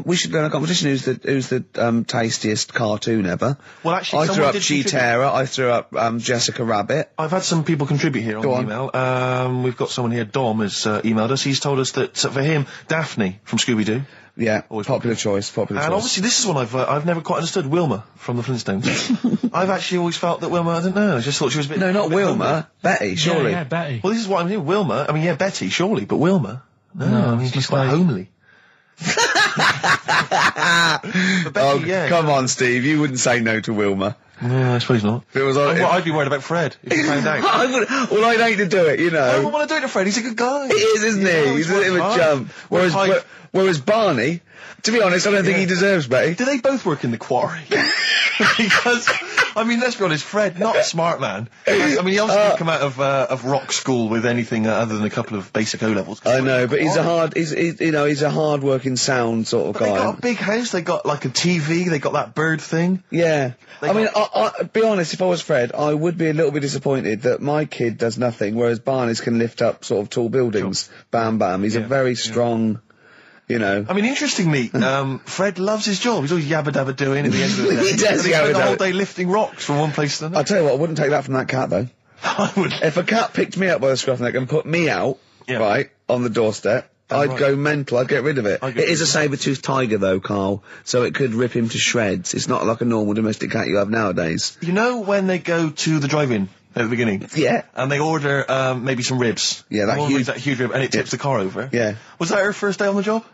we should run a competition. Who's the tastiest cartoon ever? Well, actually, I threw up someone did Cheetara. I threw up Jessica Rabbit. I've had some people contribute here on the email. We've got someone here, Dom, has emailed us. He's told us that for him, Daphne from Scooby-Doo. Yeah, popular choice. And obviously this is one I've never quite understood. Wilma from the Flintstones. I've actually always felt that Wilma, I don't know, I just thought she was a bit... No, not Wilma. Homely. Betty, surely. Yeah, Betty. Well, this is what I'm saying. Wilma, I mean, yeah, Betty, surely, but Wilma? No, I mean, she's quite homely. But Betty, yeah. Come on, Steve, you wouldn't say no to Wilma. No, I suppose not. If it was I'd be worried about Fred, if he found out. I'd hate to do it, you know. I don't want to do it to Fred, he's a good guy. He is, isn't he? He's a bit of a chump. Whereas Barney, to be honest, I don't think he deserves Betty. Do they both work in the quarry? Because, I mean, let's be honest, Fred, not a smart man. I mean, he obviously didn't come out of rock school with anything other than a couple of basic O-levels. I know, but he's a hard-working, sound sort of guy. They got a big house, they got like a TV, they got that bird thing. Yeah. I be honest, if I was Fred, I would be a little bit disappointed that my kid does nothing, whereas Barney's can lift up sort of tall buildings. Sure. Bam, bam. He's a very strong... You know. I mean, interestingly, Fred loves his job. He's always yabba-dabba doing at the end of the day. He does spends the whole day lifting rocks from one place to another. I'll tell you what, I wouldn't take that from that cat, though. I would. If a cat picked me up by the scruff neck and put me out, right, on the doorstep, I'd go mental. I'd get rid of it. It is a saber-toothed tiger, though, Carl, so it could rip him to shreds. It's not like a normal domestic cat you have nowadays. You know when they go to the drive-in at the beginning? Yeah. And they order, maybe some ribs. Yeah, that huge rib, and it tips the car over. Yeah. Was that her first day on the job?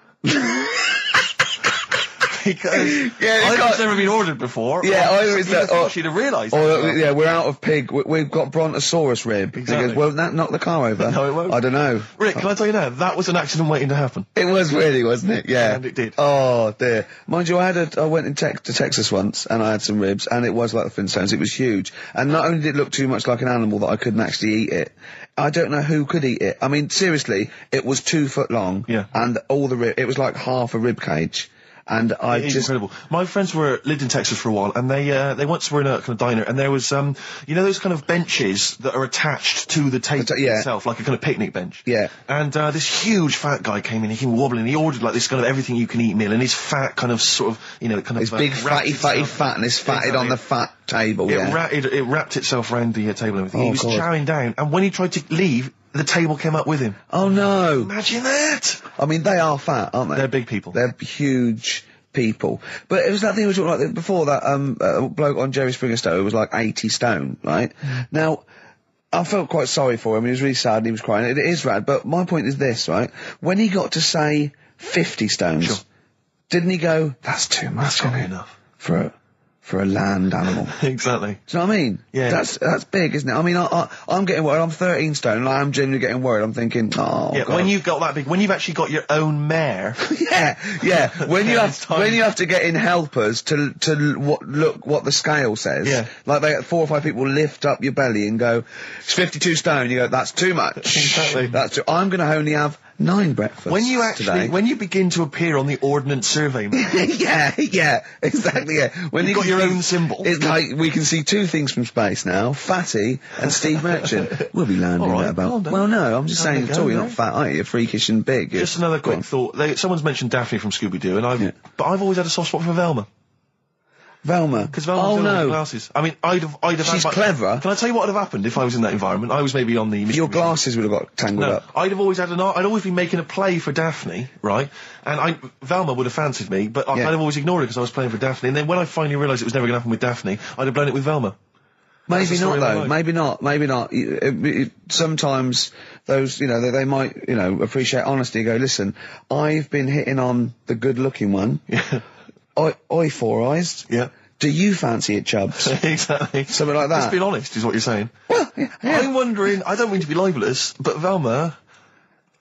Because I've never been ordered before. Yeah, either it's that, she'd have realised. Yeah, we're out of pig. We've got Brontosaurus rib. Exactly. He goes, well, that knock the car over. No, it won't. I don't know. Rick, can I tell you now? That was an accident waiting to happen. It was really, wasn't it? Yeah. And it did. Oh dear. Mind you, I went to Texas once, and I had some ribs, and it was like the Flintstones. It was huge, and not only did it look too much like an animal that I couldn't actually eat it. I don't know who could eat it. I mean, seriously, it was 2 foot long. Yeah. And all the it was like half a rib cage. And it's incredible. My friends lived in Texas for a while, and they once were in a kind of diner, and there was you know those kind of benches that are attached to the table itself, like a kind of picnic bench. Yeah. And this huge fat guy came in, he came wobbling, he ordered like this kind of everything you can eat meal, and his fat kind of sort of, you know, kind of his big fatty fatness fatted on the fat table. It wrapped itself around the table and everything. He was chowing down, and when he tried to leave, the table came up with him. Oh no! Imagine that! I mean, they are fat, aren't they? They're big people. They're huge people. But it was that thing we were talking about before, that bloke on Jerry Springer Show who was like 80 stone, right? Now, I felt quite sorry for him. He was really sad and he was crying. It is rad, but my point is this, right? When he got to say 50 stones, didn't he go, that's too much, that's not enough. For a land animal. Exactly. Do you know what I mean? Yeah. That's big, isn't it? I mean, I'm getting worried. I'm 13 stone, and I'm genuinely getting worried. I'm thinking, oh, yeah, God. When you've got that big, when you've actually got your own mare. yeah. When you have to get in helpers to look what the scale says. Yeah. Like 4 or 5 people lift up your belly and go, it's 52 stone. You go, that's too much. Exactly. I'm going to only have 9 breakfasts when you begin to appear on the Ordnance Survey map. yeah, exactly, yeah. When you've got your own symbol. It's like, we can see 2 things from space now, Fatty and Steve Merchant. We'll be landing at about... Well, no, I'm just saying at all, you're not fat, are you? You're freakish and big. Just another quick thought. Someone's mentioned Daphne from Scooby-Doo, but I've always had a soft spot for Velma. Velma? Because Velma's the glasses. I mean, I'd have She's clever. Can I tell you what would have happened if I was in that environment? I was maybe on the... Your glasses would have got tangled up. I'd have always had I'd always been making a play for Daphne, right? And Velma would have fancied me, but I'd have always ignored it because I was playing for Daphne. And then when I finally realised it was never going to happen with Daphne, I'd have blown it with Velma. Maybe not, though. Maybe not. Sometimes those, you know, they might, you know, appreciate honesty and go, listen, I've been hitting on the good-looking one. Yeah. Oi, Four Eyes. Yeah. Do you fancy it, Chubbs? Exactly. Something like that. Let's be honest, is what you're saying. Well, yeah. I'm wondering, I don't mean to be libelous, but Velma,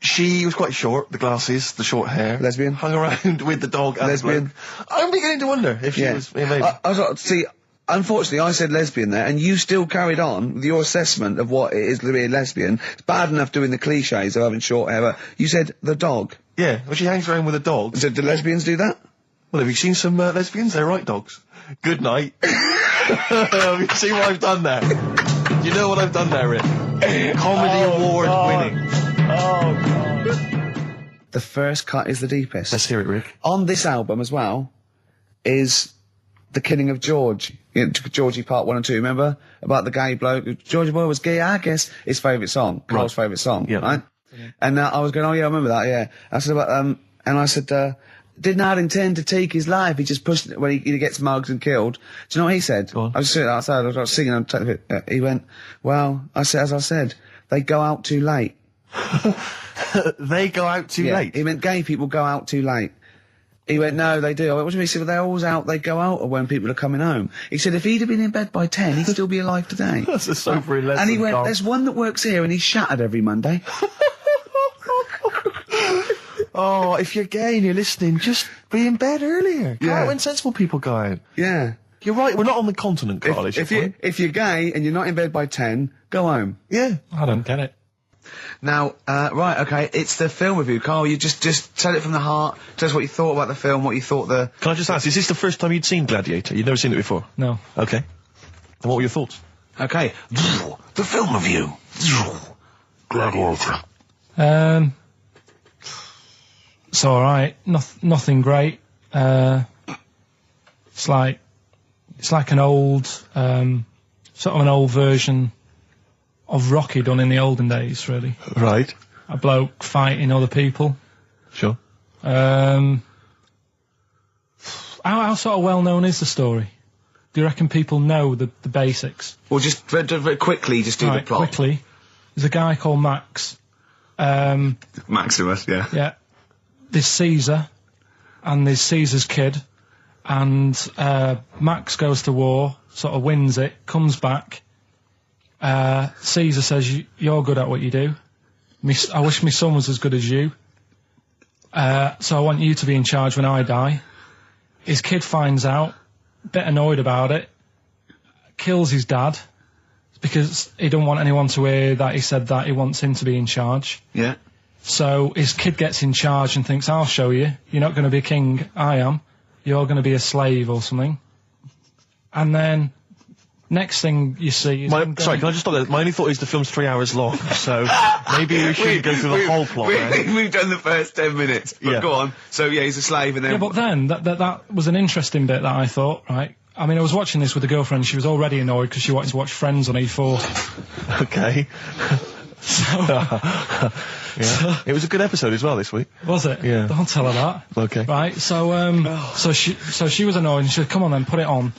she was quite short, the glasses, the short hair. Lesbian. Hung around with the dog and lesbian. The bloke. I'm beginning to wonder if she was, maybe. See, unfortunately, I said lesbian there, and you still carried on with your assessment of what it is to be a lesbian. It's bad enough doing the cliches of having short hair, but you said the dog. Yeah, well, she hangs around with a dog. So do lesbians do that? Well, have you seen some lesbians? They're right dogs. Good night. Have you seen what I've done there? You know what I've done there, Rick? Comedy award winning. Oh, God. the first cut is the deepest. Let's hear it, Rick. On this album as well is The Killing of George. Georgie Part 1 and 2, remember? About the gay bloke. Georgie Boy was gay, I guess. His favourite song. Carl's favourite song, right? Yeah. And I was going, oh yeah, I remember that, yeah. I said about, and I said, did not intend to take his life. He just pushed it when he gets mugged and killed. Do you know what he said? I was sitting outside, I was singing, he went, well, as I said, they go out too late. They go out too late? He meant gay people go out too late. He went, no, they do. I went, what do you mean? He said, well, they're always out, they go out when people are coming home. He said, if he'd have been in bed by 10, he'd still be alive today. That's a sobering lesson, And he went, Carl. there's one that works here and he's shattered every Monday. Oh, if you're gay and you're listening, just be in bed earlier. Go out when sensible people go out. Yeah. You're right, we're not on the continent, Carl, If you're gay and you're not in bed by 10, go home. Yeah. I don't get it. Now, right, okay, it's the film review. Carl, you just tell it from the heart. Tell us what you thought about the film, what you thought the... Can I just ask, is this the first time you'd seen Gladiator? You'd never seen it before? No. Okay. And what were your thoughts? Okay. The film review. Gladiator. It's alright. Nothing great. It's like an old, sort of an old version of Rocky done in the olden days, really. Right. A bloke fighting other people. Sure. How sort of well known is the story? Do you reckon people know the basics? Well, just very quickly, just do the plot. Quickly. There's a guy called Max. Maximus, yeah. Yeah. There's Caesar, and there's Caesar's kid, and Max goes to war, sort of wins it, comes back. Caesar says, you're good at what you do. I wish my son was as good as you. So I want you to be in charge when I die. His kid finds out, a bit annoyed about it, kills his dad, because he don't want anyone to hear that he said that he wants him to be in charge. Yeah. So his kid gets in charge and thinks, I'll show you. You're not going to be a king, I am. You're going to be a slave or something. And then, next thing you see is... Sorry, can I just stop there? My only thought is the film's 3 hours long, so maybe we shouldn't go through the whole plot, right? We've done the first 10 minutes, but go on. So, yeah, he's a slave and then... Yeah, but then, that was an interesting bit that I thought, right? I mean, I was watching this with a girlfriend, she was already annoyed because she wanted to watch Friends on E4. Okay. Yeah. It was a good episode as well this week. Was it? Yeah. Don't tell her that. Okay. Right, so she was annoyed and she said, come on then, put it on.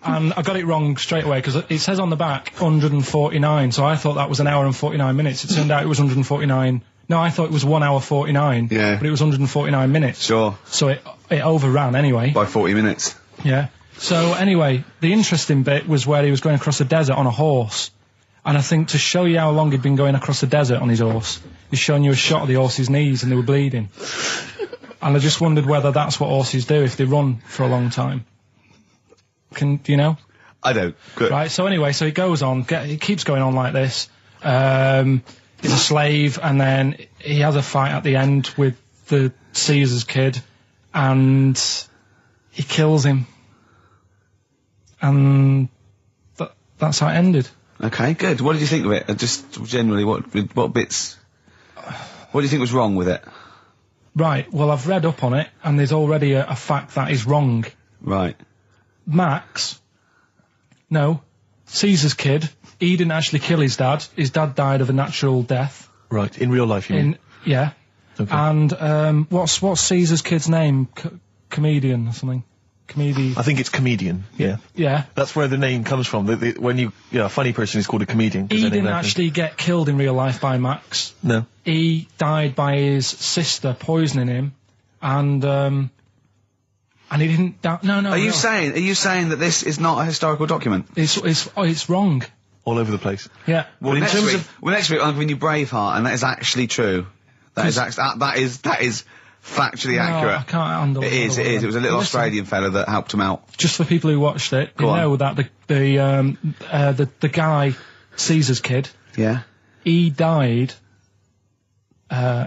And I got it wrong straight away because it says on the back 149, so I thought that was an hour and 49 minutes. It turned out it was 149. No, I thought it was 1 hour 49. Yeah. But it was 149 minutes. Sure. So it overran anyway. By 40 minutes. Yeah. So anyway, the interesting bit was where he was going across the desert on a horse. And I think to show you how long he'd been going across the desert on his horse, he's showing you a shot of the horse's knees and they were bleeding. And I just wondered whether that's what horses do if they run for a long time. Do you know? I don't. Good. Right, so anyway, so he goes on, he keeps going on like this. He's a slave, and then he has a fight at the end with the Caesar's kid, and he kills him. And that's how it ended. Okay, good. What did you think of it? Just generally, what bits... What do you think was wrong with it? Right, well, I've read up on it, and there's already a fact that is wrong. Right. Caesar's kid, he didn't actually kill his dad. His dad died of a natural death. Right, in real life, you mean? Yeah. Okay. And, what's Caesar's kid's name? Comedian or something? I think it's comedian, yeah. Yeah. That's where the name comes from. A funny person is called a comedian. He didn't actually get killed in real life by Max. No. He died by his sister poisoning him, and he didn't die. No. Are you saying that this is not a historical document? It's wrong. All over the place. Yeah. Well, next week I'm giving you Braveheart, and that is actually true. That is factually accurate. I can't handle it. It is. It was a little Australian fella that helped him out. Just for people who watched it, you know that the guy, Caesar's kid, yeah, he died.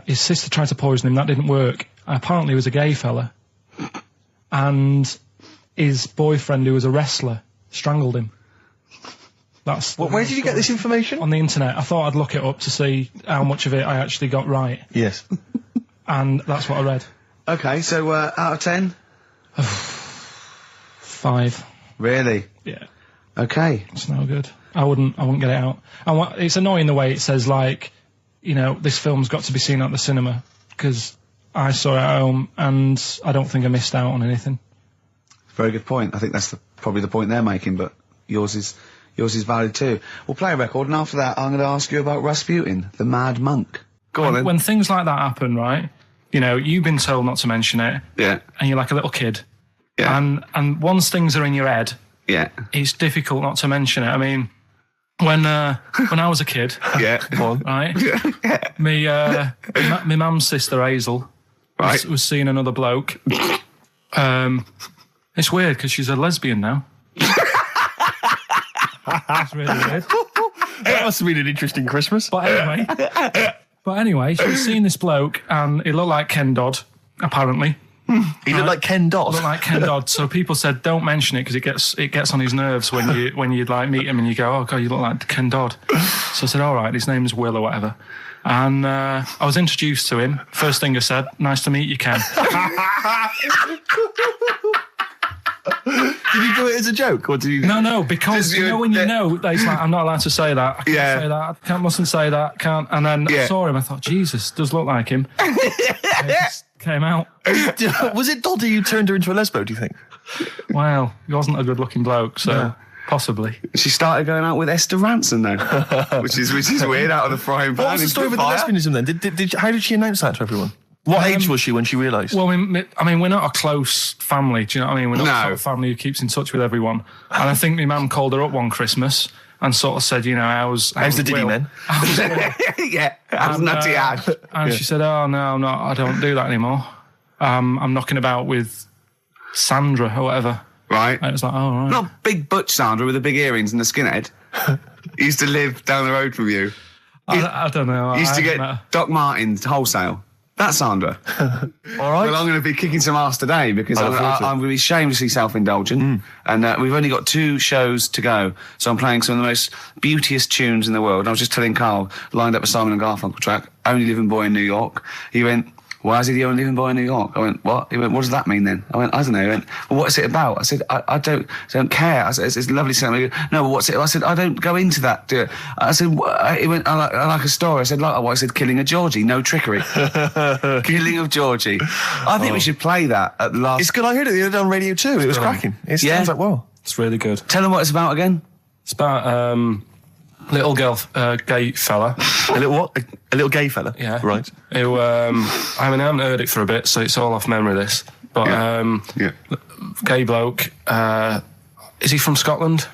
His sister tried to poison him. That didn't work. Apparently, he was a gay fella, and his boyfriend, who was a wrestler, strangled him. Where did you get this information? On the internet. I thought I'd look it up to see how much of it I actually got right. Yes. and that's what I read. Okay, so out of 10? 5. Really? Yeah. Okay. It's no good. I wouldn't get it out. And it's annoying the way it says, like, you know, this film's got to be seen at the cinema, because I saw it at home and I don't think I missed out on anything. Very good point. I think that's probably the point they're making, but yours is valid too. We'll play a record, and after that I'm going to ask you about Rasputin, the Mad Monk. Go on then. When things like that happen, right, you know, you've been told not to mention it. Yeah. And you're like a little kid. Yeah. And once things are in your head, Yeah. it's difficult not to mention it. I mean, when I was a kid, Yeah. Go on. right, me mum's sister Hazel Right. was seeing another bloke. It's weird because she's a lesbian now. That's really weird. That must have been an interesting Christmas. But anyway, she was seeing this bloke, and he looked like Ken Dodd, apparently. He looked like Ken Dodd. Looked like Ken Dodd. So people said, don't mention it because it gets on his nerves when you like meet him and you go, oh god, you look like Ken Dodd. So I said, all right, his name's Will or whatever. And I was introduced to him. First thing I said, nice to meet you, Ken. Did you do it as a joke, or did you? No, because you know when you know that it's like, I'm not allowed to say that. I can't Yeah. say that. I mustn't say that. Can't. And then I saw him. I thought, Jesus, does look like him. It just came out. Was it Doddy who turned her into a lesbo, do you think? Well, he wasn't a good-looking bloke, so possibly. She started going out with Esther Ranson though, which is weird, out of the frying pan. What was the story with the fire. lesbianism then? How did she announce that to everyone? What age was she when she realised? Well, I mean, we're not a close family, do you know what I mean? We're not No. a sort of family who keeps in touch with everyone. And I think my mum called her up one Christmas and sort of said, you know, how's the Diddy Will? men? How's Will? Yeah, how's Nutty Ash? And she said, oh, no, I'm not, I don't do that anymore. I'm knocking about with Sandra or whatever. Right. And it was like, oh, right. Not big butch Sandra with the big earrings and the skinhead. He used to live down the road from you. I don't know. He used to I get haven't met her. Doc Martens wholesale. That's Sandra. All right. Well, I'm going to be kicking some ass today because I I'm look forward to it. going to be shamelessly self-indulgent. And we've only got 2 shows to go. So I'm playing some of the most beauteous tunes in the world. And I was just telling Carl, lined up a Simon & Garfunkel track, Only Living Boy in New York. He went, why is he the only living boy in New York? I went, what? He went, what does that mean then? I went, I don't know. He went, well, what's it about? I said, I don't care. I said, it's a lovely song. He went, no, but what's it? I said, I don't go into that. I said, he went, I like a story. I said, like what? I said, killing of Georgie, no trickery. Killing of Georgie. I think we should play that at the last. It's good. I heard it the other day on Radio 2. It was cracking. It sounds like, well. It's really good. Tell them what it's about again. It's about little girl, gay fella. A little what? A little gay fella? Yeah. Right. Who, I haven't heard it for a bit, so it's all off memory, this. But, Yeah. gay bloke, is he from Scotland?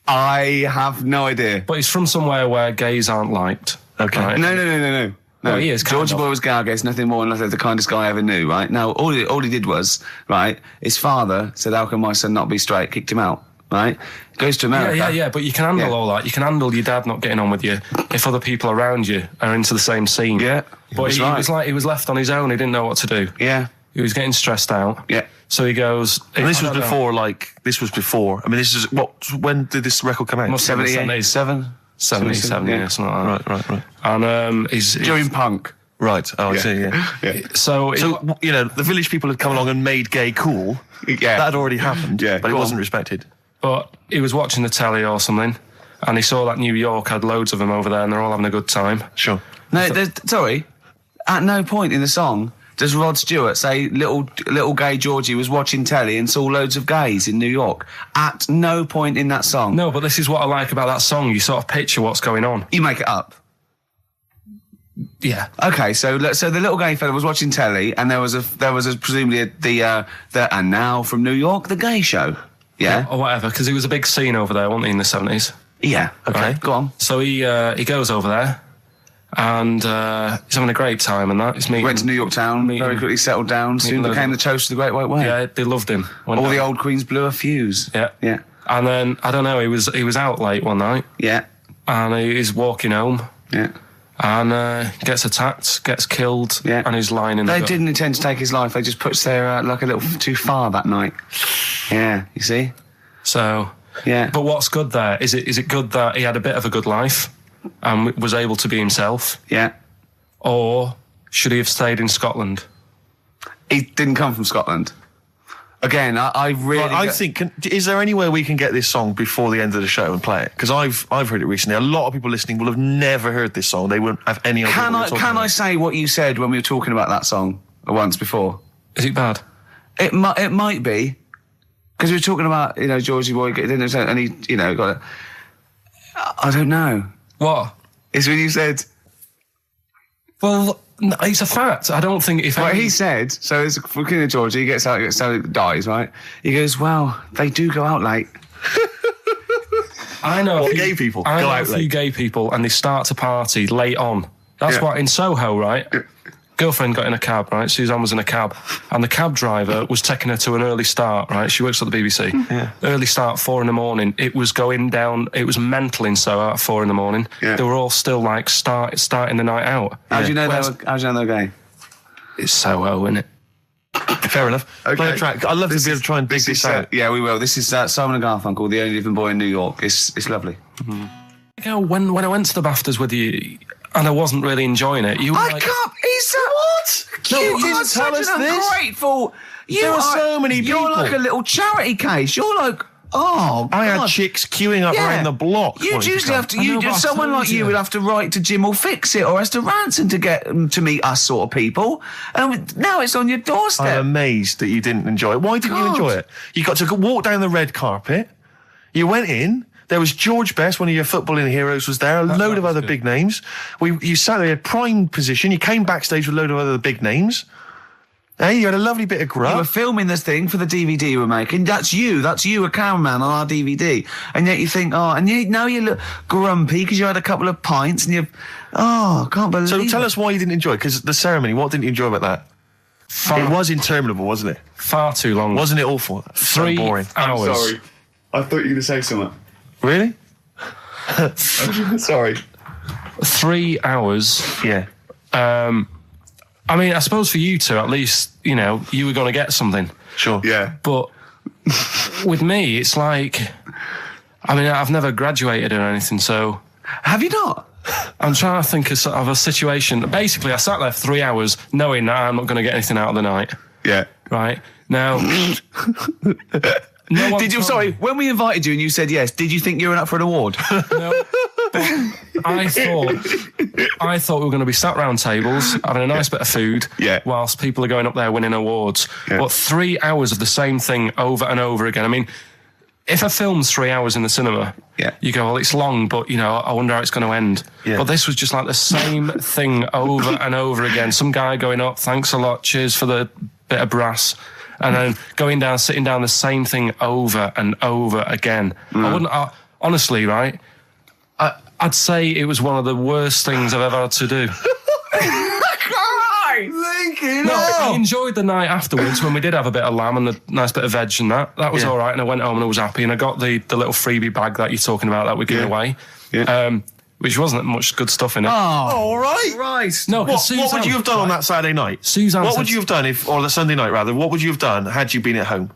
I have no idea. But he's from somewhere where gays aren't liked. Okay. Right? No. Well, he is, kind Georgie of. Boy was gay, I guess, nothing more than nothing, the kindest guy I ever knew, right? Now, all he did was, right, his father said, how can my son not be straight? Kicked him out, right? Goes to America. Yeah, but you can handle all that. You can handle your dad not getting on with you if other people around you are into the same scene. Yeah. But That's he right. was like, he was left on his own, he didn't know what to do. Yeah. He was getting stressed out. Yeah. So he goes... And this was I don't know. before. I mean, this is when did this record come out? Must have been 77? 77, yeah, something like that. Right. And he's During punk. Right. Oh, I see. Yeah. Yeah. so You know, the village people had come along and made gay cool. Yeah. That had already happened. Yeah, But it go wasn't on. respected. but he was watching the telly or something, and he saw that New York had loads of them over there, and they're all having a good time. Sure. No, sorry. At no point in the song does Rod Stewart say little gay Georgie was watching telly and saw loads of gays in New York. At no point in that song. No, but this is what I like about that song. You sort of picture what's going on. You make it up. Yeah. Okay, so the little gay fella was watching telly, and there was presumably the and now from New York, the gay show. Yeah. Or whatever, because it was a big scene over there, wasn't he, in the 70s? Yeah. Okay. Right. Go on. So he goes over there, and he's having a great time and that. He's meeting... Went to New York town, very quickly settled down, soon Meeting became the loads toast of the Great White Way. Yeah, they loved him. Went All down. the old queens blew a fuse. Yeah. Yeah. And then, I don't know, he was out late one night, Yeah. and he's walking home, Yeah. and gets attacked, gets killed, Yeah. and he's lying in the They gut. didn't intend to take his life. They just pushed their luck a little too far that night. Yeah. You see? So, Yeah. but what's good there? Is it good that he had a bit of a good life and was able to be himself? Yeah. Or should he have stayed in Scotland? He didn't come from Scotland. Again, I really... Right, I think, is there any way we can get this song before the end of the show and play it? Because I've heard it recently. A lot of people listening will have never heard this song. They wouldn't have any idea what we're talking Can about. I say what you said when we were talking about that song once before? Is it bad? It might be. Because we were talking about, Georgie Boy, and he, got it. I don't know. What? It's when you said... Well, no, it's a fact. I don't think if... Right, he said, so it's fucking Georgie, he gets out, so dies, right? He goes, well, they do go out late. I know... Gay people I go know out a few late. gay people, and they start to party late on. That's why in Soho, right... Girlfriend got in a cab, right? Suzanne was in a cab, and the cab driver was taking her to an early start, right? She works at the BBC. Yeah. Early start, 4 a.m. It was going down. It was mental in Soho at 4 a.m. Yeah. They were all still like starting the night out. How do you know Whereas- how do you know they're gay? It's Soho, isn't it? Fair enough. Okay. Play a track. I'd love to be able to try and dig this out. Yeah, we will. This is Simon and Garfunkel, The Only Living Boy in New York. It's lovely. When I went to the BAFTAs with you, and I wasn't really enjoying it, you were I like... can't. He's what? No, You you are didn't tell such us an this. ungrateful. There are so many You're people. like a little charity case. You're like, oh, I had God. chicks queuing up Yeah. around the block. You'd wanting usually come. have to. I know, but I Someone told like you you. would have to write to Jim or Fix It or Esther Ranson to get them to meet us sort of people. And now it's on your doorstep. I'm amazed that you didn't enjoy it. Why didn't you God. enjoy it? You got to walk down the red carpet. You went in. There was George Best, one of your footballing heroes, was there. A load of other big names. You sat there in prime position. You came backstage with a load of other big names. Hey, you had a lovely bit of You were grub. filming this thing for the DVD you were making. That's you, a cameraman on our DVD. And yet you think, now you look grumpy because you had a couple of pints and I can't believe So it. tell us why you didn't enjoy it, because the ceremony, what didn't you enjoy about that? It was interminable, wasn't it? Far too long. Wasn't it awful? So 3 boring. hours. I thought you were going to say something. Really? Sorry. 3 hours. Yeah. I mean, I suppose for you two, at least, you were going to get something. Sure. Yeah. But with me, it's like, I mean, I've never graduated or anything, so Have you not? I'm trying to think of a situation. Basically, I sat there for 3 hours knowing that I'm not going to get anything out of the night. Yeah. Right? Now... no one Did you? told Sorry, me. when we invited you and you said yes, did you think you were up for an award? No, but I thought we were going to be sat round tables having a nice bit of food, Yeah. whilst people are going up there winning awards. Yeah. But 3 hours of the same thing over and over again. I mean, if a film's 3 hours in the cinema, Yeah. you go, well, it's long, but I wonder how it's going to end. Yeah. But this was just like the same thing over and over again. Some guy going up, thanks a lot, cheers for the bit of brass. And then going down, sitting down, the same thing over and over again. Honestly, right? I'd say it was one of the worst things I've ever had to do. No, I enjoyed the night afterwards when we did have a bit of lamb and a nice bit of veg and that. That was Yeah. all right, and I went home and I was happy. And I got the little freebie bag that you're talking about that we're giving away, which wasn't much good stuff in it. Oh, All right. right. No, What 'cause would you have done on right? that Saturday night? Suzanne What said- would you have done or the Sunday night rather? What would you have done had you been at home?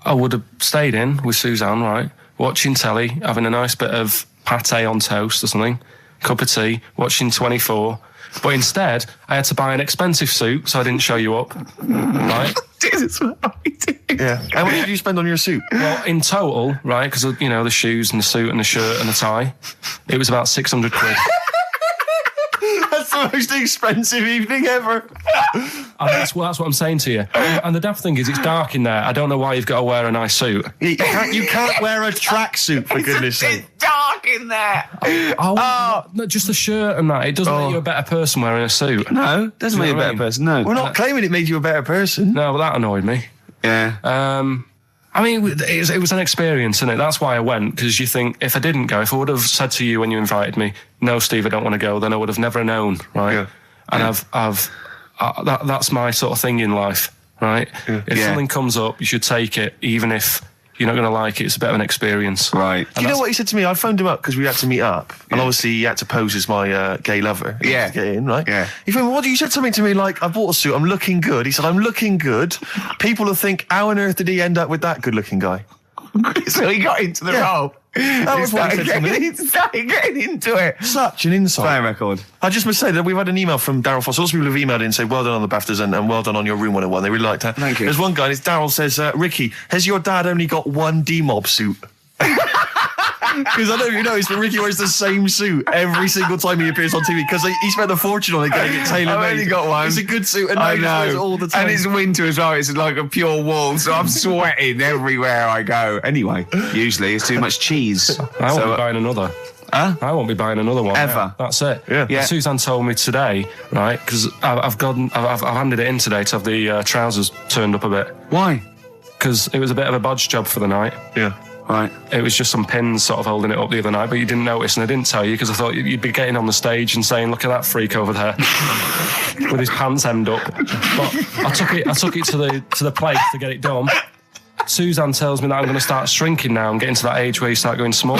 I would have stayed in with Suzanne, right, watching telly, having a nice bit of pate on toast or something, cup of tea, watching 24. But instead, I had to buy an expensive suit, so I didn't show you up, right? Jesus, what are we doing? Yeah. How much did you spend on your suit? Well, in total, right, because, the shoes and the suit and the shirt and the tie, it was about 600 quid. That's the most expensive evening ever. And that's what I'm saying to you. And the daft thing is, it's dark in there. I don't know why you've got to wear a nice suit. You can't wear a tracksuit, for goodness sake. It's dark in there. No, just the shirt and that. It doesn't make you a better person wearing a suit. No, doesn't Do make you you a know what I better mean? person. No. We're not claiming it made you a better person. No, but that annoyed me. Yeah. I mean, it was an experience, innit? That's why I went, because you think, if I didn't go, if I would have said to you when you invited me, no, Steve, I don't want to go, then I would have never known, right? Yeah. And that's my sort of thing in life, right? If Yeah. something comes up, you should take it, even if you're not going to like it. It's a bit of an experience. Right. Do you know what he said to me? I phoned him up because we had to meet up, and obviously he had to pose as my gay lover. Yeah. To get in, right? Yeah. He phoned me, you said something to me like, I bought a suit, I'm looking good. He said, I'm looking good. People will think, how on earth did he end up with that good-looking guy? So he got into the role. That was what he said to me. He started getting into it. Such an insight. Play a record. I just must say that we've had an email from Daryl Foster. Lots of people have emailed in and said, well done on the BAFTAs and well done on your Room 101. They really liked that. Thank you. There's one guy, Daryl says, Ricky, has your dad only got one D-Mob suit? Because I don't know if you noticed, but Ricky wears the same suit every single time he appears on TV because he spent a fortune on it getting it tailor-made. I've only got one. It's a good suit and I wears it all the time. And it's winter as well. It's like a pure wool, so I'm sweating everywhere I go. Anyway, usually it's too much cheese. I won't be buying another. Huh? I won't be buying another one. Ever. That's it. Yeah. Suzanne told me today, right, because I've handed it in today to have the trousers turned up a bit. Why? Because it was a bit of a bodge job for the night. Yeah. Right. It was just some pins sort of holding it up the other night, but you didn't notice, and I didn't tell you because I thought you'd be getting on the stage and saying, "Look at that freak over there with his pants hemmed up." But I took it to the place to get it done. Suzanne tells me that I'm going to start shrinking now and getting to that age where you start going small.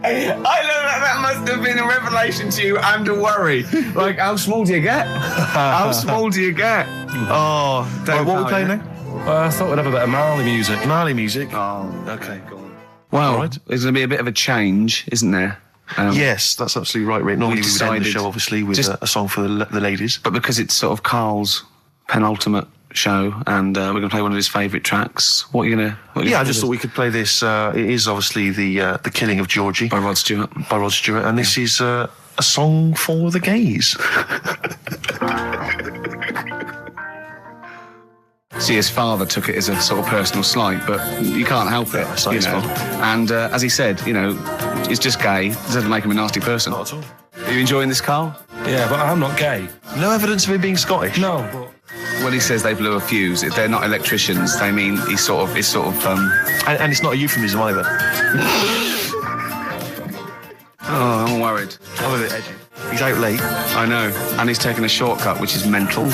I know that must have been a revelation to you and a worry. Like, how small do you get? How small do you get? Oh, Right, what are we playing now? I thought we'd have a bit of Marley music. Marley music. Oh, Okay, go on. well, Right. there's going to be a bit of a change, isn't there? Yes, that's absolutely right, Rick. Normally we would end the decided show, obviously, with just- a song for the ladies. But because it's sort of Carl's penultimate show, and we're going to play one of his favourite tracks, what are you going to... Yeah, I just thought we could play this. It is obviously the Killing of Georgie By Rod Stewart. by Rod Stewart, and this is a song for the gays. See, his father took it as a sort of personal slight, but you can't help it, it's not you his know. fault. And as he said, you know, it's just gay. It doesn't make him a nasty person. Not at all. Are you enjoying this, Carl? Yeah, but I'm not gay. No evidence of him being Scottish. No, but When he says they blew a fuse, if they're not electricians, they mean it's sort of And it's not a euphemism either. oh, I'm worried. I'm a bit edgy. He's out late. I know. And he's taken a shortcut, which is mental.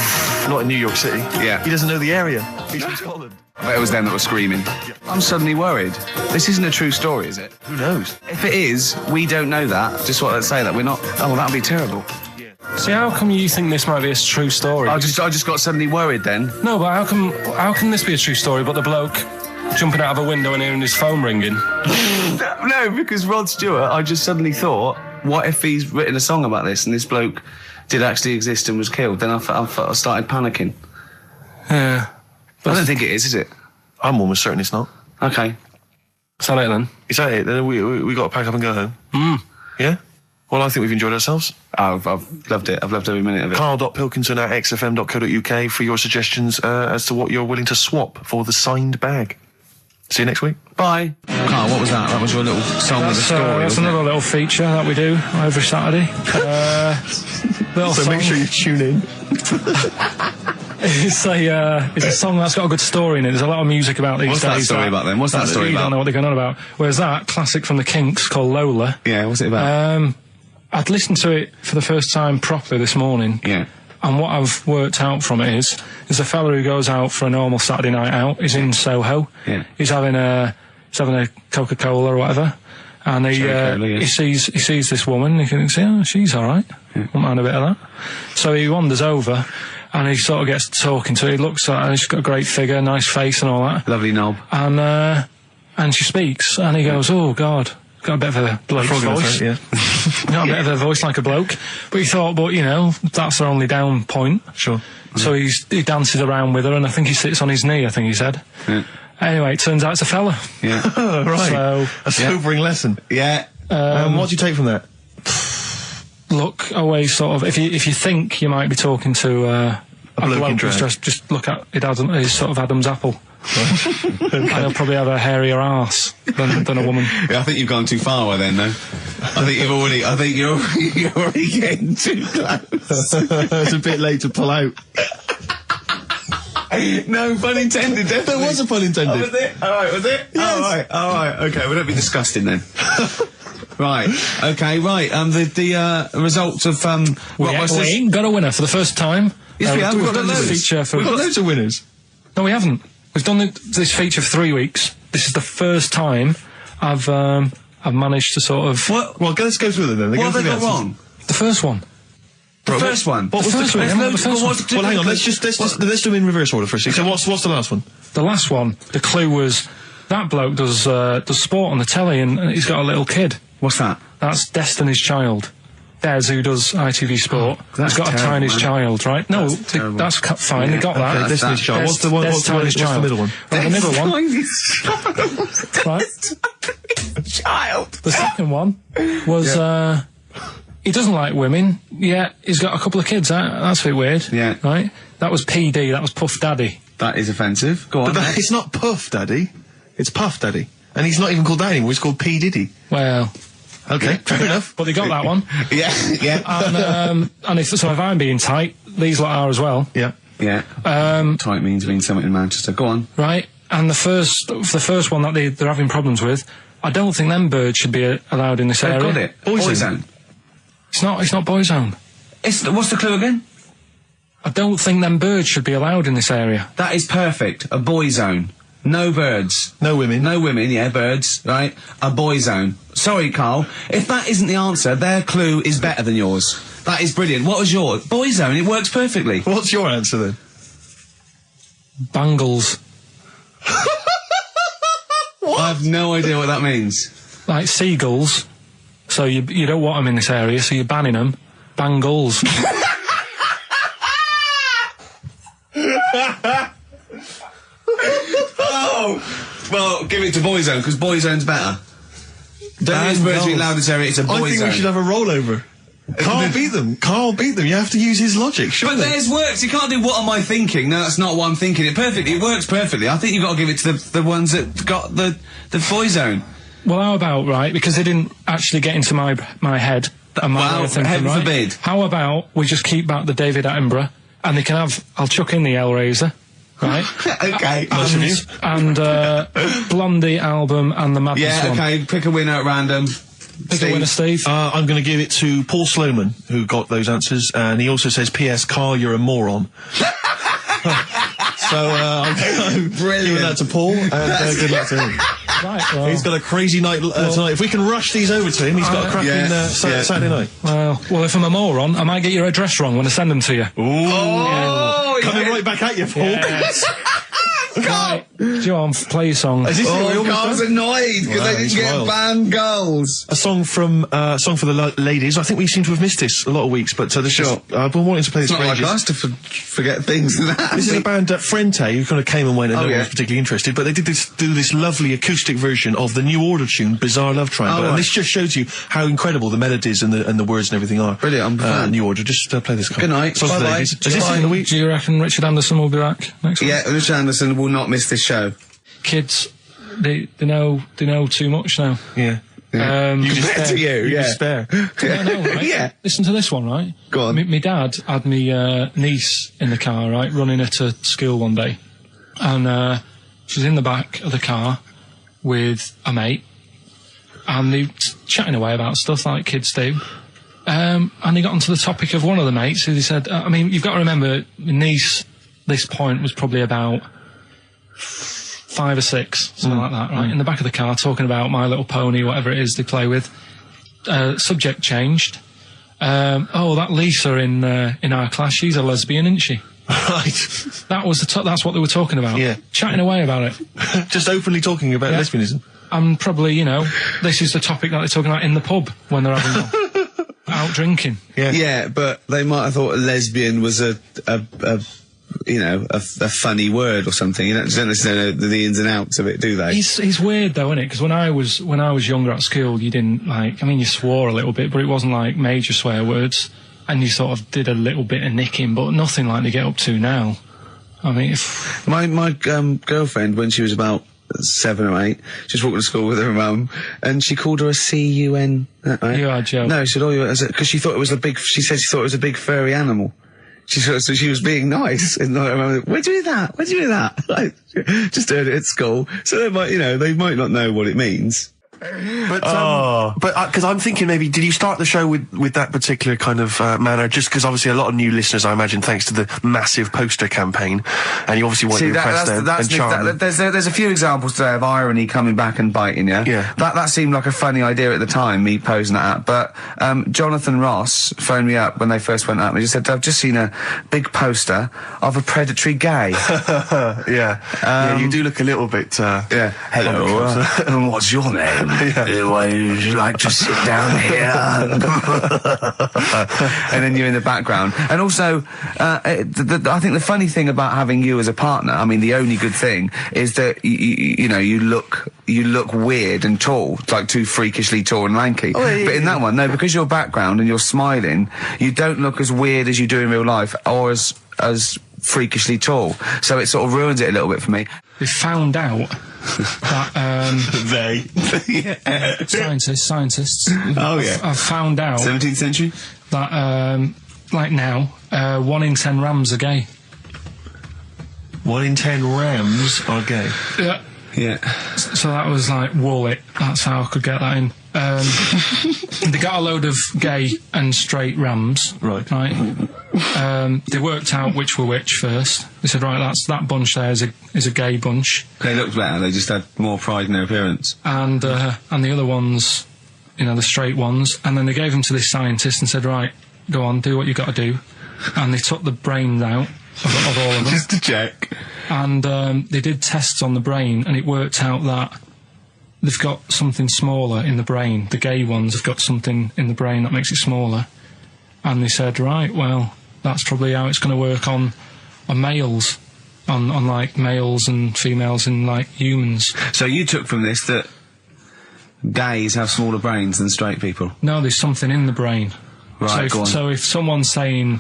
Not in New York City. Yeah. He doesn't know the area. He's from Scotland. But it was them that were screaming. I'm suddenly worried. This isn't a true story, is it? Who knows? If it is, we don't know that. Just what I'd say that we're not. Oh, that'd be terrible. see, how come you think this might be a true story? I just got suddenly worried then. No, but how can this be a true story? But the bloke jumping out of a window and hearing his phone ringing. No, because Rod Stewart, I just suddenly thought, what if he's written a song about this and this bloke did actually exist and was killed? Then I started panicking. Yeah. I don't think it is it? I'm almost certain it's not. Okay. Is that it then? Is that it? Then we got to pack up and go home. Yeah? Well, I think we've enjoyed ourselves. I've loved it. I've loved every minute of it. Karl.Pilkington at xfm.co.uk for your suggestions as to what you're willing to swap for the signed bag. See you next week. Bye. Carl, what was that? That was your little song with a story, That's wasn't another little feature that we do every Saturday. Little So song. make sure you tune in. It's a song that's got a good story in it. There's a lot of music about these What's days. that story about then? What's that story You about? don't know what they're going on about. Whereas that classic from the Kinks called Lola. Yeah, what's it about? I'd listened to it for the first time properly this morning. Yeah. And what I've worked out from it is a fella who goes out for a normal Saturday night out. He's in Soho. Yeah. He's having a Coca-Cola or whatever. And Cherry-Cola, he yes. sees this woman. He thinks, oh, she's all right. Won't mind a bit of that. So he wanders over, and he sort of gets talking to her. He looks at her. She's got a great figure, nice face, and all that. Lovely knob. And she speaks, and he goes, "Oh God." Got a bit of a bloke voice. Yeah. Got a bit of a voice like a bloke. But he thought, that's their only down point. Sure. So he dances around with her, and I think he sits on his knee, I think he said. Yeah. Anyway, it turns out it's a fella. Yeah. Right. So, A sobering lesson. Yeah. What do you take from that? look away sort of, if you think you might be talking to a bloke in bloke, drag. just look at his sort of Adam's apple. And he'll probably have a hairier arse than a woman. Yeah, I think you've gone too far then, though. I think you're already getting too close. It's a bit late to pull out. No, pun intended, definitely. There was a pun intended. Oh, was it? Alright, was it? Yes. Alright, okay, we don't be disgusting then. Right, okay, right, the results of, We ain't got a winner for the first time. Yes, we have, we've got done this loads. feature for... We've got loads of winners. No, we haven't. We've done this feature for 3 weeks. This is the first time I've managed to sort of... What? Well, let's go through them then. What have they got wrong? The first one. The first one. What was the clue? There's loads- first what's the Well, hang on. difference? Let's do them in reverse order first. So what's the last one? The last one, the clue was that bloke does sport on the telly and he's got a little kid. What's that? That's Destiny's Child. Des, who does ITV Sport, that's has got a terrible, tiny man. child, right? No, That's terrible. that's fine. They got that. okay, Destiny's Child. What's the one? Des What's the middle one? Right, the middle one, right? Child. The second one was he doesn't like women. Yeah, he's got a couple of kids. That's a bit weird. Yeah. Right. That was PD. That was Puff Daddy. That is offensive. Go on. But it's not Puff Daddy. It's Puff Daddy. And he's not even called that anymore. He's called P Diddy. Well, Okay, fair enough. but they got that one. yeah. And if I'm being tight, these lot are as well. Yeah. Yeah. Tight means something in Manchester. Go on. Right. And the first one that they're having problems with, I don't think them birds should be allowed in this I've area. got it. Boyzone. It's not Boyzone. What's the clue again? I don't think them birds should be allowed in this area. That is perfect. A boy zone. No birds. No women. No women, yeah, birds, right? A boy zone. Sorry, Carl. If that isn't the answer, their clue is better than yours. That is brilliant. What was yours? Boy zone. It works perfectly. What's your answer then? Bangles. I have no idea what that means. Like seagulls. So you don't want them in this area, so you're banning them. Bangles. Oh! Well, give it to boy zone, because boy zone's better. Don't use birds being loud in this area, it's a boy I think zone. we should have a rollover. Carl beat them. Carl beat them. You have to use his logic, But surely. theirs works. You can't do what am I thinking? No, that's not what I'm thinking. It perfectly. It works perfectly. I think you've got to give it to the ones that got the boy zone. Well, how about, right, because they didn't actually get into my head and my Well, way of thinking, heaven right? forbid. How about we just keep back the David Attenborough and they can have, I'll chuck in the Hellraiser, right? Okay. and Blondie album and the Madness Yeah, one. okay. Pick a winner at random. Pick a winner, Steve. I'm going to give it to Paul Sloman, who got those answers, and he also says, P.S. Carl, you're a moron. So, I'm giving that to Paul, and good luck to him. Right, well, He's got a crazy night tonight. If we can rush these over to him, he's got a cracking Saturday night. well, if I'm a moron, I might get your address wrong when I send them to you. Oh, Coming right back at you, Paul. Yes. Right, John, play your song. Is this what we Oh, almost Carl's done? annoyed because Wow, they didn't he's get wild. banned goals. A song for the ladies. I think we seem to have missed this a lot of weeks, but there's Sure. just, I've been wanting to play this It's for not like ages. us to forget things and that. This is a band, Frente, who kind of came and went and no one yeah. was particularly interested, but they did do this lovely acoustic version of the New Order tune, Bizarre Love Triangle, Oh, and right. this just shows you how incredible the melodies and the words and everything are. Brilliant, I'm a fan. New Order, just play this. Good night. Song for the Bye-bye. ladies. Is this Bye. in the week? Do you reckon Richard Anderson will be back next week? Yeah, Richard Anderson will not miss this show. Kids, they know too much now. Yeah. You just Compared to you, yeah. Despair. I know, right? Yeah. Listen to this one, right? Go on. My dad had me niece in the car, right, running her to school one day, and she was in the back of the car with a mate, and they were chatting away about stuff like kids do. And they got onto the topic of one of the mates who they said, I mean, you've got to remember, my niece, this point was probably about 5 or 6, something like that, right? In the back of the car, talking about My Little Pony, whatever it is they play with. Subject changed. That Lisa in our class, she's a lesbian, isn't she? Right. That was that's what they were talking about. Yeah. Chatting away about it. Just openly talking about Yeah. lesbianism. And probably, this is the topic that they're talking about in the pub when they're having out drinking. Yeah. Yeah, but they might have thought a lesbian was a funny word or something. You don't necessarily know the ins and outs of it, do they? It's weird though, isn't it? Because when I was younger at school, you didn't you swore a little bit, but it wasn't like major swear words, and you sort of did a little bit of nicking, but nothing like they get up to now. I mean, My girlfriend, when she was about 7 or 8, she was walking to school with her mum, and she called her a C-U-N. Right? You are joking. No, she said, because she thought it was she said she thought it was a big furry animal. So she was being nice, and I remember, where'd you do that? Where'd you do that? Just heard it at school. So they might not know what it means. But because I'm thinking maybe, did you start the show with that particular kind of manner? Just because obviously a lot of new listeners, I imagine, thanks to the massive poster campaign, and you obviously want to impress them and charm them. There's a few examples today of irony coming back and biting you. Yeah. That seemed like a funny idea at the time, me posing that up. But Jonathan Ross phoned me up when they first went up and he just said, I've just seen a big poster of a predatory gay. Yeah, you do look a little bit. Hello, and what's your name? Would you like to sit down here? And then you're in the background. And also, I think the funny thing about having you as a partner, I mean, the only good thing is that you know, you look weird and tall, like too freakishly tall and lanky. But in that one, no, because your background and you're smiling, you don't look as weird as you do in real life, or as freakishly tall. So it sort of ruins it a little bit for me. They found out that scientists. Oh yeah. I've found out 17th century. That like now, 1 in 10 Rams are gay. 1 in 10 Rams are gay. Yeah. Yeah. So that was like wool it. That's how I could get that in. They got a load of gay and straight Rams. Right. They worked out which were which first. They said, right, that bunch there is a gay bunch. They looked better. They just had more pride in their appearance. And the other ones, you know, the straight ones. And then they gave them to this scientist and said, right, go on, do what you got to do. And they took the brains out of all of them. Just to check. And they did tests on the brain, and it worked out that they've got something smaller in the brain. The gay ones have got something in the brain that makes it smaller. And they said, right, well, that's probably how it's going to work on males, on like males and females and like humans. So you took from this that gays have smaller brains than straight people? No, there's something in the brain. Right, So if someone's saying,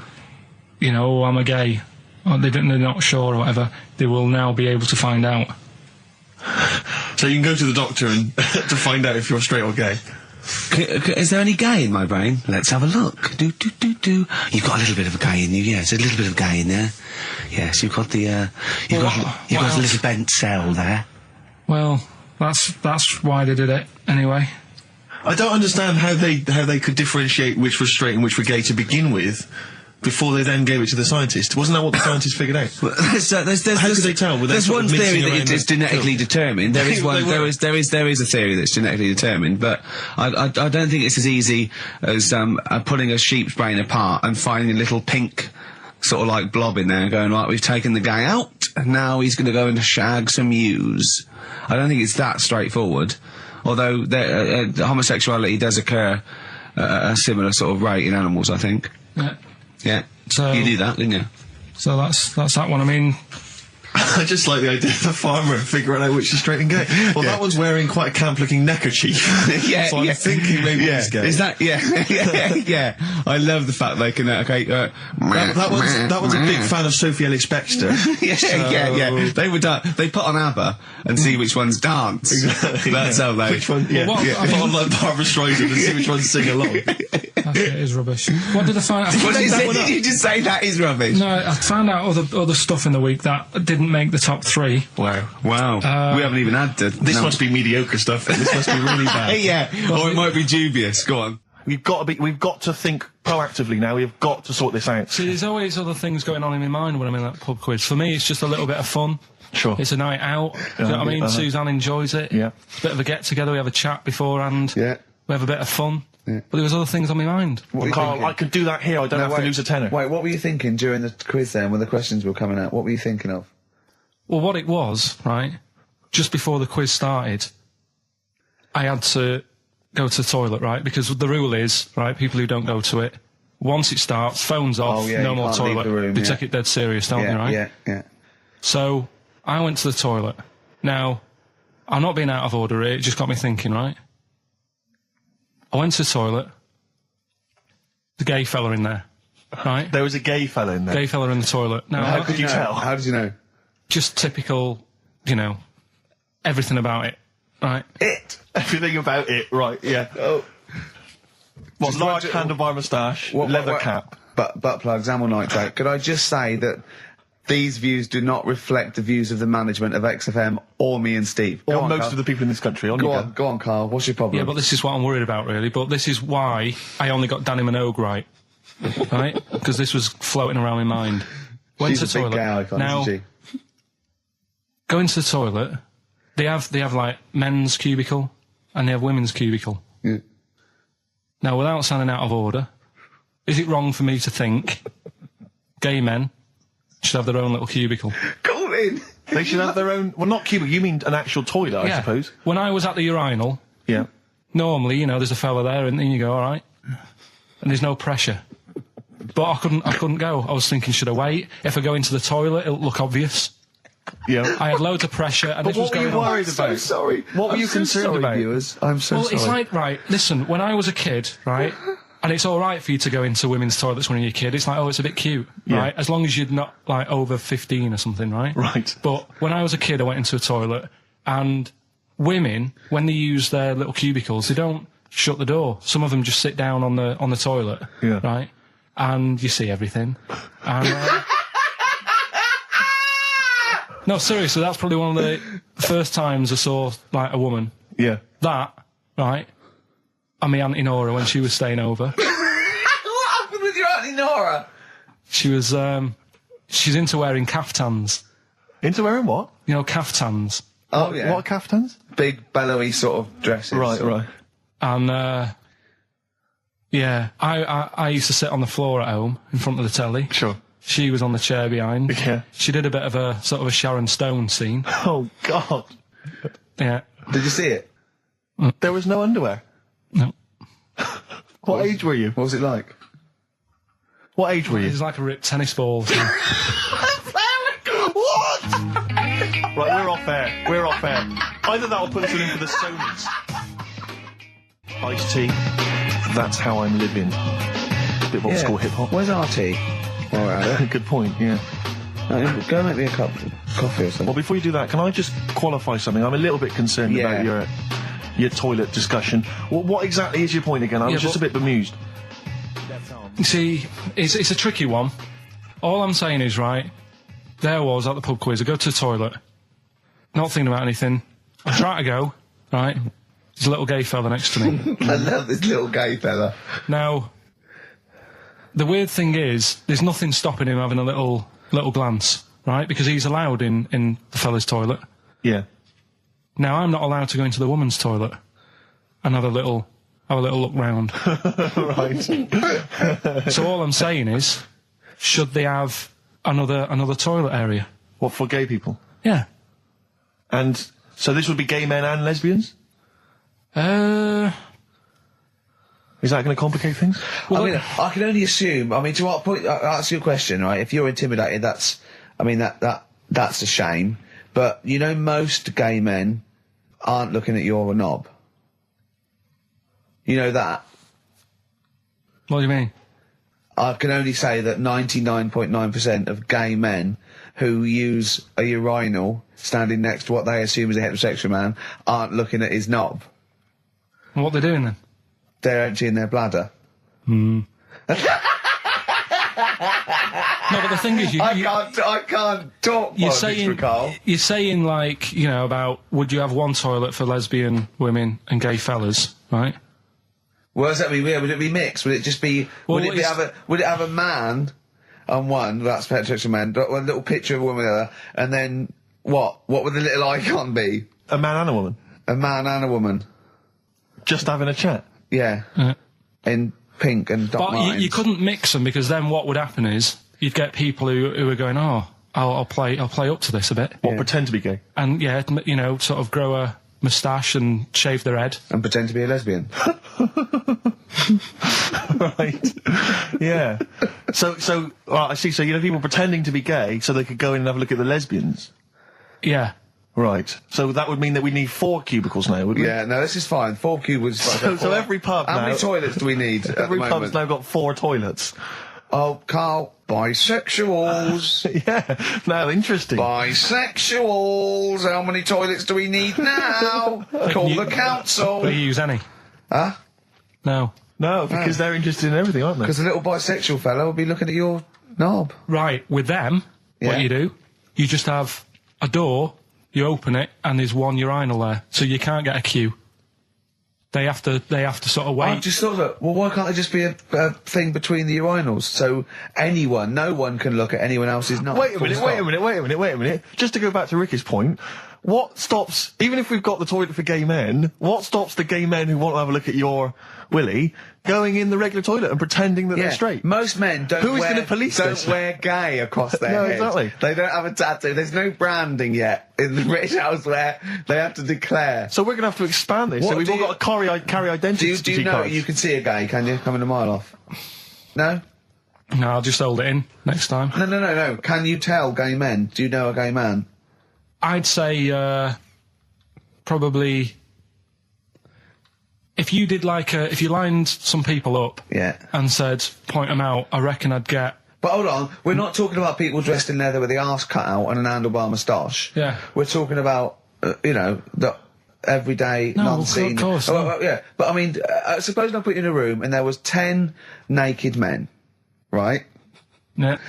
you know, oh, I'm a gay, or they're not sure or whatever, they will now be able to find out. So you can go to the doctor and to find out if you're straight or gay. Is there any gay in my brain? Let's have a look. Do. You've got a little bit of a gay in you, yes. A little bit of gay in there. Yes, you've got the, you've got a little bent cell there. Well, that's why they did it, anyway. I don't understand how they could differentiate which was straight and which were gay to begin with, before they then gave it to the scientist. Wasn't that what the scientists figured out? How could they tell? There's one theory that it's genetically determined. There is one. There is a theory that's genetically determined, but I don't think it's as easy as pulling a sheep's brain apart and finding a little pink sort of like blob in there and going, right, we've taken the guy out and now he's going to go and shag some ewes. I don't think it's that straightforward. Although homosexuality does occur at a similar sort of rate in animals, I think. Yeah. Yeah. So you knew that, didn't you? So that's that one. I mean, I just like the idea of the farmer figuring out which is straight and gay. Well, that one's wearing quite a camp-looking neckerchief. Yeah, so I'm thinking maybe he's gay. Is that? Yeah. I love the fact they can. That one's a big fan of Sophie Ellis-Bextor. Yeah. They would. They put on ABBA and see which ones dance. Exactly. That's how they. Which one? Yeah. I put on like Barbra Streisand and see which ones sing along. It is rubbish. What did I find out? Did you just say that is rubbish? No, I found out other stuff in the week that didn't make the top 3. Wow. We haven't even had to. This must be mediocre stuff. This must be really bad. Yeah, or it might be dubious. Go on. We've got to think proactively now. We've got to sort this out. See, there's always other things going on in my mind when I'm in that pub quiz. For me, it's just a little bit of fun. Sure. It's a night out. Do you know what I mean? Suzanne enjoys it. Yeah. Bit of a get together. We have a chat beforehand. Yeah. We have a bit of fun. Yeah. But there was other things on my mind. What Carl, I could do that here. I don't have to lose a tenner. Wait, what were you thinking during the quiz then, when the questions were coming out? What were you thinking of? Well, what it was, right, just before the quiz started, I had to go to the toilet, right, because the rule is, right, people who don't go to it, once it starts, phones off, no more toilet. They take it dead serious, don't they, right? Yeah. So, I went to the toilet. Now, I'm not being out of order here, it just got me thinking, right? I went to the toilet, the gay fella in there, right? There was a gay fella in there? Gay fella in the toilet. Now, how could you tell? How did you know? Just typical, you know, everything about it, right? Everything about it, right, yeah. Oh. What, large handlebar moustache, leather cap. Butt plugs, amyl nitrate. Could I just say that These views do not reflect the views of the management of XFM or me and Steve. Go Or on, most Carl. of the people in this country. Go on, Carl. What's your problem? Yeah, but this is what I'm worried about, really. But this is why I only got Danny Minogue right. Right? Because this was floating around my mind. Went She's to a the big toilet. gay icon, Now, isn't she? go into the toilet. They have like men's cubicle and they have women's cubicle. Yeah. Now, without sounding out of order, is it wrong for me to think gay men should have their own little cubicle? Go in. They should have their own... Well, not cubicle, you mean an actual toilet, I suppose. When I was at the urinal, Yeah. normally, there's a fella there and then you go, all right. And there's no pressure. But I couldn't go. I was thinking, should I wait? If I go into the toilet, it'll look obvious. Yeah. I had loads of pressure and But this was what were going you on. worried about? So sorry. What were I'm you so concerned sorry, about? viewers? I'm so Well, sorry. it's like, right, listen, when I was a kid, right, and it's all right for you to go into women's toilets when you're a kid, it's like, oh, it's a bit cute, Yeah. right, as long as you're not, like, over 15 or something, right? Right. But when I was a kid, I went into a toilet, and women, when they use their little cubicles, they don't shut the door. Some of them just sit down on the toilet, Yeah. right, and you see everything. And, no, seriously, that's probably one of the first times I saw, like, a woman. Yeah. That, right, and my Auntie Nora when she was staying over. What happened with your Auntie Nora? She was, she's into wearing caftans. Into wearing what? You know, caftans. Oh, yeah. What caftans? Big, bellowy sort of dresses. Right. And, yeah, I used to sit on the floor at home in front of the telly. Sure. She was on the chair behind. Yeah. She did a bit of a sort of a Sharon Stone scene. Oh, God. Yeah. Did you see it? There was no underwear. No. What age were you? What was it like? What age were It you? was like a ripped tennis ball. What? Right, we're off air. We're off air. Either that or put us in for the Sonys. Iced tea. That's how I'm living. A bit of old school hip hop. Where's RT? All right. Good point, yeah. Go make me a cup of coffee or something. Well, before you do that, can I just qualify something? I'm a little bit concerned Yeah. about your toilet discussion. What exactly is your point again? I was just a bit bemused. You see, it's a tricky one. All I'm saying is, right, there I was at the pub quiz. I go to the toilet, not thinking about anything. I try to go, right, there's a little gay fella next to me. I love this little gay fella. Now, the weird thing is, there's nothing stopping him having a little glance, right, because he's allowed in the fella's toilet. Yeah. Now, I'm not allowed to go into the woman's toilet and have a little look round. Right. So all I'm saying is, should they have another toilet area? What, for gay people? Yeah. And so this would be gay men and lesbians? Is that going to complicate things? I mean, I can only assume. I mean, to what point? I'll ask you a question, right? If you're intimidated, that's a shame. But most gay men aren't looking at your knob. You know that. What do you mean? I can only say that 99.9% of gay men who use a urinal standing next to what they assume is a heterosexual man aren't looking at his knob. What are they doing then? They're emptying their bladder. No, but the thing is, I can't talk politics for Carl. you're saying like, about would you have one toilet for lesbian women and gay fellas, right? What does that mean? Would it be mixed? Would it just be? Well, would it have a man on one? That's heterosexual man. A little picture of a woman, on the other, and then what? What would the little icon be? A man and a woman? A man and a woman. Just having a chat? Yeah. In pink and dot But lines. you couldn't mix them because then what would happen is you'd get people who are going, oh, I'll play up to this a bit, What, pretend to be gay? and sort of grow a moustache and shave their head. And pretend to be a lesbian. Right. Yeah. So, I see. So, people pretending to be gay so they could go in and have a look at the lesbians. Yeah. Right. So that would mean that we need 4 cubicles now, would we? Yeah, no, this is fine. 4 cubicles. So every pub How now... many toilets do we need at Every the pub's moment? now got 4 toilets. Oh, Carl, bisexuals. Yeah. Now, interesting. Bisexuals. How many toilets do we need now? Call the council. Do you use any? Huh? No. No, because they're interested in everything, aren't they? Because the little bisexual fellow will be looking at your knob. Right. With them, what you do, you just have a door, you open it, and there's one urinal there, so you can't get a queue. They have to sort of wait. I just thought that, well, why can't there just be a thing between the urinals so no one can look at anyone else's nut? Wait a minute. Just to go back to Ricky's point, what stops, even if we've got the toilet for gay men, what stops the gay men who want to have a look at your willy going in the regular toilet and pretending that they're straight? Most men don't wear gay across their head. Exactly. They don't have a tattoo. There's no branding yet in the British house where they have to declare. So we're going to have to expand this. So we've all got to carry identity. Do you know cards. you can see a gay, can you? Coming a mile off. No? No, I'll just hold it in next time. No. Can you tell gay men? Do you know a gay man? I'd say probably if you did if you lined some people up and said point them out, I reckon I'd get. But hold on, we're not talking about people dressed in leather with the arse cut out and an handlebar moustache. Yeah, we're talking about the everyday, non-seen. Of course. Yeah, but I mean, suppose I put you in a room and there was 10 naked men, right? Yeah.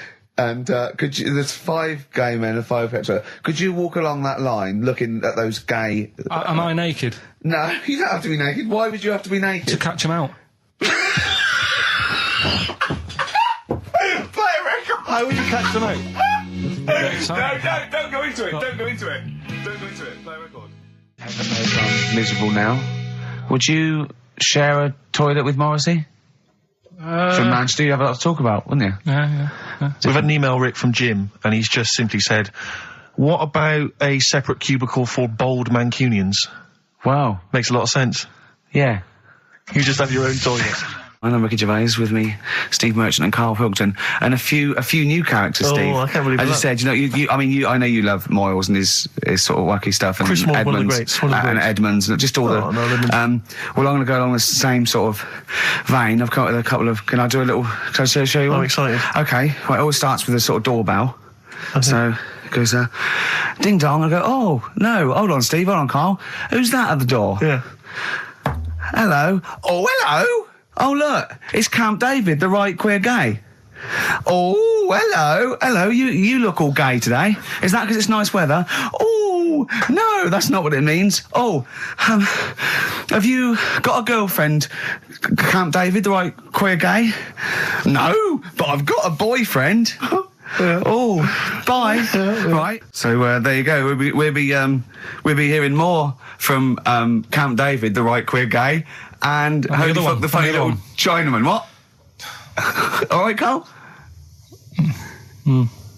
And there's 5 gay men and 5 hetero. Could you walk along that line looking at those gay... Am I naked? No, you don't have to be naked. Why would you have to be naked? To catch them out. Play a record! How would you catch them out? No, don't go into it. Don't go into it. Play a record. I'm miserable now. Would you share a toilet with Morrissey? From Manchester, you have a lot to talk about, wouldn't you? Yeah. We've had an email, Rick, from Jim, and he's just simply said, what about a separate cubicle for bold Mancunians? Wow. Makes a lot of sense. Yeah. You just have your own toilet. I'm Ricky Gervais, with me, Steve Merchant and Karl Pilkington, and a few new characters, Steve. I can't believe As that. I said, I know you love Moyles and his sort of wacky stuff, and Chris Moore, Edmonds, one of the greats, and Edmonds, and just all well, I'm going to go along the same sort of vein. I've come up with a couple of, can I show you one? I'm excited. Okay, well, it always starts with a sort of doorbell. Okay. So, it goes, ding dong, I go, oh, no, hold on, Steve, hold on, Karl. Who's that at the door? Yeah. Hello. Oh, hello. Oh, look, it's Camp David, the right queer gay. Oh, hello, you look all gay today. Is that because it's nice weather? Oh, no, that's not what it means. Oh, have you got a girlfriend, Camp David, the right queer gay? No, but I've got a boyfriend. Oh, bye. Right. So there you go. We'll be hearing more from Camp David, the right queer gay, and Holy Fuck the Funny Little Chinaman. What? All right, Karl.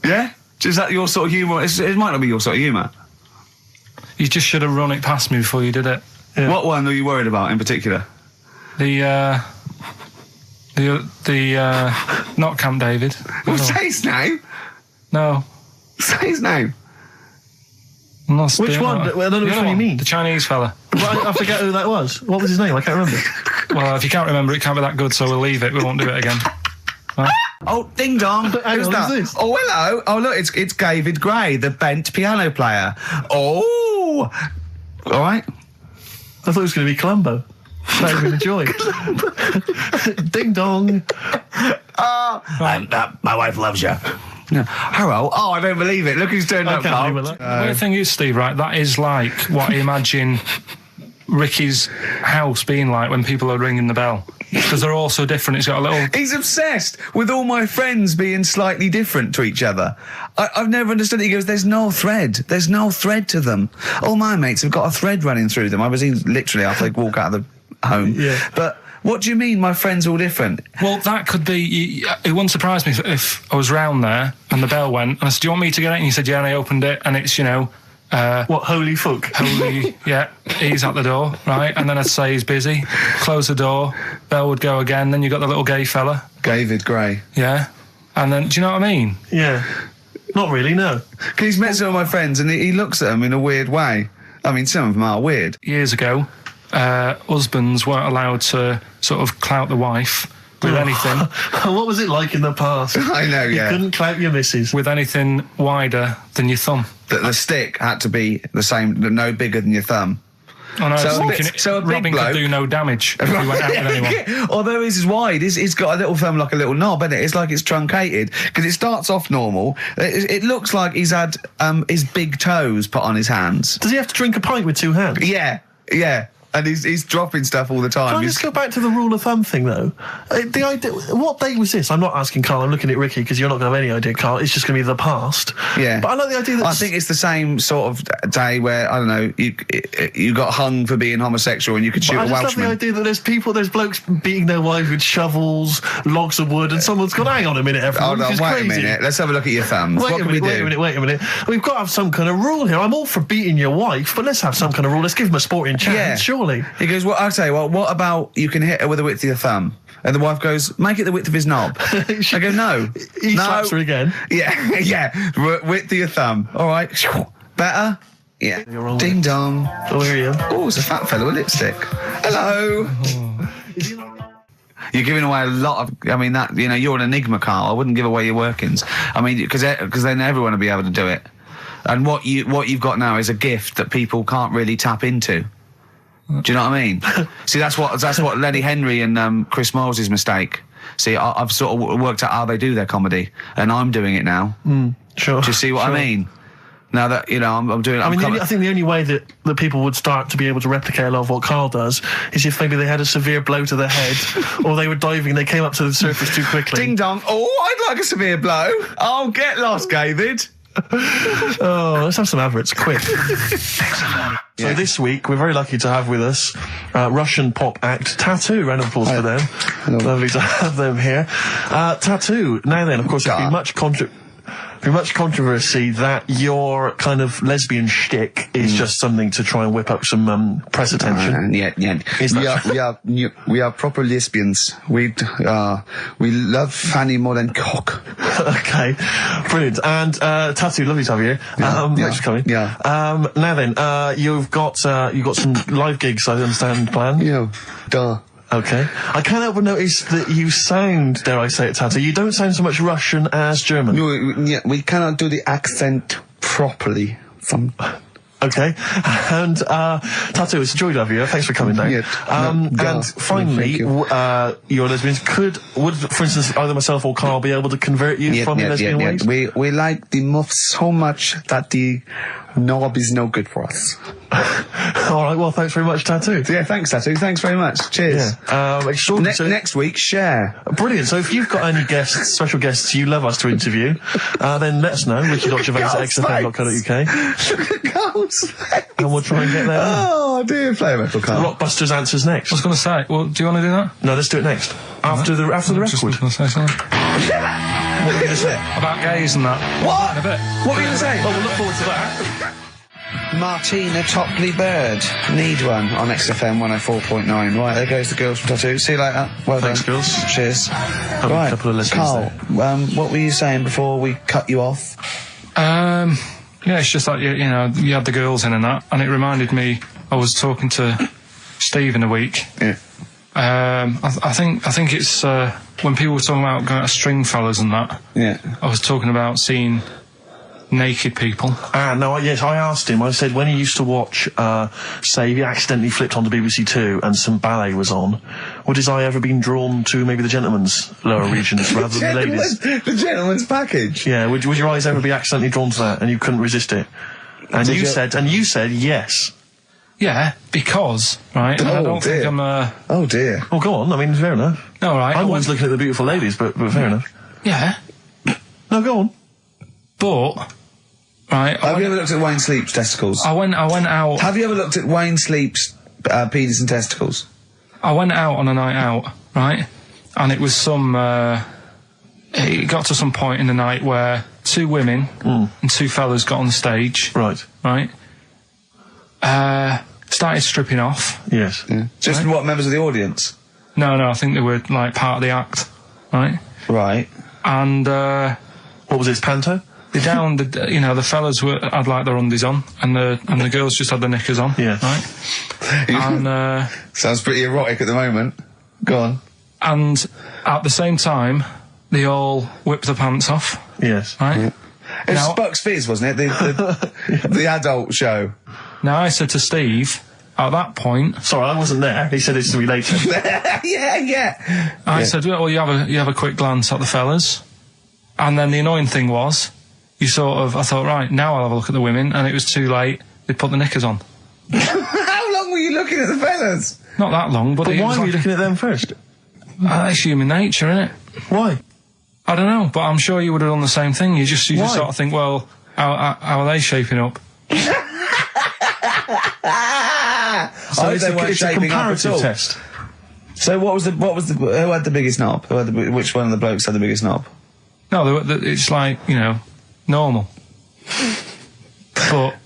Yeah. Is that your sort of humour? It might not be your sort of humour. You just should have run it past me before you did it. Yeah. What one are you worried about in particular? The not Camp David. Well, say his name. No. Say his name. Which one? I don't know which one you mean. The Chinese fella. Well, I forget who that was. What was his name? I can't remember. Well, if you can't remember, it can't be that good, so we'll leave it. We won't do it again. Right? Oh, ding dong. Who's that? Who's this? Oh, hello. Oh, look, it's David Gray, the bent piano player. Oh. All right. I thought it was going to be Columbo. That would be the joy. Ding dong. Oh, and my wife loves you. No. Hello. Oh, I don't believe it. Look who's turned up, Karl. The weird thing is, Steve, right, that is like what I imagine Ricky's house being like when people are ringing the bell. Because they're all so different. It's got a little... He's obsessed with all my friends being slightly different to each other. I've never understood it. He goes, there's no thread. There's no thread to them. All my mates have got a thread running through them. I was literally after they walk out of the home. Yeah. But what do you mean my friends all different? Well, that could be... It wouldn't surprise me if I was round there and the bell went and I said, do you want me to get it? And he said, yeah, and I opened it and it's, what, holy fuck? Holy, yeah, he's at the door, right? And then I'd say he's busy, close the door, bell would go again, then you got the little gay fella. David Gray. Yeah. And then, do you know what I mean? Yeah. Not really, no. Because he's met some of my friends and he looks at them in a weird way. I mean, some of them are weird. Years ago, husbands weren't allowed to sort of clout the wife with anything. What was it like in the past? I know, yeah. You couldn't clout your missus. With anything wider than your thumb. The stick had to be the same, no bigger than your thumb. I know, So a big Robin bloke could do no damage if he went out with anyone. Although his is wide, he's got a little thumb like a little knob, isn't it? It's like it's truncated because it starts off normal. It looks like he's had his big toes put on his hands. Does he have to drink a pint with 2 hands? Yeah. And he's dropping stuff all the time. Can I just go back to the rule of thumb thing, though? The idea, what date was this? I'm not asking Carl, I'm looking at Ricky, because you're not going to have any idea, Carl. It's just going to be the past. Yeah. But I like the idea that... I think it's the same sort of day where, I don't know, you got hung for being homosexual and you could shoot a I just Welshman. love the idea that there's blokes beating their wives with shovels, logs of wood, and someone's gone, hang on a minute, everyone, Hold on, this is wait crazy. a minute. Let's have a look at your thumbs. What can we do? Wait a minute. We've got to have some kind of rule here. I'm all for beating your wife, but let's have some kind of rule. Let's give him a sporting chance, surely. He goes, well, I'll tell you what about you can hit her with the width of your thumb? And the wife goes, make it the width of his knob. I go, no. He slaps her again. Yeah. Width of your thumb. All right. Better? Yeah. You're wrong. Ding dong. Oh, here you are. Oh, it's a fat fellow with lipstick. Hello. You're giving away a lot of... I mean, that, you're an enigma, Carl. I wouldn't give away your workings. I mean, because then everyone will be able to do it. And what you've got now is a gift that people can't really tap into. Do you know what I mean? See, that's what Lenny Henry and Chris Moyles' mistake. See, I've sort of worked out how they do their comedy, and I'm doing it now. Sure. Do you see what I mean? Now that, I'm doing it. I think the only way that people would start to be able to replicate a lot of what Carl does is if maybe they had a severe blow to the head, or they were diving and they came up to the surface too quickly. Ding dong. Oh, I'd like a severe blow. Oh, get lost, David. Oh, let's have some adverts, quick. So this week, we're very lucky to have with us Russian pop act Tattoo. Round of applause for them. Hello. Lovely to have them here. Tattoo. Now then, of course, there's been much controversy that your kind of lesbian shtick is just something to try and whip up some press attention. We are proper lesbians. We love fanny more than cock. Okay, brilliant. And Tattoo, lovely to have you here. Thanks for coming. Yeah. Now then, you've got some live gigs, I understand, planned. Yeah. Duh. Okay. I can't help but notice that you sound, dare I say it, Tattoo, you don't sound so much Russian as German. No, we cannot do the accent properly. Okay. And, Tattoo, it's a joy to have you. Thanks for coming down. And finally, your lesbians would, for instance, either myself or Carl be able to convert you from the lesbian ways? We like the muff so much that the knob is no good for us. All right, well, thanks very much, Tattoo. Yeah, thanks, Tattoo. Thanks very much. Cheers. Extraordinary. Next week, share. Brilliant. So if you've got any special guests you love us to interview, then let us know. Ricky.gervais@xfm.co.uk. And we'll try and get there. Oh, dear. Play a metal card. Rockbusters answers next. I was going to say, well, do you want to do that? No, let's do it next. After the record. Just going to say something. What were you going to say? About gays and that. What? In a bit. What were you going to say? Well, we'll look forward to that. Martina Topley Bird. Need one on XFM 104.9. Right, there goes the girls from Tattoo. See you later. Well Thanks, done. girls. Cheers. Right. A couple of listeners Carl, what were you saying before we cut you off? Yeah, it's just like, you had the girls in and that, and it reminded me, I was talking to Steve in a week. Yeah. I think it's, when people were talking about going to Stringfellas and that, I was talking about seeing naked people. Yes, I asked him, I said, when he used to watch, say, he accidentally flipped onto BBC Two and some ballet was on, would his eye ever been drawn to maybe the gentleman's lower regions rather than the ladies? The gentleman's package? Yeah, would your eyes ever be accidentally drawn to that and you couldn't resist it? And you said yes. Yeah, because, right, I don't think I'm Oh, dear. Oh, go on, I mean, fair enough. No, right. I'm always looking at the beautiful ladies, but fair enough. Yeah. No, go on. But... Right. Have you ever looked at Wayne Sleep's testicles? I went out. Have you ever looked at Wayne Sleep's penis and testicles? I went out on a night out, right? And it was it got to some point in the night where 2 women and 2 fellas got on the stage. Right. Right. Started stripping off. Yes. Yeah. Just what, members of the audience? No, I think they were like part of the act. Right. Right. And what was it, panto? The fellas had like their undies on, and the girls just had their knickers on. Yeah. Right. And sounds pretty erotic at the moment. Go on. And at the same time, they all whipped their pants off. Yes. Right. Yeah. It was Bucks Fizz, wasn't it? The adult show. Now I said to Steve, at that point, Sorry, I wasn't there. He said it's to me later. yeah. I said, well, you have a quick glance at the fellas. And then the annoying thing was, I thought, right, now I'll have a look at the women, and it was too late. They put the knickers on. How long were you looking at the fellas? Not that long, but But why were you looking at them first? That's human nature, isn't it? Why? I don't know, but I'm sure you would have done the same thing. You just Why? sort of think, well, how are they shaping up? So I it's they weren't a shaping up at comparative all. test. So who had the biggest knob? Which one of the blokes had the biggest knob? No, it's like, normal. But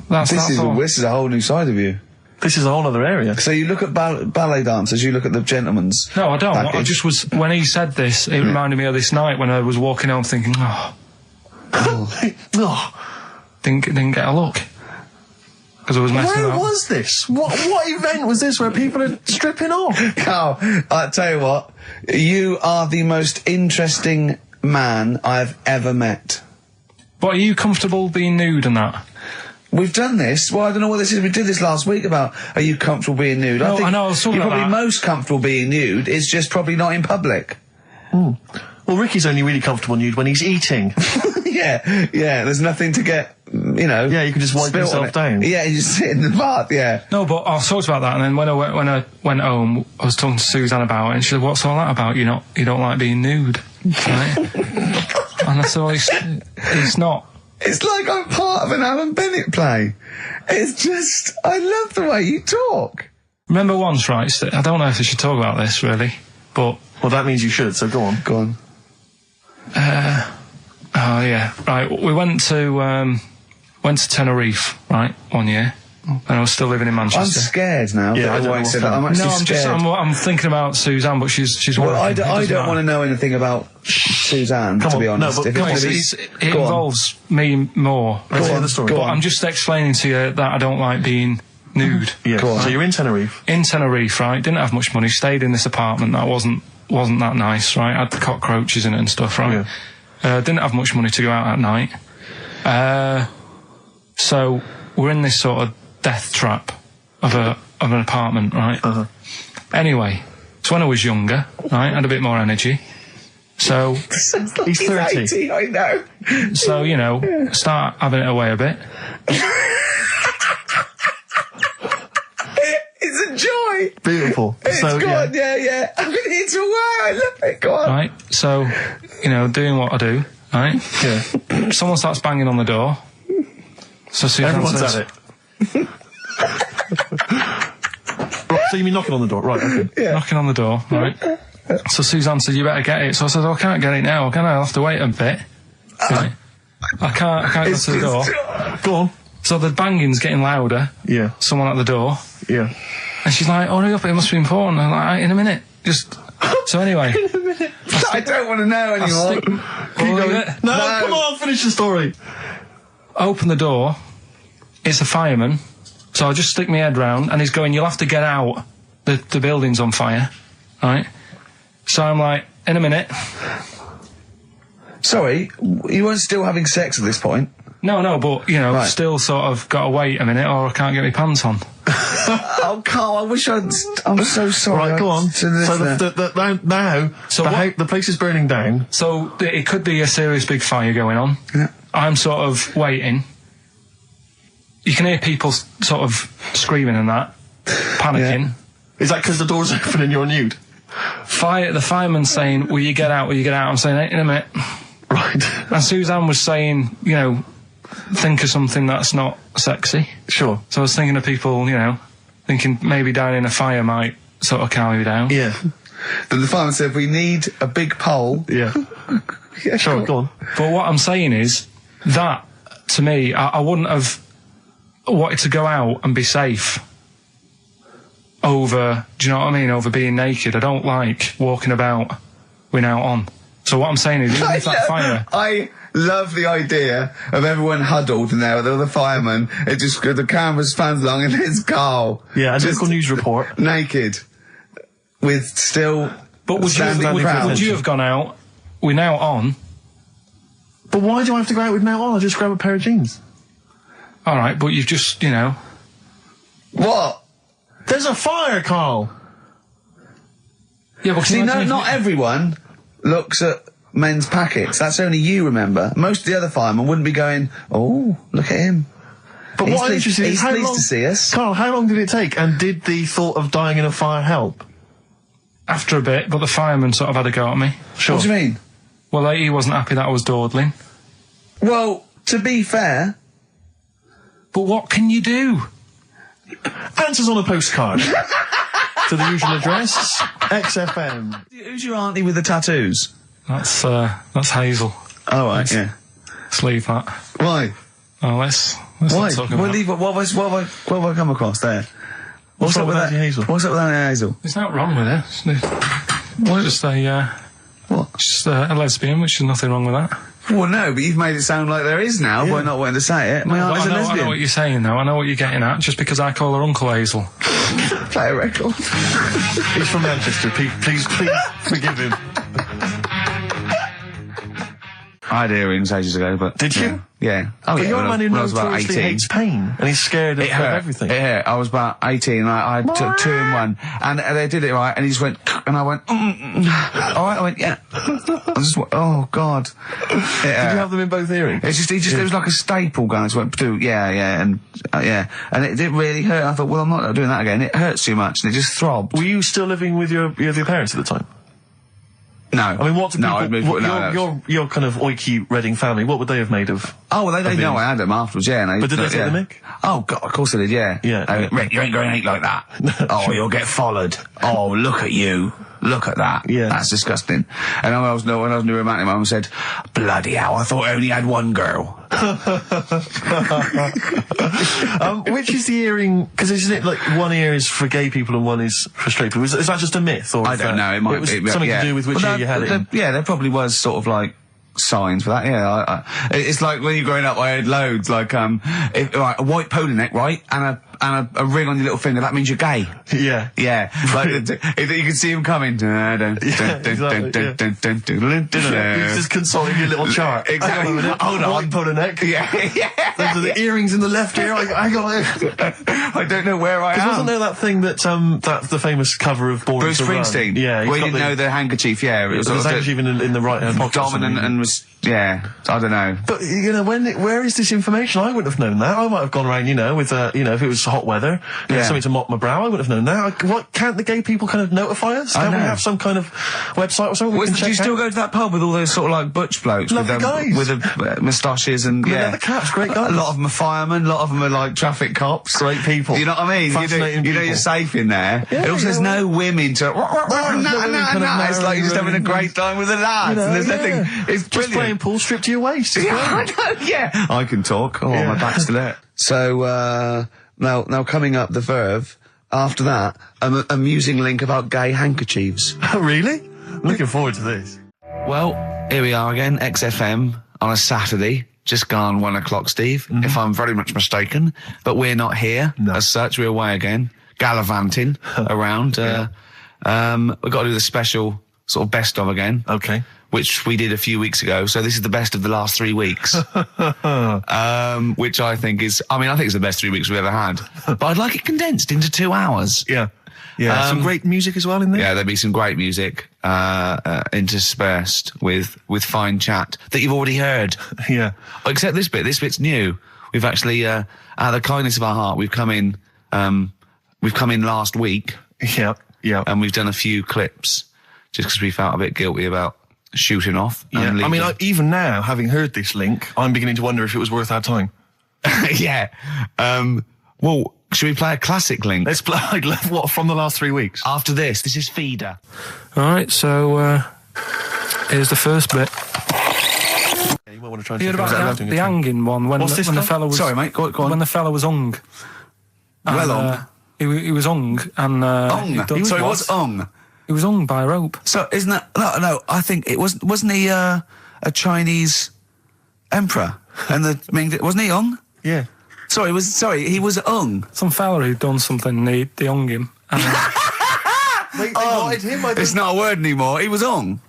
This is a whole new side of you. This is a whole other area. So you look at ballet dancers, you look at the gentlemen's. No, I don't. package. I just was, when he said this, it reminded me of this night when I was walking home thinking, didn't get a look. Because I was messing Where about. was this? What event was this where people are stripping off? Carl, I tell you what, you are the most interesting man I've ever met. But are you comfortable being nude and that? We've done this. Well, I don't know what this is. We did this last week about, are you comfortable being nude? No, I know, I was talking you're about probably that. most comfortable being nude. It's just probably not in public. Well, Ricky's only really comfortable nude when he's eating. yeah. There's nothing to get, Yeah, you can just wipe spilt on yourself it. down. Yeah, you just sit in the bath, yeah. No, but I talked about that, and then when I went home, I was talking to Suzanne about it, and she said, "What's all that about? You don't like being nude, right?" And I said, "Well, it's not." It's like I'm part of an Alan Bennett play. It's just, I love the way you talk. Remember once, right? I don't know if I should talk about this really, but Well, that means you should, so go on. Go on. oh yeah, right. We went to Tenerife, right, one year, and I was still living in I'm Manchester. scared now. Yeah, I don't know why I what's said that. I'm coming. actually No, scared. I'm thinking about Suzanne, but she's Well, working. I don't want to know anything about Suzanne, Come to be on, no, honest. but If come it's on, gonna be- It Go on. involves me more. Let's hear the story. Go But on. I'm just explaining to you that I don't like being nude. Yeah. Go on. So you're in Tenerife. In Tenerife, right? Didn't have much money. Stayed in this apartment that wasn't that nice, right? Had the cockroaches in it and stuff, right? Didn't have much money to go out at night. So we're in this sort of death trap of an apartment, right? Anyway, so when I was younger, right, had a bit more energy. So He's 30. 80, I know. so start having it away a bit. It's a joy. Beautiful. It's so, good, yeah. I've been here to a while. I love it. Go on. Right, so, doing what I do, right? Yeah. Someone starts banging on the door. So Suzanne Everyone's says, at it. Right, so you mean knocking on the door? Right, okay. knocking on the door, right? So Suzanne said, you better get it. So I said, I can't get it now, can I? I'll have to wait a bit. Right? I can't go to the door. Go on. So the banging's getting louder. Yeah. Someone at the door. Yeah. And she's like, hurry up, it must be important. I'm like, in a minute. So anyway. I don't want to know anymore. No, come on, finish the story. Open the door. It's a fireman. So I just stick my head round, and he's going, you'll have to get out. The building's on fire. Right? So I'm like, in a minute. Sorry, you weren't still having sex at this point? No, but, Right. still sort of got to wait a minute, or I can't get my pants on. Oh, Carl, I wish I'm so sorry. Right, go on. To the So listener. now So the place is burning down. So it could be a serious big fire going on. Yeah. I'm sort of waiting. You can hear people sort of screaming and that, panicking. Is that because the door's open and you're nude? The fireman's saying, will you get out, I'm saying, in a minute. Right. And Suzanne was saying, think of something that's not sexy. Sure. So I was thinking of people, thinking maybe down in a fire might sort of calm you down. Yeah. But the fireman said, we need a big pole. Yeah. Yeah, Sure, go on. But what I'm saying is that, to me, I wouldn't have wanted to go out and be safe over, do you know what I mean, over being naked. I don't like walking about without on. So what I'm saying is, even if that fire... I love the idea of everyone huddled in there with all the firemen. It just, the camera spans along and there's Carl. Yeah, a just local news report. naked. With still But would you have gone out with now on? But why do I have to go out with now on? I'll just grab a pair of jeans. All right, but you've just, What? There's a fire, Carl. Yeah, but See, not everyone looks at men's packets. That's only you, remember. Most of the other firemen wouldn't be going, oh, look at him. But what I'm interested in is he's how pleased long, to see us. Carl, how long did it take? And did the thought of dying in a fire help? After a bit, but the fireman sort of had a go at me. Sure. What do you mean? Well, he wasn't happy that I was dawdling. Well, to be fair... But what can you do? Answers on a postcard. To the usual address, XFM. Who's your auntie with the tattoos? That's Hazel. Oh, right, yeah. Let's leave that. Why? Oh, let's Why? not talk about Well, it. leave it. What have I come across there? What's up with Auntie that? Hazel? What's up with Auntie Hazel? There's nothing wrong with it. What? Just a, What? just a lesbian, which is nothing wrong with that. Well, no, but you've made it sound like there is now by not wanting to say it. My auntie's a I know lesbian. what you're saying now. I know what you're getting at. Just because I call her Uncle Hazel. Play a record. He's from Manchester. Please forgive him. I had earrings ages ago, but... Did you? Yeah. Oh, But yeah, you're a man who when I was about notoriously 18. hates pain, and he's scared of It hurt. everything. It hurt. I was about 18 and I took 2 in 1 and they did it right and he just went and I went alright, I went yeah. I just went, oh god. Did you have them in both earrings? It's just, it was like a staple gun. I just went, yeah, and it didn't really hurt. I thought, well, I'm not doing that again. It hurts too much, and it just throbbed. Were you still living with your parents at the time? No, I mean, what do people... I'd moved, your kind of oiky Reading family, what would they have made of... Oh, well, they know I had them afterwards, yeah. And But did they take the mick? Oh, God, of course they did, yeah. Yeah. Rick, you ain't going to eat like that. Oh, you'll get followed. Oh, look at you. Look at that. Yeah. That's disgusting. And when I was new romantic, my mum said, bloody hell, I thought I only had one girl. Which is the earring... Because isn't it like one ear is for gay people and one is for straight people? Is that just a myth? Or I don't know. It might was be something to do with which ear you had it in. Yeah, there probably was sort of like signs for that. Yeah, it's like when you're growing up, I had loads like a white polo neck, right, and a ring on your little finger. That means you're gay. Yeah. Yeah, like you can see him coming. He's just consulting your little chart. Exactly. Hold on. White polo neck. Yeah. Those are the earrings in the left ear. I got it. I don't know where I am. Wasn't there that thing that that's the famous cover of Born Bruce to Run? Springsteen. Yeah. Where you didn't know the handkerchief. Yeah, it was There's handkerchief in the right hand pocket. dominant and was I don't know. But where is this information? I wouldn't have known that. I might have gone around, with if it was hot weather, something to mop my brow. I wouldn't have known that. What can't the gay people kind of notify us? Can't we have some kind of website or something? Do you still go to that pub with all those sort of like butch blokes Lovely guys with the moustaches and leather caps? Great guys. A lot of them are firemen. A lot of them are like traffic cops. Great people. You know what I mean? Fascinating You know people. you're safe in there. Yeah, and also there's no women to. No. It's like you're just having a great time with the lads. And there's nothing. It's just brilliant. playing pool stripped to your waist. Yeah, I know. Yeah, I can talk. Oh, my back's still hurt. So, now coming up the Verve, after that, an amusing link about gay handkerchiefs. Oh, really? Looking forward to this. Well, here we are again, XFM, on a Saturday. Just gone 1 o'clock, Steve, if I'm very much mistaken. But we're not here, as such. We're away again, gallivanting around. We've got to do the special sort of best of again. Okay. Which we did a few weeks ago. So this is the best of the last 3 weeks. Which I think is it's the best 3 weeks we've ever had. But I'd like it condensed into 2 hours. Yeah. Yeah. Some great music as well in there. Yeah, there'll be some great music interspersed with fine chat that you've already heard. Yeah. Except this bit. This bit's new. We've actually, out of the kindness of our heart, we've come in last week. Yeah. Yeah. And we've done a few clips just because we felt a bit guilty about shooting off. Yeah. And leaving. Even now, having heard this link, I'm beginning to wonder if it was worth our time. Yeah. Well, should we play a classic link? Let's play, what, from the last 3 weeks? After this is Feeder. Alright, so, here's the first bit. Yeah, you might want to try and You heard think about the hanging one when What's this the one? fella was... Sorry, mate, go on. When the fella was hung. Well hung? He was hung, and... Sorry, what's hung? He was hung by a rope. So, isn't that... No, I think it wasn't he, a Chinese emperor? And wasn't he hung? Yeah. He was hung. Some fella who'd done something, they hung him. And, Wait, they wanted him? It's not a word anymore. He was hung.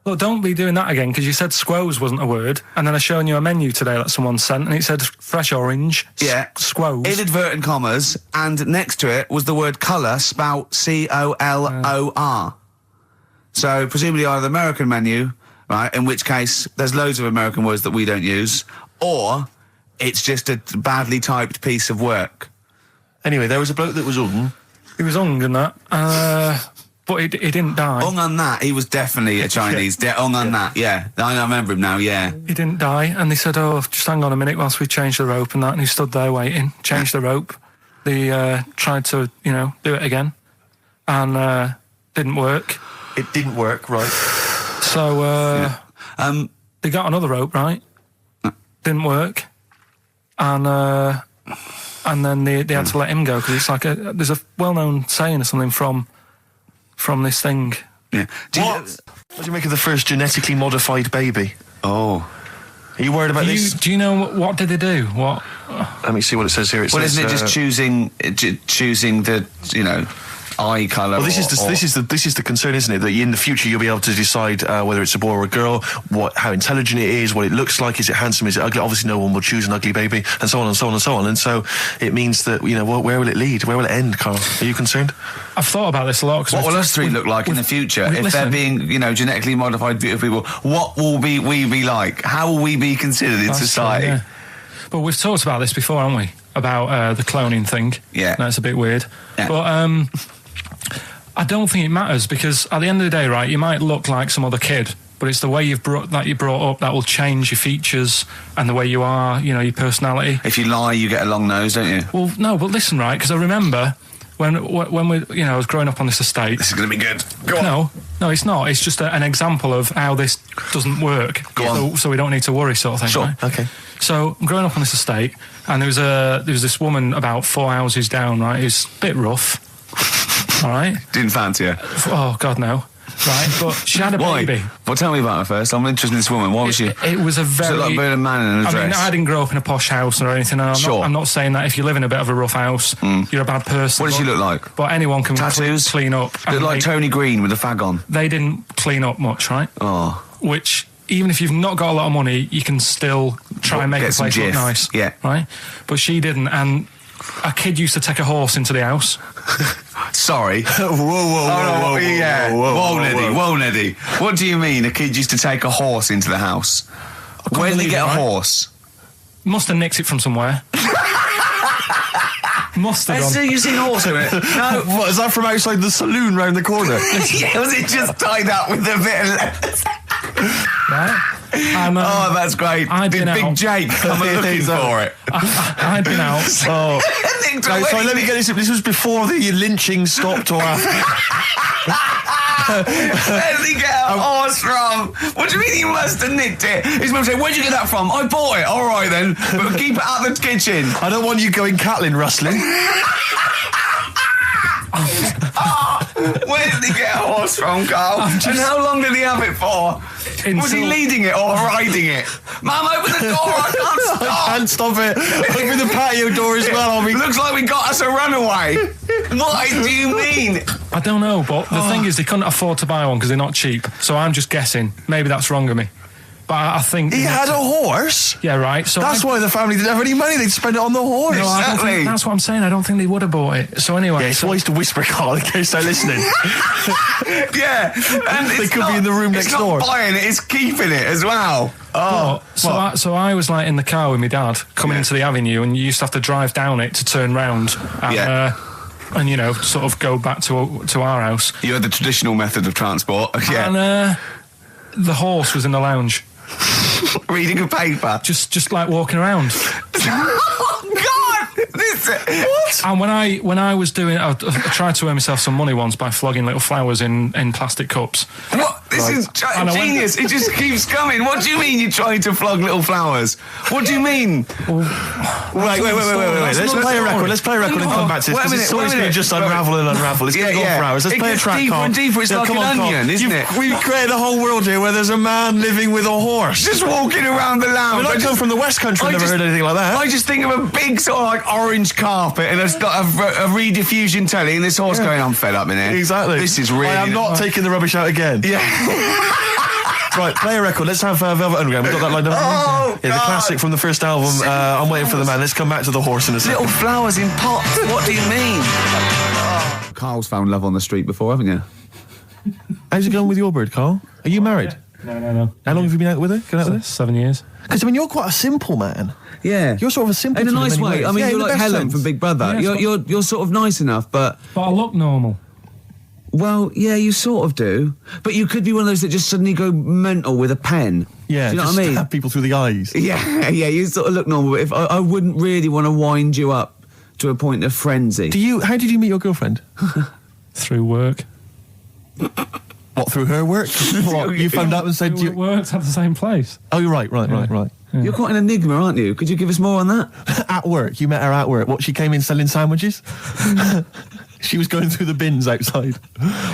Look, don't be doing that again, because you said squoze wasn't a word, and then I shown you a menu today that someone sent, and it said fresh orange. Yeah. Squoze. Inadvertent commas, and next to it was the word colour spelt COLOR. So presumably either the American menu, right, in which case there's loads of American words that we don't use, or it's just a badly typed piece of work. Anyway, there was a bloke that was He was ung and that, but he didn't die. Ung on that, he was definitely a Chinese. Ung on that, yeah. I remember him now, yeah. He didn't die, and they said, oh, just hang on a minute whilst we change the rope and that, and he stood there waiting, changed the rope. They tried to, do it again, and didn't work. It didn't work, right. So, they got another rope, right? Didn't work. And then they had to let him go, because it's like there's a well-known saying or something from this thing. Yeah. What do you make of the first genetically modified baby? Oh. Are you worried about this? Do you know what did they do? What? Let me see what it says here. Well, isn't it just choosing the, eye colour? Well, this is the concern, isn't it? That in the future you'll be able to decide whether it's a boy or a girl, how intelligent it is, what it looks like, is it handsome, is it ugly? Obviously, no one will choose an ugly baby, and so on and so on and so on. And so it means that where will it lead? Where will it end, Carl? Are you concerned? I've thought about this a lot. What will us three look like in the future if they're being, genetically modified beautiful people? What will we be like? How will we be considered in society? True, yeah. But we've talked about this before, haven't we? About the cloning thing. Yeah, that's a bit weird. Yeah. But I don't think it matters, because at the end of the day, right, you might look like some other kid, but it's the way you're brought up that will change your features and the way you are, your personality. If you lie, you get a long nose, don't you? Well, no, but listen, right, because I remember when we, I was growing up on this estate. This is going to be good. Go on. No, it's not. It's just an example of how this doesn't work. Go on. So we don't need to worry, sort of thing. Sure. Right? Okay. So I'm growing up on this estate, and there was this woman about 4 houses down, right, who's a bit rough. All right. Didn't fancy her. Oh God, no. Right, but she had a baby. Well, tell me about her first. I'm interested in this woman. Why was she? It was a very. Was it like a man in a dress? I mean, I didn't grow up in a posh house or anything. And I'm not saying that if you live in a bit of a rough house, you're a bad person. What did she look like? But anyone can tattoos, clean up. Looked like Tony Green with a fag on. They didn't clean up much, right? Oh. Which, even if you've not got a lot of money, you can still try and make the place look nice. Yeah. Right. But she didn't, and a kid used to take a horse into the house. Sorry. Whoa, Neddy. What do you mean a kid used to take a horse into the house? Where did he get a horse? Must have nicked it from somewhere. Must have done. So you've seen a horse in it? No. What, is that from outside the saloon round the corner? Yeah, was it just tied up with a bit of leather? Right. Oh, that's great. Did Big Jake come looking for it? I'd been out. So let me get this. This was before the lynching stopped or after. Where did he get a horse from? What do you mean he must have nicked it? His mum said, where'd you get that from? I bought it. All right then, but keep it out of the kitchen. I don't want you going Catlin rustling. Where did he get a horse from, Carl? And how long did he have it for? Was he leading it or riding it? Mum, open the door, I can't stop. I can't stop it. Open the patio door as well. Looks like we got us a runaway. What do you mean? I don't know, but the thing is, they couldn't afford to buy one because they're not cheap. So I'm just guessing. Maybe that's wrong of me. But I think... He had a horse? Yeah, right. So that's why the family didn't have any money. They'd spend it on the horse. No, I don't think, that's what I'm saying. I don't think they would have bought it. So anyway... Yeah, it's wise to whisper, Carl, in case they're listening. Yeah. And they could be in the room next door. It's not buying it, it's keeping it as well. Oh. So I was like in the car with my dad coming into the avenue, and you used to have to drive down it to turn round. And, sort of go back to our house. You had the traditional method of transport. Yeah. And the horse was in the lounge. Reading a paper. Just like walking around. Oh God! What? And when I was doing, I tried to earn myself some money once by flogging little flowers in plastic cups. What? This is genius. It just keeps coming. What do you mean you're trying to flog little flowers? What do you mean? Wait. Let's play a record. Let's play a record and come back to this. This is always going to just unravel and unravel. It's going to go for hours. Let's play a track, deeper and deeper. It's like an onion, isn't it? We've created a whole world here where there's a man living with a horse. Just walking around the lounge. I come from the West Country. I've never heard anything like that. I just think of a big sort of like orange carpet and it's got a rediffusion telly and this horse going, I'm fed up in here. Exactly. This is really... I am not taking the rubbish out again. Yeah. Right, play a record. Let's have Velvet Underground. We've got that lined up. Oh, yeah, the classic from the first album. I'm Waiting for the Man. Let's come back to the horse in a second. Little flowers in pots. What do you mean? Carl's found love on the street before, haven't you? How's it going with your bird, Carl? Are you married? No. How long have you been out with her? Going out with her? 7 years. Because, I mean, you're quite a simple man. Yeah. You're sort of a simple In a man nice in many way. ways. I mean, Yeah, you're in the like best Helen sense. from Big Brother. Yeah, You're sort of nice enough, but... But I look normal. Well, yeah, you sort of do. But you could be one of those that just suddenly go mental with a pen. Yeah, do you know just what I mean? stab people through the eyes. Yeah, you sort of look normal. But if I wouldn't really want to wind you up to a point of frenzy. How did you meet your girlfriend? Through work. What, through her work? What, you phoned up and said... We worked at the same place. Oh, you're right. Yeah. You're quite an enigma, aren't you? Could you give us more on that? At work. You met her at work. What, she came in selling sandwiches? She was going through the bins outside.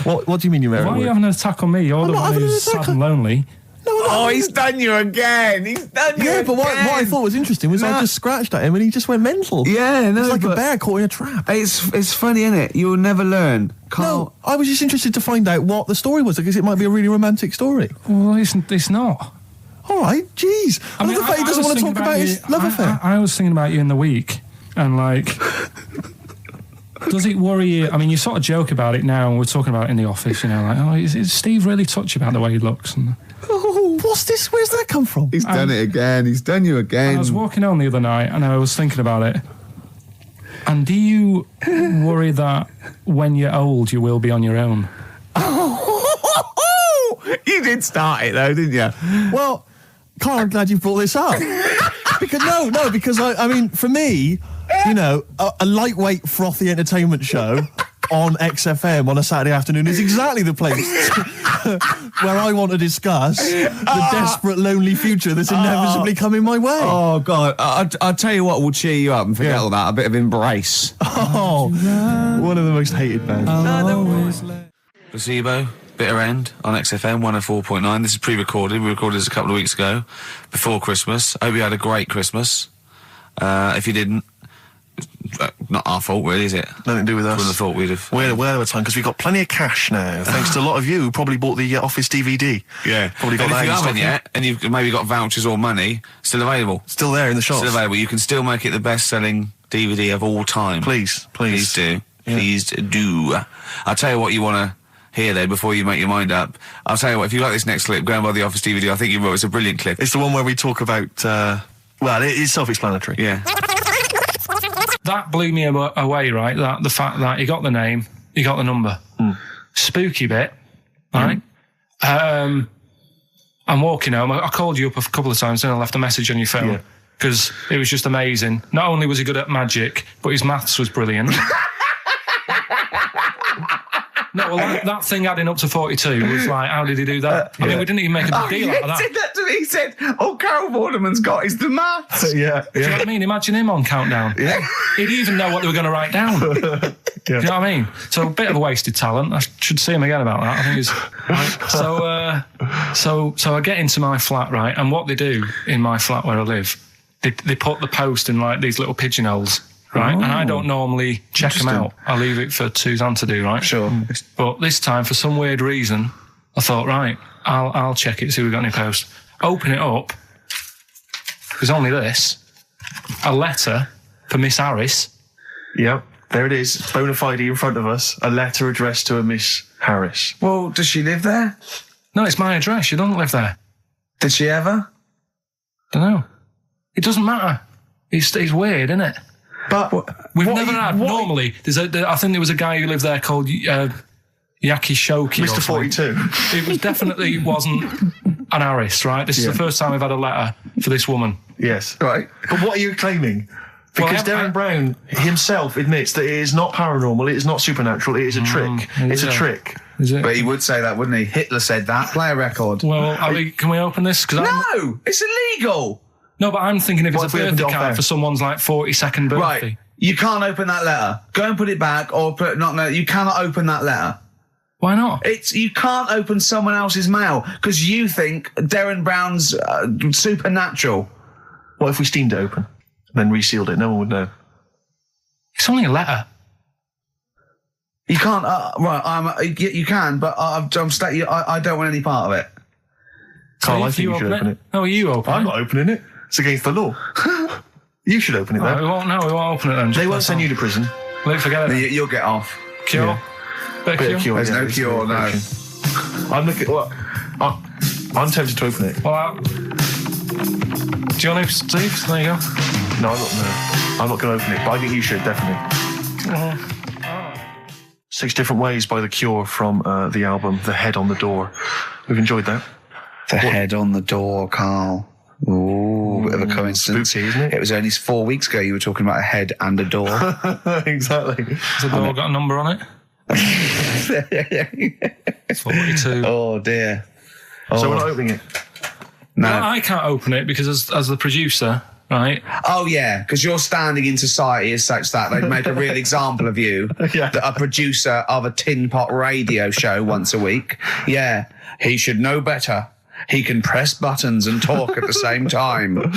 What do you mean you met her Why at are work? you having an attack on me? You're the not one having an who's attack sad and lonely. Oh, he's done you again. He's done you Yeah, but what I thought was interesting was I just scratched at him and he just went mental. Yeah, no, It's like a but bear caught in a trap. It's funny, isn't it? You'll never learn. Carl. No, I was just interested to find out what the story was, because it might be a really romantic story. Well, it's not. All right, jeez. I love the fact he doesn't want to talk about his love affair. I was thinking about you in the week, and like, does it worry you? I mean, you sort of joke about it now, and we're talking about it in the office, you know, like, oh, is Steve really touchy about the way he looks? And Oh, what's this? Where's that come from? He's done it again. He's done you again. I was walking home the other night, and I was thinking about it. And do you worry that when you're old, you will be on your own? You did start it though, didn't you? Well, Carl, I'm glad you brought this up. because I mean, for me, you know, a lightweight, frothy entertainment show on XFM on a Saturday afternoon is exactly the place where I want to discuss the desperate, lonely future that's inevitably coming my way. Oh, God. I'll tell you what will cheer you up and forget all that. A bit of Embrace. Oh, one of the most hated bands. Placebo, Bitter End on XFM 104.9. This is pre-recorded. We recorded this a couple of weeks ago, before Christmas. Hope you had a great Christmas. If you didn't, not our fault, really, is it? Nothing to do with us. Wouldn't have thought we'd have. We're well over time because we've got plenty of cash now, thanks to a lot of you who probably bought the Office DVD. Yeah. Probably got And that if you in stock haven't yet, and you've maybe got vouchers or money, still available. Still there in the shops. Still available. You can still make it the best-selling DVD of all time. Please. Please do. Yeah. Please do. I'll tell you what you want to hear, though, before you make your mind up. I'll tell you what, if you like this next clip, go and buy the Office DVD. I think you will. It's a brilliant clip. It's the one where we talk about, well, it's self-explanatory. Yeah. That blew me away, right? That the fact that he got the name, he got the number. Spooky bit, right? I'm walking home. I called you up a couple of times and I left a message on your phone because it was just amazing. Not only was he good at magic, but his maths was brilliant. No, well, that thing adding up to 42 was like, how did he do that? I mean, we didn't even make a big deal out of that. He said that to me. He said, all Carol Vorderman's got is the maths. Do you know what I mean? Imagine him on Countdown. Yeah. He'd even know what they were going to write down. Do you know what I mean? So a bit of a wasted talent. I should see him again about that. I think he's so I get into my flat, right? And what they do in my flat where I live, they put the post in like these little pigeonholes. Right, and I don't normally check them out. I leave it for Suzanne to do, right? Sure. But this time, for some weird reason, I thought, right, I'll check it, see if we've got any post. Open it up. There's only this. A letter for Miss Harris. Yep, there it is. Bona fide in front of us. A letter addressed to a Miss Harris. Well, does she live there? No, it's my address. She doesn't live there. Did she ever? Don't know. It doesn't matter. It's weird, isn't it? But we've never had. Normally, I think there was a guy who lived there called Yaki Shoki. Mr. 42. It was definitely wasn't an Harris, right? This is the first time we've had a letter for this woman. Yes. Right. But what are you claiming? Because Darren Brown himself admits that it is not paranormal, it is not supernatural, it is a trick. It's a trick. Is it? But he would say that, wouldn't he? Hitler said that. Play a record. Well, can we open this? No, it's illegal. No, but I'm thinking if it's a birthday card for someone's like 42nd birthday. Right. You can't open that letter. Go and put it back, or you cannot open that letter. Why not? You can't open someone else's mail because you think Darren Brown's supernatural. What if we steamed it open, then resealed it? No one would know. It's only a letter. You can't. You can, but I don't want any part of it. Carl, I think you should open it. Oh, you open it? I'm not opening it. It's against the law. You should open it, Right, though. we won't open it then. They won't send you to prison. Look, forget it. You'll get off. Cure? Yeah. Bit of cure? There's no it's cure, no. I'm looking. What? I'm tempted to open it. Well, do you want to, Steve? There you go. No, I'm not going to open it, but I think you should, definitely. 6 Different Ways by The Cure from the album The Head on the Door. We've enjoyed that. The head on the door, Carl. Ooh, bit of a coincidence. Spooky, isn't it? It was only 4 weeks ago you were talking about a head and a door. Exactly. Has the door got a number on it? 42. Oh, dear. So we're not opening it. No. Well, I can't open it because as the producer, right? Oh, yeah, because your standing in society is such that they'd make a real example of you. Yeah. That a producer of a tin pot radio show once a week. Yeah, he should know better. He can press buttons and talk at the same time.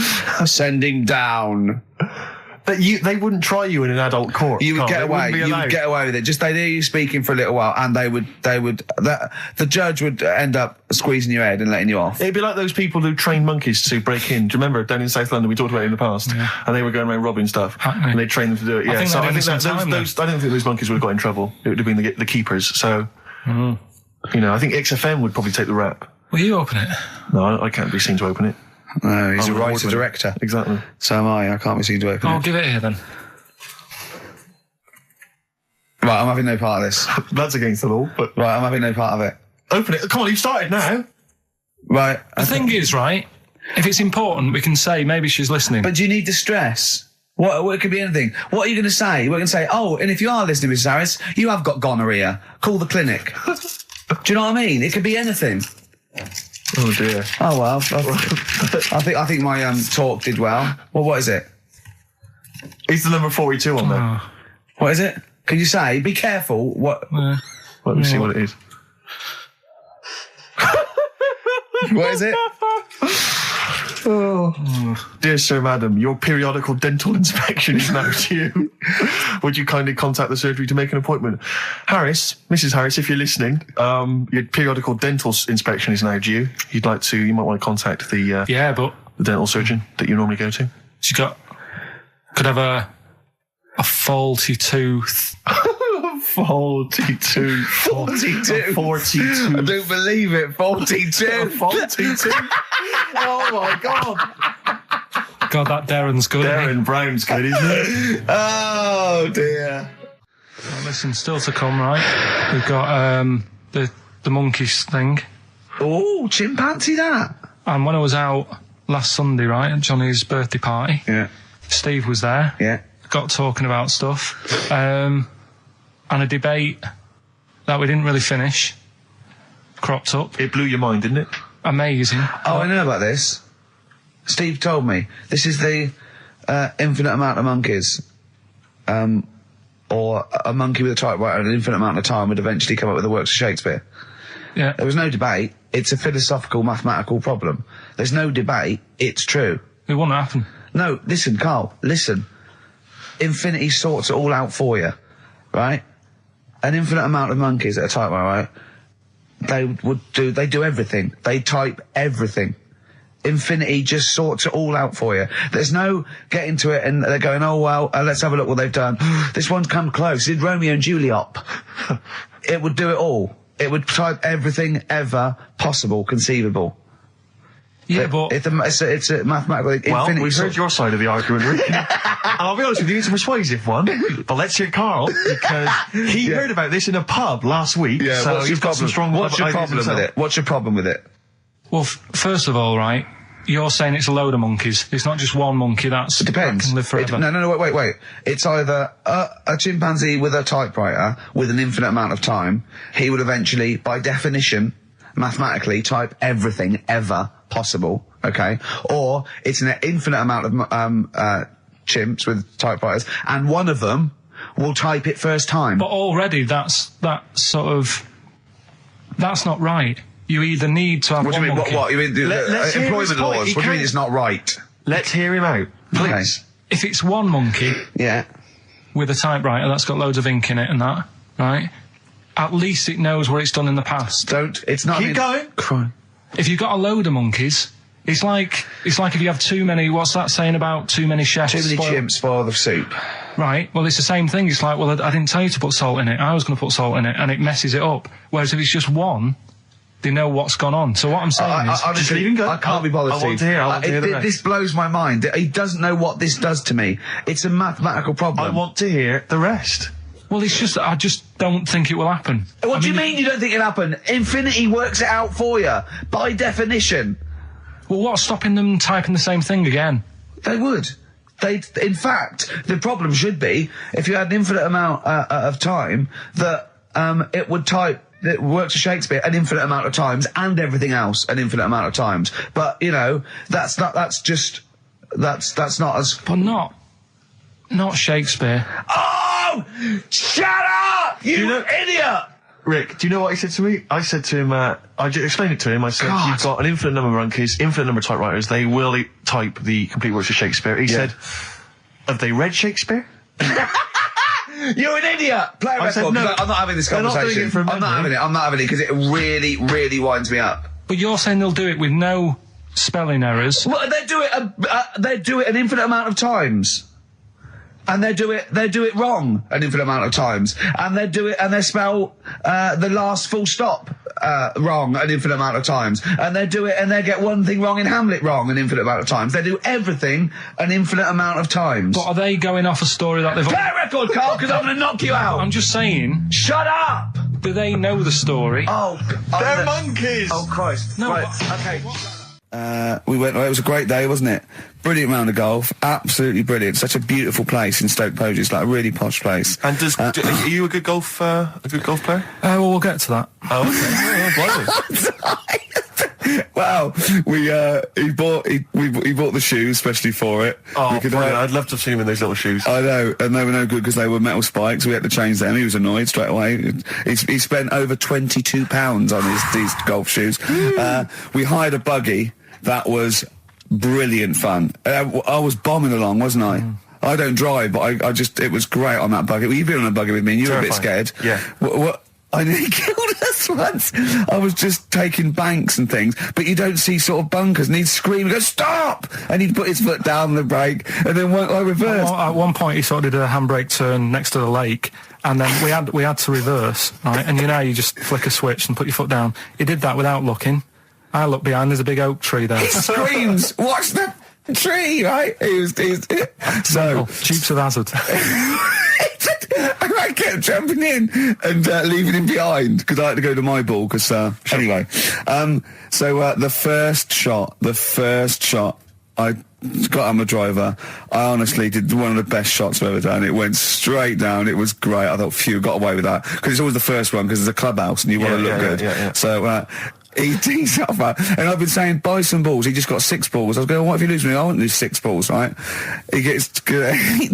Sending down. But they wouldn't try you in an adult court. You would Carl. get They away. wouldn't be You allowed. would get away with it. Just they hear you speaking for a little while, and the judge would end up squeezing your head and letting you off. It'd be like those people who train monkeys to break in. Do you remember down in South London? We talked about it in the past, and they were going around robbing stuff, Hackney. and they trained them to do it. Yeah, think so they I did think some time then. I don't think those monkeys would have got in trouble. It would have been the keepers. So, I think XFM would probably take the rap. Will you open it? No, I can't be seen to open it. No, he's I'm a an writer award-winner. director. Exactly. So am I. I can't be seen to open I'll it. give it here then. Right, I'm having no part of this. That's against the law, but Right, I'm having no part of it. open it. Come on, you've started now. Right. The thing is, right, if it's important, we can say maybe she's listening. But do you need the stress? What it could be anything. What are you going to say? We're going to say, oh, and if you are listening, Mrs. Harris, you have got gonorrhea. Call the clinic. Do you know what I mean? It could be anything. Oh dear. Oh well, I think my talk did well. Well, what is it? Is the number 42 on there? What is it? Can you say? Be careful. What? Let me see what it is. What is it? Dear Sir, Madam, your periodical dental inspection is now due. Would you kindly contact the surgery to make an appointment? Harris, Mrs. Harris, if you're listening, your periodical dental inspection is now due. You might want to contact the Yeah, but the dental surgeon that you normally go to. she could have a faulty tooth. 42. 42. 42. I don't believe it. 42. 42. Oh my God. God, that Darren's good. isn't he? Darren Brown's good, isn't it? Oh dear. Well, listen, still to come, right? We've got the monkeys thing. Oh, chimpanzee that. And when I was out last Sunday, right, at Johnny's birthday party, Yeah. Steve was there. Yeah. Got talking about stuff. And a debate that we didn't really finish cropped up. It blew your mind, didn't it? Amazing. Oh, I know about this. Steve told me. This is the infinite amount of monkeys. Or a monkey with a typewriter at an infinite amount of time would eventually come up with the works of Shakespeare. Yeah. There was no debate. It's a philosophical, mathematical problem. There's no debate. It's true. It wouldn't happen. No, listen, Carl, listen. Infinity sorts it all out for you, right? An infinite amount of monkeys at a typewriter, right? They do everything. They type everything. Infinity just sorts it all out for you. There's no getting to it and they're going, oh, well, let's have a look what they've done. This one's come close. Did Romeo and Juliet? It would do it all. It would type everything ever possible, conceivable. Yeah, but It's a mathematical Well, infinity. we've heard your side of the argument, Rick. And I'll be honest with you, it's a persuasive one. But let's hear Carl, because he heard about this in a pub last week. Yeah, so what's he's your got some problem? strong What's your ideas problem with himself. it? What's your problem with it? well, first of all, right, you're saying it's a load of monkeys. It's not just one monkey. That Depends. can live forever. No, wait. It's either a chimpanzee with a typewriter with an infinite amount of time. He would eventually, by definition, mathematically, type everything ever possible. Okay, or it's an infinite amount of chimps with typewriters, and one of them will type it first time. But already that's not right. You either need to have What do one you mean? monkey. What? You mean Let's hear his employment point. laws? He What do you mean can't- it's not right? Let's hear him out, please. If it's one monkey Yeah. with a typewriter that's got loads of ink in it and that, right? At least it knows what it's done in the past. It's not. Keep going. Crime. if you've got a load of monkeys, it's like if you have too many. What's that saying about too many chefs? Too many chimps spoil the soup. Right. Well, it's the same thing. It's like, well, I didn't tell you to put salt in it. I was going to put salt in it, and it messes it up. Whereas if it's just one, they know what's gone on. So what I'm saying is, honestly, just leave him go. I can't be bothered. I want to hear. I want to hear the rest. This blows my mind. He doesn't know what this does to me. It's a mathematical problem. I want to hear the rest. well, it's just I just don't think it will happen. What do you mean you don't think it'll happen? Infinity works it out for you by definition. Well, what's stopping them typing the same thing again? They would. In fact, the problem should be if you had an infinite amount of time that it would type. It works for Shakespeare an infinite amount of times and everything else an infinite amount of times. But you know, that's not as. But not Shakespeare. Oh, shut up, you idiot! Rick, do you know what he said to me? I said to him, I explained it to him. I said, God. You've got an infinite number of monkeys, infinite number of typewriters. They will type the complete works of Shakespeare. He said, have they read Shakespeare? You're an idiot! Play a I said record, no. 'cause I'm not having this They're not doing conversation. it from I'm not having memory. it. I'm not having it because it really, really winds me up. But you're saying they'll do it with no spelling errors. Well, they do it an infinite amount of times. And they do it wrong an infinite amount of times. And they spell the last full stop wrong an infinite amount of times. And they get one thing wrong in Hamlet wrong an infinite amount of times. They do everything an infinite amount of times. But are they going off a story that they've... Play a record, Carl, because I'm going to knock you out. I'm just saying, Shut up! do they know the story? Oh, They're monkeys! Oh, Christ. No, Right, but- okay. We went. It was a great day, wasn't it? Brilliant round of golf, absolutely brilliant. Such a beautiful place in Stoke Poges, it's like a really posh place. And are you a good golf player? Well, we'll get to that. Oh, okay. Wow, he bought the shoes especially for it. Oh, We could, brilliant. I'd love to have seen him in those little shoes. I know, and they were no good because they were metal spikes. We had to change them. He was annoyed straight away. He spent over £22 on these golf shoes. We hired a buggy that was brilliant fun. I was bombing along, wasn't I? I don't drive, but it was great on that buggy. Well, you've been on a buggy with me and you were a bit scared. Yeah. What? I nearly killed us once. I was just taking banks and things, but you don't see sort of bunkers, and he'd scream and go, stop! And he'd put his foot down the brake, and then I reversed. At one point, he sort of did a handbrake turn next to the lake, and then we had to reverse, right? And you know, you just flick a switch and put your foot down. He did that without looking. I looked behind, there's a big oak tree there. He screams, watch the tree, right? So... Dukes of Hazzard. I kept jumping in and leaving him behind because I had to go to my ball. Anyway, so the first shot, I got on the driver. I honestly did one of the best shots I've ever done. It went straight down. It was great. I thought, phew, got away with that because it's always the first one because it's a clubhouse and you want to look good. Yeah. So. He tees up, and I've been saying, buy some balls. He just got 6 balls. I was going, what if you lose me? I won't lose 6 balls, right? He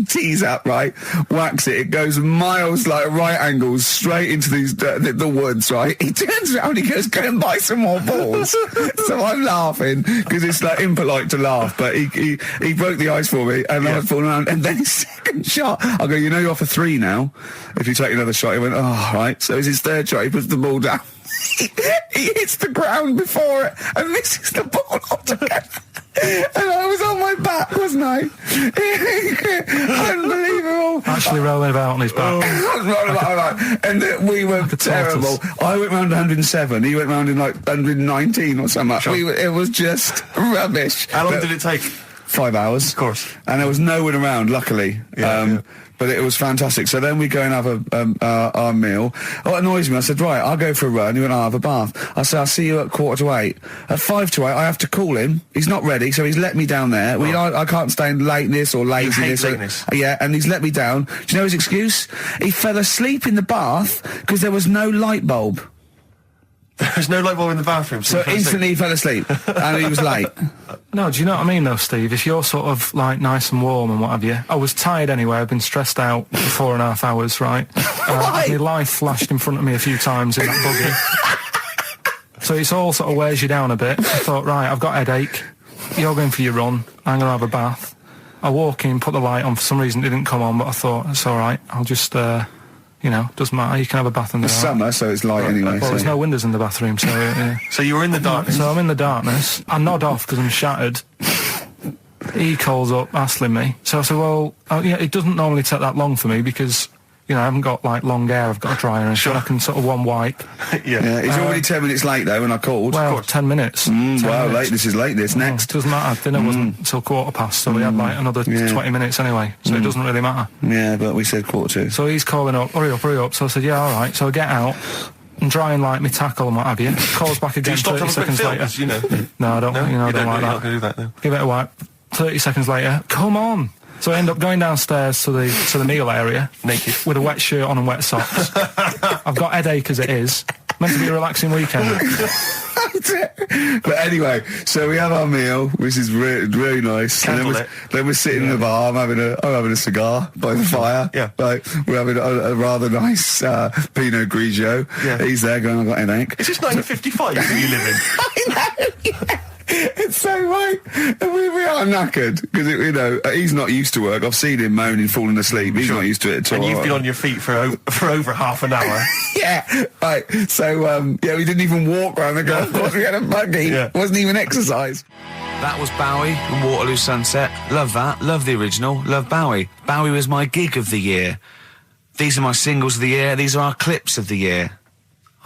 tees up, right? Whacks it. It goes miles, like right angles, straight into these the woods, right? He turns around, he goes, go and buy some more balls. So I'm laughing because it's like impolite to laugh, but he broke the ice for me, and I was falling around. And then his second shot, I go, you know, you're off for 3 now. If you take another shot, he went, oh, right. So it's his third shot. He puts the ball down. He hits the ground before it and misses the ball altogether. And I was on my back, wasn't I? Unbelievable. Actually rolling about on his back. I was rolling about, and we were terrible. I went round 107. He went round in like 119 or something. Sure. It was just rubbish. How long did it take? 5 hours. Of course. And there was no one around, luckily. But it was fantastic. So then we go and have our meal. What annoys me, I said, right, I'll go for a run. He went, I'll have a bath. I said, I'll see you at 7:45. At 7:55, I have to call him. He's not ready, so he's let me down there. I can't stand lateness or laziness. lateness. Yeah, and he's let me down. Do you know his excuse? He fell asleep in the bath because there was no light bulb. There's no light bulb in the bathroom. So instantly he fell asleep. And he was late. No, do you know what I mean though, Steve? If you're sort of like nice and warm and what have you. I was tired anyway, I've been stressed out for 4.5 hours, right? Why? My life flashed in front of me a few times in that buggy. So it's all sort of wears you down a bit. I thought, right, I've got a headache. You're going for your run. I'm going to have a bath. I walk in, put the light on. For some reason it didn't come on, but I thought, it's all right. I'll just, you know, doesn't matter. You can have a bath in the It's dark. summer, so it's light anyway. Well, so. there's no windows in the bathroom, so yeah. So you were in the darkness. So I'm in the darkness. I nod off because I'm shattered. He calls up, hassling me. So I said, well, yeah, it doesn't normally take that long for me because, you know, I haven't got, like, long hair. I've got a dryer and so I can sort of one wipe. Yeah, he's already 10 minutes late, though, when I called. Well, 10 minutes. 10 wow, minutes. late. This is late, this. Next. Doesn't matter. Dinner wasn't until 15:15, so we had, like, another 20 minutes anyway. So it doesn't really matter. Yeah, but we said 1:45. So he's calling up, hurry up, hurry up. So I said, yeah, all right. So I get out and dry and like my tackle and what have you. Calls back again 30 seconds later. You know. No, I don't, I don't like Not that. going to do that, no. Give it a wipe. 30 seconds later, come on. So I end up going downstairs to the meal area. Naked. With a wet shirt on and wet socks. I've got headache as it is. Meant to be a relaxing weekend. But anyway, so we have our meal, which is really nice. And then we're sitting in the bar. I'm having a cigar by the fire. Yeah. Like, we're having a rather nice Pinot Grigio. Yeah. He's there going, I've got headache. Is this 1955 that you live in? I know, yeah. It's so right. And we are knackered because, you know, he's not used to work. I've seen him moaning, falling asleep. He's not used to it at all. And you've been on your feet for over half an hour. Yeah, right. So, we didn't even walk round the golf course. We had a buggy. Yeah. Wasn't even exercise. That was Bowie and Waterloo Sunset. Love that. Love the original. Love Bowie. Bowie was my gig of the year. These are my singles of the year. These are our clips of the year.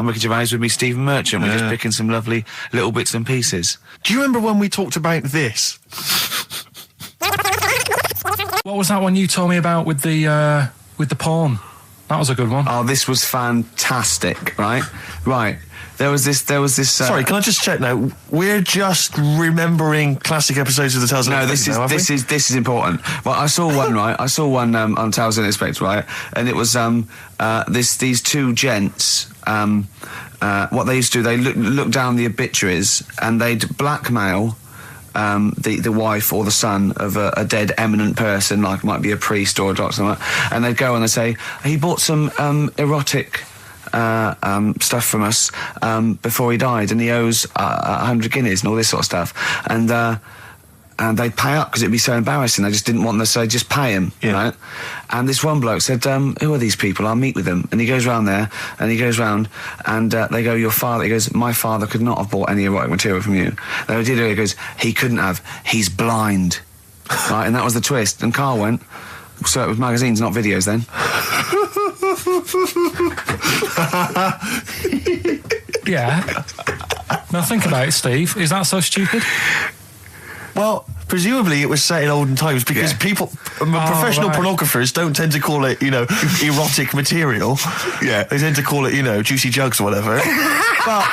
I'm Ricky Gervais with me, Stephen Merchant. We're just picking some lovely little bits and pieces. Do you remember when we talked about this? What was that one you told me about with the porn? That was a good one. Oh, this was fantastic, right? Right. There was this. Sorry, can I just check now? We're just remembering classic episodes of the Tales No, Unexpected this is important. Well, I saw one, right? I saw one on Tales Unexpected, right? And it was these two gents. What they used to do, they look down the obituaries and they'd blackmail the wife or the son of a dead eminent person, like might be a priest or a doctor, something like that, and they'd go and they'd say, he bought some erotic stuff from us before he died, and he owes 100 guineas and all this sort of stuff, and they'd pay up because it'd be so embarrassing. They just didn't want them, so they'd just pay him, right? And this one bloke said, who are these people? I'll meet with them. And he goes round there, and he goes round, and they go, your father, he goes, my father could not have bought any erotic material from you. They did it, he goes, he couldn't have, he's blind. Right, and that was the twist. And Carl went, so it was magazines, not videos then. Yeah. Now think about it, Steve. Is that so stupid? Well, presumably it was set in olden times because people, professional pornographers don't tend to call it, erotic material. Yeah. They tend to call it, juicy jugs or whatever. But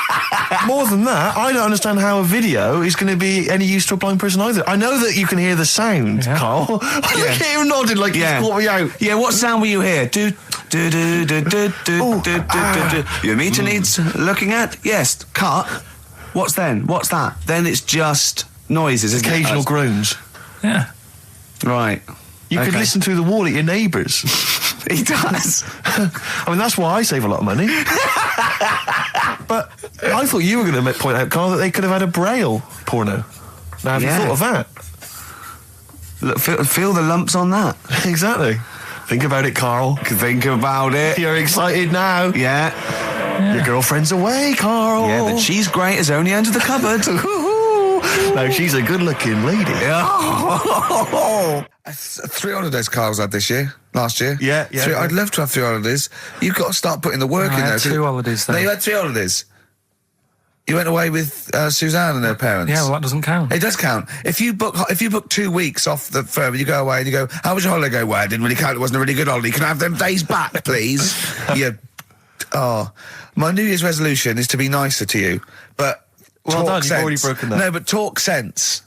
more than that, I don't understand how a video is going to be any use to a blind person either. I know that you can hear the sound, Carl. Look at him nodding like he's caught me out. Yeah, what sound were you hear? Do. Your meter needs looking at? Yes. Cut. What's then? What's that? Then it's just noises, isn't Occasional it? groans. Yeah. Right. You could listen through the wall at your neighbours. He does. I mean, that's why I save a lot of money. But I thought you were going to point out, Carl, that they could have had a Braille porno. Now, have you thought of that? Look, feel the lumps on that. Exactly. Think about it, Carl. Think about it. You're excited now. Yeah. Your girlfriend's away, Carl. Yeah, the cheese grate is only under the cupboard. No, she's a good-looking lady. 3 holidays Carl's had last year. Yeah. I'd love to have 3 holidays. You've got to start putting the work in there. I had 2 holidays, though. No, you had 3 holidays. You went away with Suzanne and her parents. Yeah, well, that doesn't count. It does count. If you book 2 weeks off the firm, you go away and you go, how was your holiday? Well, I didn't really count. It wasn't a really good holiday. Can I have them days back, please? My New Year's resolution is to be nicer to you, but well talk done, sense. you've already broken that. No, but talk sense.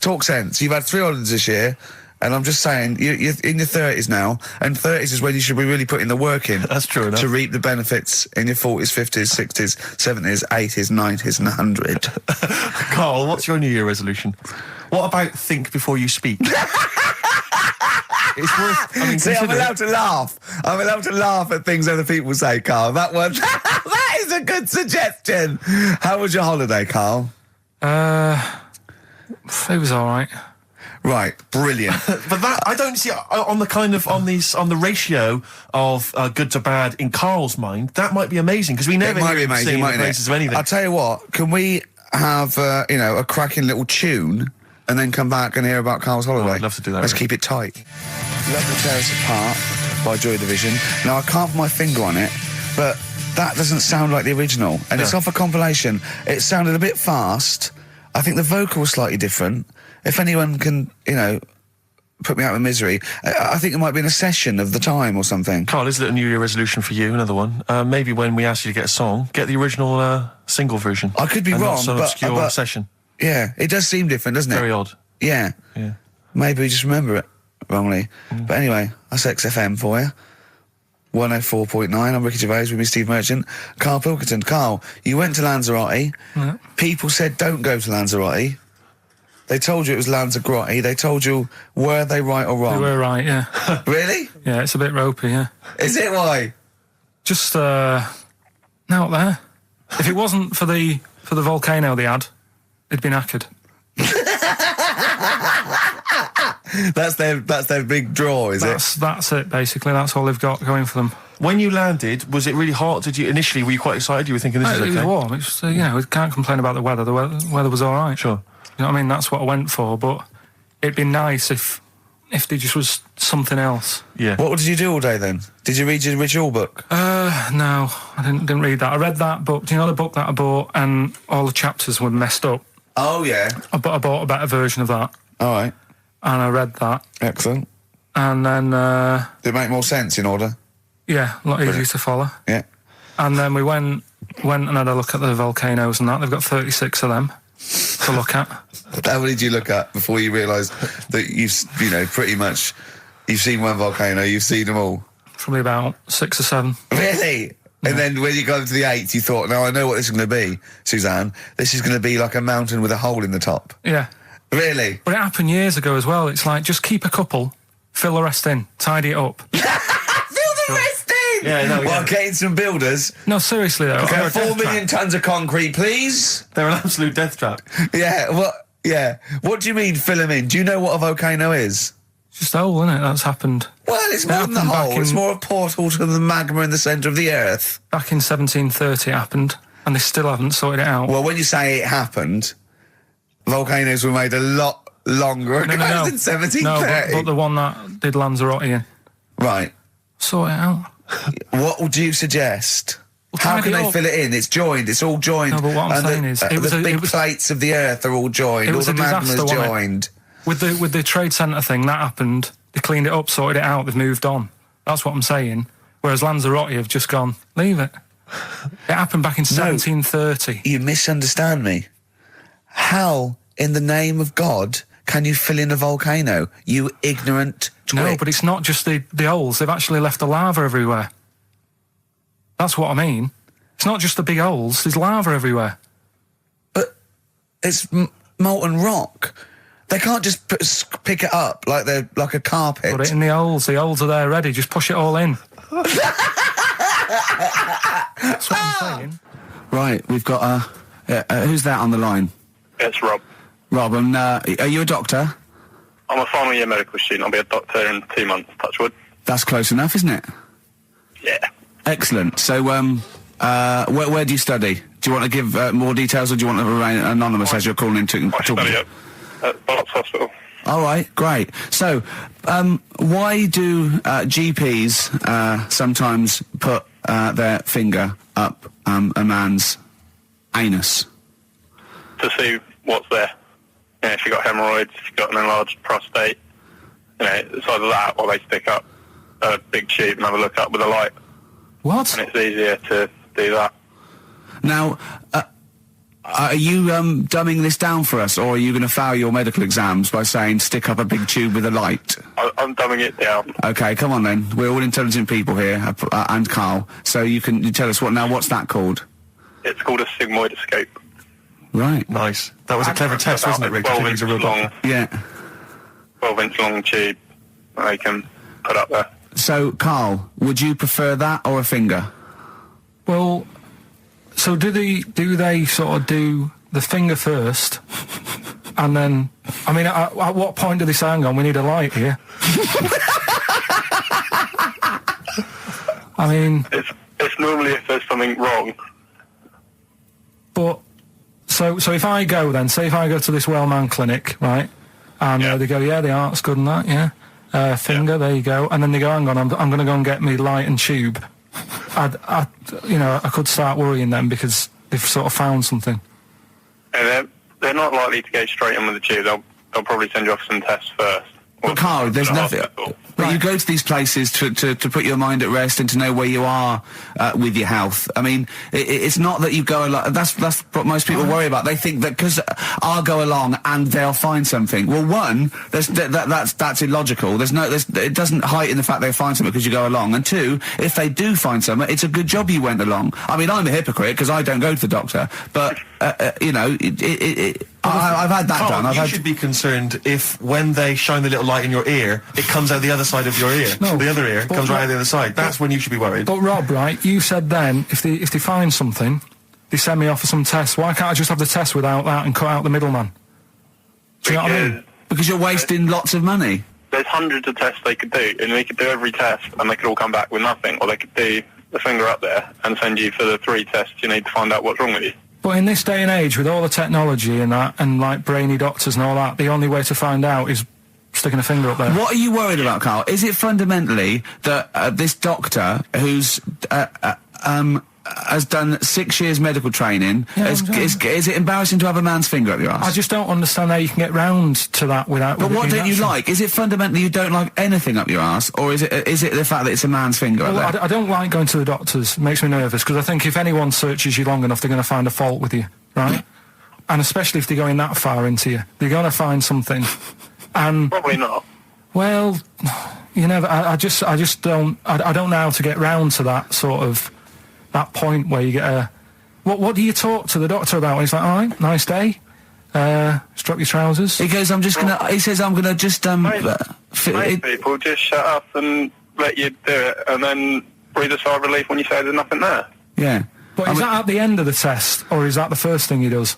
Talk sense. You've had 3 holidays this year. And I'm just saying, you're in your 30s now, and 30s is when you should be really putting the work in. That's true enough. To reap the benefits in your 40s, 50s, 60s, 70s, 80s, 90s, and 100. Carl, what's your New Year resolution? What about think before you speak? It's worth... See, I'm allowed to laugh. I'm allowed to laugh at things other people say, Carl. That one, that is a good suggestion. How was your holiday, Carl? It was all right. Right, brilliant. But that, I don't see, on the kind of, on the ratio of good to bad in Carl's mind, that might be amazing, because we never It might hear be him amazing, singing the mightn't praises it? of anything. I'll tell you what, can we have, a cracking little tune and then come back and hear about Carl's holiday? I'd love to do that, Let's really. keep it tight. Love to Tear Us Apart by Joy Division. Now, I can't put my finger on it, but that doesn't sound like the original. And it's off a compilation. It sounded a bit fast. I think the vocal was slightly different. If anyone can, put me out of misery, I think it might be in a session of the time or something. Carl, is it a New Year resolution for you? Another one. Maybe when we ask you to get a song, get the original single version. I could be and wrong, not some but- obscure but- session. Yeah, it does seem different, doesn't it? Very odd. Yeah. Yeah. Maybe we just remember it wrongly. But anyway, that's XFM for you. 104.9, I'm Ricky Gervais with me, Steve Merchant. Karl Pilkington. Carl, you went to Lanzarote. Yeah. People said don't go to Lanzarote. They told you it was Lanzarote. They told you, were they right or You wrong? were right, yeah. Really? Yeah, it's a bit ropey, yeah. Is it why? Just, out there. If it wasn't for the volcano they had, it'd been knackered. That's their big draw, is it? That's it, basically. That's all they've got going for them. When you landed, was it really hot? Initially, were you quite excited? You were thinking, this is It was okay? warm. It's, we can't complain about the weather. The weather was all right. Sure. You know what I mean? That's what I went for, but it'd be nice if there just was something else. Yeah. What did you do all day then? Did you read your ritual book? No, I didn't read that. I read that book. Do you know the book that I bought and all the chapters were messed up? Oh, yeah. I bought a better version of that, All right. and I read that, Excellent. and then, Did it make more sense in order? yeah, a lot easier to follow. Yeah. And then we went and had a look at the volcanoes and that. They've got 36 of them to look at. How many did you look at before you realised that pretty much, you've seen one volcano, you've seen them all? Probably about 6 or 7. Really? And then when you got to the 8th, you thought, no, I know what this is going to be, Suzanne. This is going to be like a mountain with a hole in the top. Yeah. Really? But it happened years ago as well. It's like, just keep a couple, fill the rest in, tidy it up. Fill the rest in! Yeah, no, Well, yeah. getting some builders. No, seriously though. Okay, They're a 4 death million trap. tons of concrete, please. They're an absolute death trap. Yeah, what? Yeah. What do you mean fill them in? Do you know what a volcano is? It's just a hole, isn't it? That's happened. Well, it's more than the happened back hole. It's in- more a portal to the magma in the centre of the earth. Back in 1730 it happened, and they still haven't sorted it out. Well, when you say it happened, volcanoes were made a lot longer ago than 1730. No, but the one that did Lanzarote in. Right. Sort it out. What would you suggest? How tidy can they up. fill it in? It's joined. It's all joined. No, but what I'm And saying is, it was the a- big it was- plates of the earth are all joined. It All was the a magma's disaster, wasn't it? joined. With the trade centre thing, that happened. They cleaned it up, sorted it out, they've moved on. That's what I'm saying. Whereas Lanzarote have just gone, leave it. It happened back in 1730. You misunderstand me. How, in the name of God, can you fill in a volcano? You ignorant twit. No, but it's not just the holes. They've actually left the lava everywhere. That's what I mean. It's not just the big holes. There's lava everywhere. But it's molten rock. They can't just pick it up like they're like a carpet. Put it in the holes. The holes are there ready. Just push it all in. That's what I'm saying. Right, we've got who's that on the line? It's Rob. Rob, and are you a doctor? I'm a final year medical student. I'll be a doctor in 2 months, touch wood. That's close enough, isn't it? Yeah. Excellent. So, where do you study? Do you want to give more details, or do you want to remain anonymous as you're calling in to I talk? study at Barts Hospital. All right, great. So, why do GPs sometimes put their finger up a man's anus? To see what's there. You know, if you've got hemorrhoids, if you've got an enlarged prostate, it's either that or they stick up a big tube and have a look up with a light. What? And it's easier to do that. Now, are you dumbing this down for us, or are you going to fail your medical exams by saying stick up a big tube with a light? I'm dumbing it down. Okay, come on then. We're all intelligent people here, and Carl. So you tell us what's that called? It's called a sigmoidoscope. Right. Nice. That was a clever test, wasn't it, Rick? 12 He's inch a real long, doctor. Yeah. 12-inch long tube that they can put up there. So, Carl, would you prefer that or a finger? Well, so do they sort of do the finger first and then I mean, at what point do they say, hang on, we need a light here? I mean... It's normally if there's something wrong. But, so if I go then, say if I go to this Wellman clinic, right, and they go, yeah, the art's good and that, yeah, finger, there you go, and then they go, hang on, I'm going to go and get me light and tube. I could start worrying then because they've sort of found something. And they're not likely to go straight in with the tube. They'll probably send you off some tests first. But Carl, there's nothing. But you go to these places to put your mind at rest and to know where you are with your health. I mean, it's not that you go along. That's what most people worry about. They think that because I'll go along and they'll find something. Well, one, that's illogical. It doesn't heighten the fact they find something because you go along. And two, if they do find something, it's a good job you went along. I mean, I'm a hypocrite because I don't go to the doctor, but I've had that Carl, done. You should be concerned if when they shine the little light in your ear, it comes out the other side of your ear. No, the other ear comes right out the other side. That's when you should be worried. But Rob, right, you said then, if they find something, they send me off for some tests. Why can't I just have the test without that and cut out the middleman? Do you know what I mean? Because you're wasting lots of money. There's hundreds of tests they could do, and they could do every test, and they could all come back with nothing, or they could do the finger up there and send you for the 3 tests you need to find out what's wrong with you. But in this day and age, with all the technology and that, and like brainy doctors and all that, the only way to find out is sticking a finger up there. What are you worried about, Carl? Is it fundamentally that this doctor who's has done 6 years medical training, is it embarrassing to have a man's finger up your ass? I just don't understand how you can get round to that without... But what don't you like? Is it fundamentally you don't like anything up your ass, or is it the fact that it's a man's finger up there? I don't like going to the doctors. It makes me nervous, because I think if anyone searches you long enough, they're going to find a fault with you, right? And especially if they're going that far into you. They're going to find something. And... Probably not. Well, you know, I just don't... I don't know how to get round to that sort of... that point where you get a... What do you talk to the doctor about? He's like, all right, nice day. Strap your trousers. He goes, he says, I'm gonna just, Most people just shut up and let you do it, and then breathe a sigh of relief when you say there's nothing there. Yeah. But is that at the end of the test, or is that the first thing he does?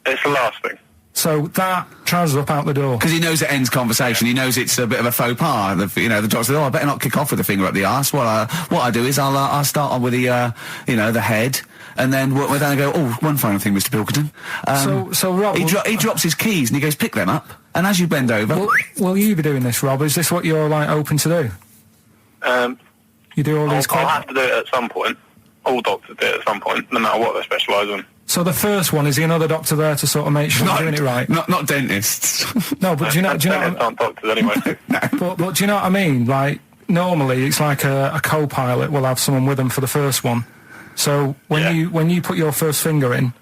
It's the last thing. So that trousers up out the door. Because he knows it ends conversation. He knows it's a bit of a faux pas. The doctor says, I better not kick off with the finger up the arse. Well, what I do is I'll start on with the, the head, and then we're down and go, one final thing, Mr. Pilkington. So Rob... He drops his keys and he goes, pick them up. And as you bend over... Will you be doing this, Rob? Is this what you're, like, open to do? You do all these... I'll have to do it at some point. All doctors do it at some point, no matter what they specialise in. So the first one, is another doctor there to sort of make sure you're doing it right? Not dentists. No, but do you know... aren't doctors anyway. But do you know what I mean? Like, normally it's like a co-pilot will have someone with them for the first one. So when you put your first finger in...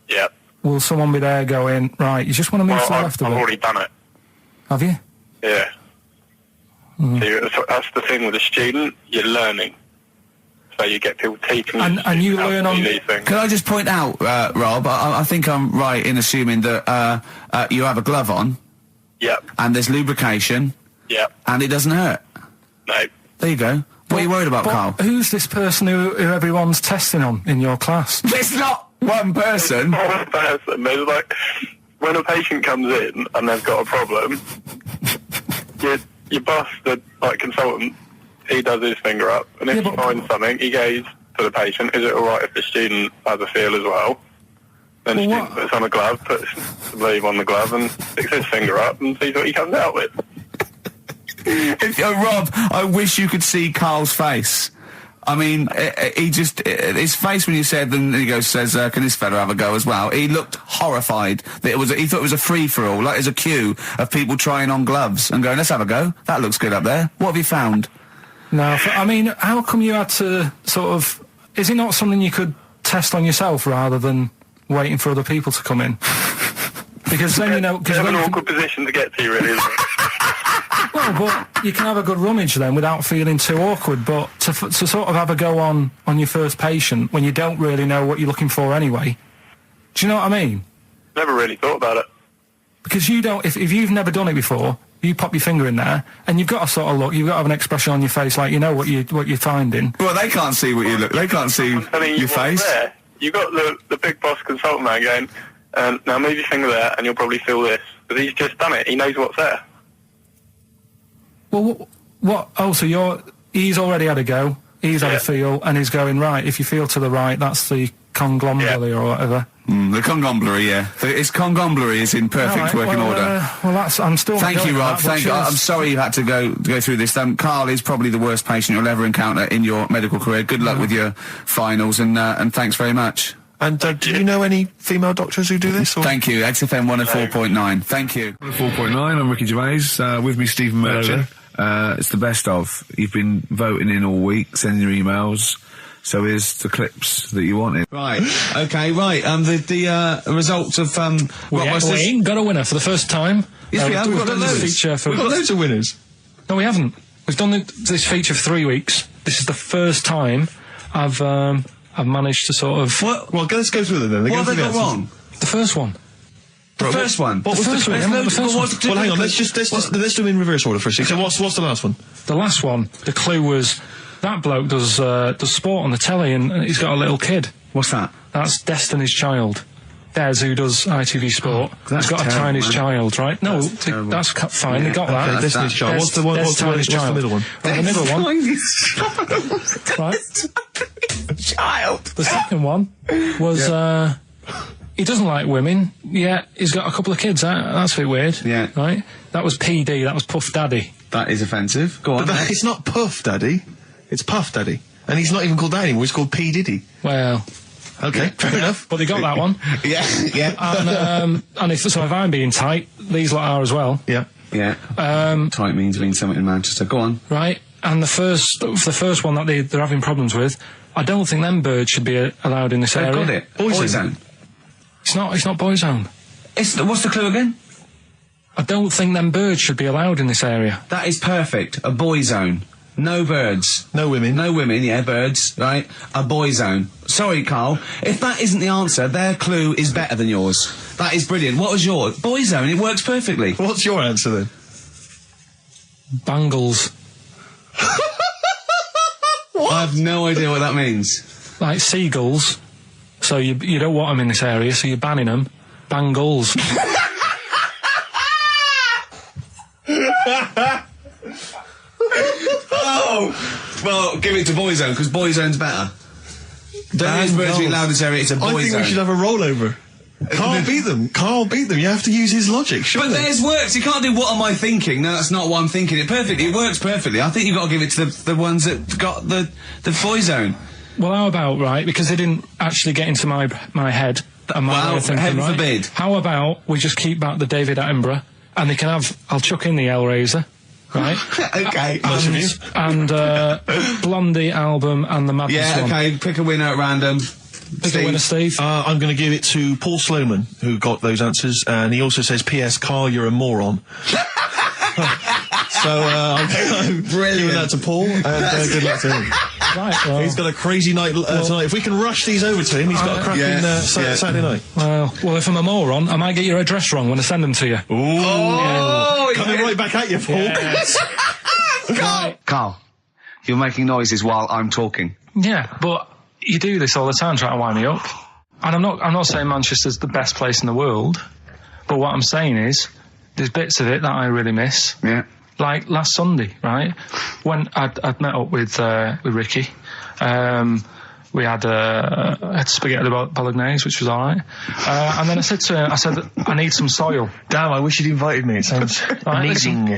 Yeah. Will someone be there going, right, you just want to move to the left of it? I've already done it. Have you? Yeah. So that's the thing with a student, you're learning. So you get people teaching you. And you learn on... these things. Can I just point out, Rob, I think I'm right in assuming that you have a glove on. Yep. And there's lubrication. Yep. And it doesn't hurt. No. There you go. What are you worried about, Carl? Who's this person who everyone's testing on in your class? It's not one person. One person. There's like, when a patient comes in and they've got a problem, your boss, the consultant, he does his finger up, and if he finds something, he goes to the patient, is it alright if the student has a feel as well? Then the student puts on a glove, puts the bleed on the glove, and sticks his finger up and sees what he comes out with. Rob, I wish you could see Carl's face. I mean, his face when you said, and he says, can this fella have a go as well? He looked horrified that he thought it was a free-for-all, like there's a queue of people trying on gloves and going, let's have a go. That looks good up there. What have you found? No, I mean, how come you had to sort of... Is it not something you could test on yourself rather than waiting for other people to come in? Because then, you know... It's an awkward position to get to, really, isn't it? Well, but you can have a good rummage then without feeling too awkward, but to sort of have a go on your first patient when you don't really know what you're looking for anyway, do you know what I mean? Never really thought about it. Because you don't... If you've never done it before... You pop your finger in there, and you've got to sort of look. You've got to have an expression on your face, like you know what you're finding. Well, they can't see what you look. They can't see your face. You got the big boss consultant man going, Now move your finger there, and you'll probably feel this. But he's just done it. He knows what's there. Well, what? Oh, so he's already had a go. He's had a feel, and he's going, right, if you feel to the right, that's the conglomeracy or whatever. The conglomeracy, yeah. Its conglomeracy is in perfect working order. Well, I'm still. Thank you, Rob. I'm sorry you had to go through this. Carl is probably the worst patient you'll ever encounter in your medical career. Good luck with your finals, and thanks very much. And do you know any female doctors who do this? Or? Thank you. XFM 104.9. Thank you. 104.9. I'm Ricky Gervais. With me, Stephen Merchant. It's the best of. You've been voting in all week, sending your emails. So here's the clips that you wanted. Right. Okay. Right. The results of we ain't got a winner for the first time. Yes, we have. We've got loads. We've got loads of winners. No, we haven't. We've done this feature for 3 weeks. This is the first time I've managed to sort of. Well, let's go through them then. What have they got wrong? The first one. The first one. What was the first one? Well, hang on. Let's do them in reverse order for a second. So what's the last one? The last one. The clue was that bloke does sport on the telly and he's got a little kid. What's that? That's Destiny's Child. Des, who does ITV Sport, has got a tiny child, right? No, that's fine. They got that. Destiny's Child. What's the middle one? Well, the middle one. Right. Child. The second one was. He doesn't like women, yet he's got a couple of kids. That's a bit weird. Yeah. Right? That was PD, that was Puff Daddy. That is offensive. Go on. But it's not Puff Daddy, it's Puff Daddy. And he's not even called that anymore, he's called P. Diddy. Well. Okay, fair enough. But they got that one. Yeah. And if I'm being tight, these lot are as well. Yeah. Yeah. Tight means something in Manchester. Go on. Right? And the first one that they're having problems with, I don't think them birds should be allowed in this area. Got it. Boyzone. It's not Boyzone. What's the clue again? I don't think them birds should be allowed in this area. That is perfect. A boy zone. No birds. No women. No women, yeah, birds, right? A boy zone. Sorry, Carl. If that isn't the answer, their clue is better than yours. That is brilliant. What was yours? Boy zone. It works perfectly. What's your answer then? Bangles. What? I have no idea what that means. Like seagulls. So you don't want them in this area, so you're banning them. Bangles. Oh! Well, give it to Boyzone, because Boyzone's better. Don't use birds being allowed in this area, it's a Boyzone. I think we should have a rollover. Carl beat them. You have to use his logic, surely. But theirs works. You can't do what am I thinking. No, that's not what I'm thinking. It works perfectly. I think you've got to give it to the ones that got the Boyzone. Well, how about, right, because they didn't actually get into my head and my way of thinking, heaven right? forbid. How about we just keep back the David Attenborough, and they can have, I'll chuck in the Hellraiser, right? Okay. And Blondie album and the Madness one. Yeah, okay, pick a winner at random. Pick a winner, Steve. I'm going to give it to Paul Sloman, who got those answers, and he also says, P.S. Carl, you're a moron. So, I'm giving that to Paul, and good luck to him. Right, well, he's got a crazy night tonight. If we can rush these over to him, he's got a cracking Saturday night. Well, if I'm a moron, I might get your address wrong when I send them to you. Ooh. Coming right back at you, Paul. Yes. Carl, you're making noises while I'm talking. Yeah, but you do this all the time trying to wind me up. And I'm not saying Manchester's the best place in the world, but what I'm saying is there's bits of it that I really miss. Yeah. Like last Sunday, right? When I'd met up with Ricky, we had spaghetti bolognese, which was all right. And then I said to him, I need some soil. Damn, I wish you'd invited me. It sounds amazing.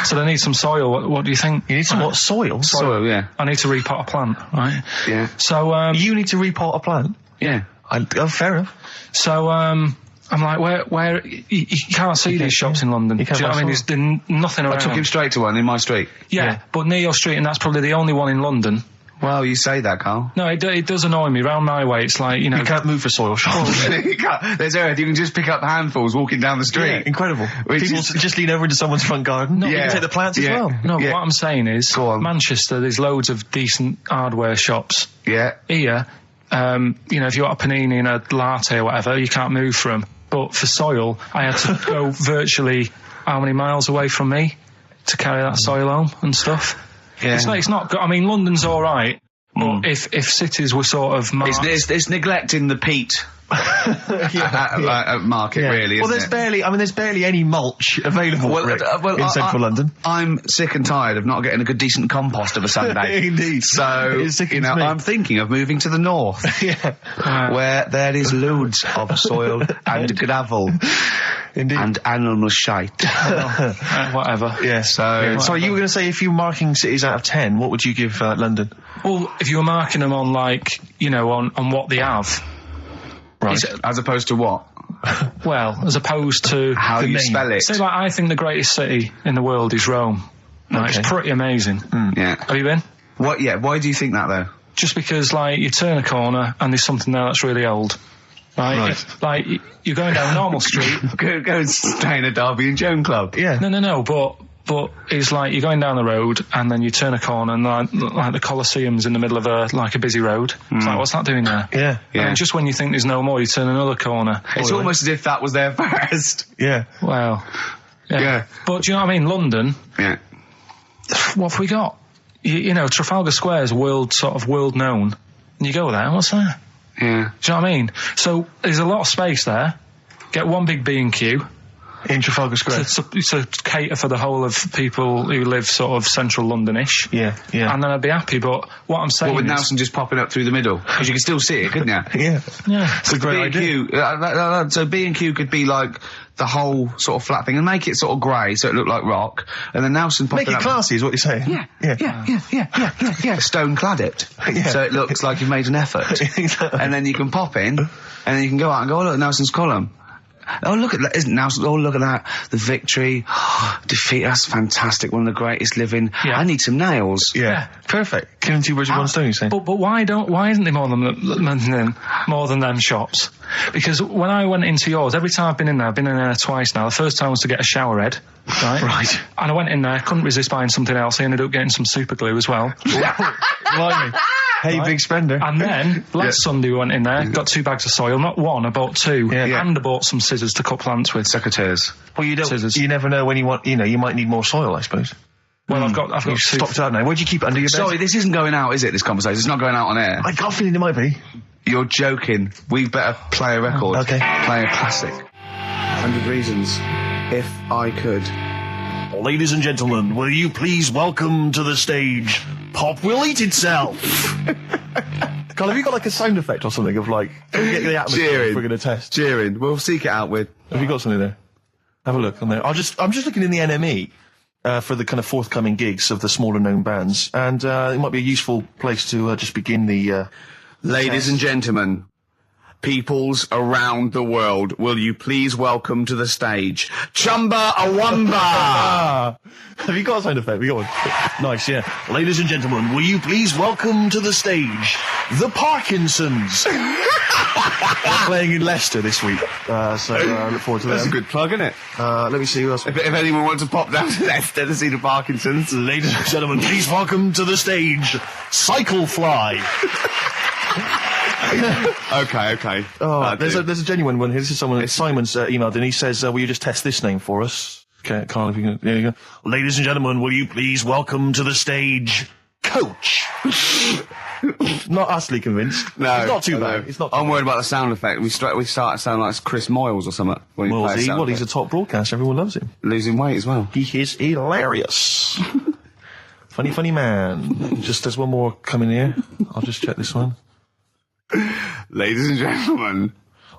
So I need some soil. What do you think? You need some what? Soil? Soil, yeah. I need to repot a plant, right? Yeah. So you need to repot a plant? Yeah. Fair enough. So I'm like, where you can't see these shops in London. Do you know what I mean? There's nothing around. I took him straight to one in my street. Yeah, but near your street, and that's probably the only one in London. Well, you say that, Carl. No, it does annoy me. Round my way, it's like, you know... You can't move for soil shops. You can't. There's earth. You can just pick up handfuls walking down the street. Yeah, incredible. People just lean over into someone's front garden. No, you can take the plants as well. No, but what I'm saying is, Manchester, there's loads of decent hardware shops. Yeah. Here, if you want a panini and a latte or whatever, you can't move for them. But for soil, I had to go virtually how many miles away from me to carry that soil home and stuff. Yeah. It's not good. I mean, London's all right, but if cities were sort of marked... It's neglecting the peat at market, really. Well, isn't there's barely any mulch available in central London. I'm sick and tired of not getting a good, decent compost of a Sunday. Indeed. So, you know, I'm thinking of moving to the north, where there is loads of soil and gravel. Indeed. And animal shite. Whatever. Yeah. So, Sorry, you were going to say if you were marking cities out of 10, what would you give London? Well, if you were marking them on, like, you know, on what they have. Right. as opposed to what? Well, as opposed to How the you name. spell it. Say, like, I think the greatest city in the world is Rome. Right, Okay. It's pretty amazing. Yeah. Have you been? What? Yeah. Why do you think that though? Just because, like, you turn a corner and there's something there that's really old. Right? Like, you're going down a normal street. Go and stay in a Derby and Joan club. Yeah. No, but it's like you're going down the road and then you turn a corner and like the Colosseum's in the middle of a busy road. It's like, what's that doing there? Yeah. Yeah. And just when you think there's no more, you turn another corner. It's almost as if that was there first. Yeah. Well, Yeah. But do you know what I mean? London, Yeah. what have we got? You know, Trafalgar Square is world known. And you go there, what's there? Yeah. Do you know what I mean? So there's a lot of space there. Get one big B&Q. In Trafalgar Square. To cater for the whole of people who live sort of central Londonish. Yeah. And then I'd be happy, but what I'm saying Well, with is... Nelson just popping up through the middle, because you can still see it, couldn't you? Yeah. Yeah. It's a great idea. B&Q, so B&Q could be like the whole sort of flat thing and make it sort of grey so it looked like rock, and then Nelson popping Make it up. classy is what you're saying. Yeah. Stone clad it. Yeah. So it looks like you've made an effort. And then you can pop in, and then you can go out and go, oh look, Nelson's column. Oh look at that, isn't Nelson? Oh look at that, the victory, defeat. That's fantastic. One of the greatest living. Yeah. I need some nails. Yeah. Perfect. Killing two birds with one stone, you're saying? But why isn't there more than them shops? Because when I went into yours, every time I've been in there twice now. The first time was to get a shower head, right? Right. And I went in there, couldn't resist buying something else. I ended up getting some super glue as well. Blimey. Hey, big spender. And then last Sunday we went in there, got 2 bags of soil, not one, I bought 2, and I bought some scissors to cut plants with. Secateurs. Well, Scissors. you never know when you want, you might need more soil, I suppose. Well, I've got You've 2. stocked out now. Where'd you keep it under your bed? Sorry, this isn't going out, is it, this conversation? It's not going out on air. I got a feeling it might be. You're joking. We better play a record. Okay. Play a classic. 100 Reasons. If I could. Ladies and gentlemen, will you please welcome to the stage Pop Will Eat Itself? Carl, have you got like a sound effect or something of like, get the atmosphere Cheering. if we're going to test? Cheering. We'll seek it out with. Have you got something there? Have a look on there. I'm just looking in the NME for the kind of forthcoming gigs of the smaller known bands, and it might be a useful place to just begin the. Ladies and gentlemen, peoples around the world, will you please welcome to the stage Chumba Awamba? Have you got a sound effect? We got one. Nice, yeah. Ladies and gentlemen, will you please welcome to the stage the Parkinsons? They're playing in Leicester this week, so I look forward to That's a them. good plug, isn't it? Let me see who else. If anyone wants to pop down to Leicester to see the Parkinsons. Ladies and gentlemen, please welcome to the stage Cyclefly. Okay. Oh, there's a genuine one here. This is someone. Simon's emailed, and he says, "Will you just test this name for us?" Okay, Carl, if you can. There you go. Ladies and gentlemen, will you please welcome to the stage Coach? Not utterly convinced. No, it's not too no. bad. It's not. I'm worried about the sound effect. We start to sound like Chris Moyles or something. When we play a sound He's a effect. top broadcaster. Everyone loves him. Losing weight as well. He is hilarious. Funny man. Just there's one more coming here. I'll just check this one. Ladies and gentlemen.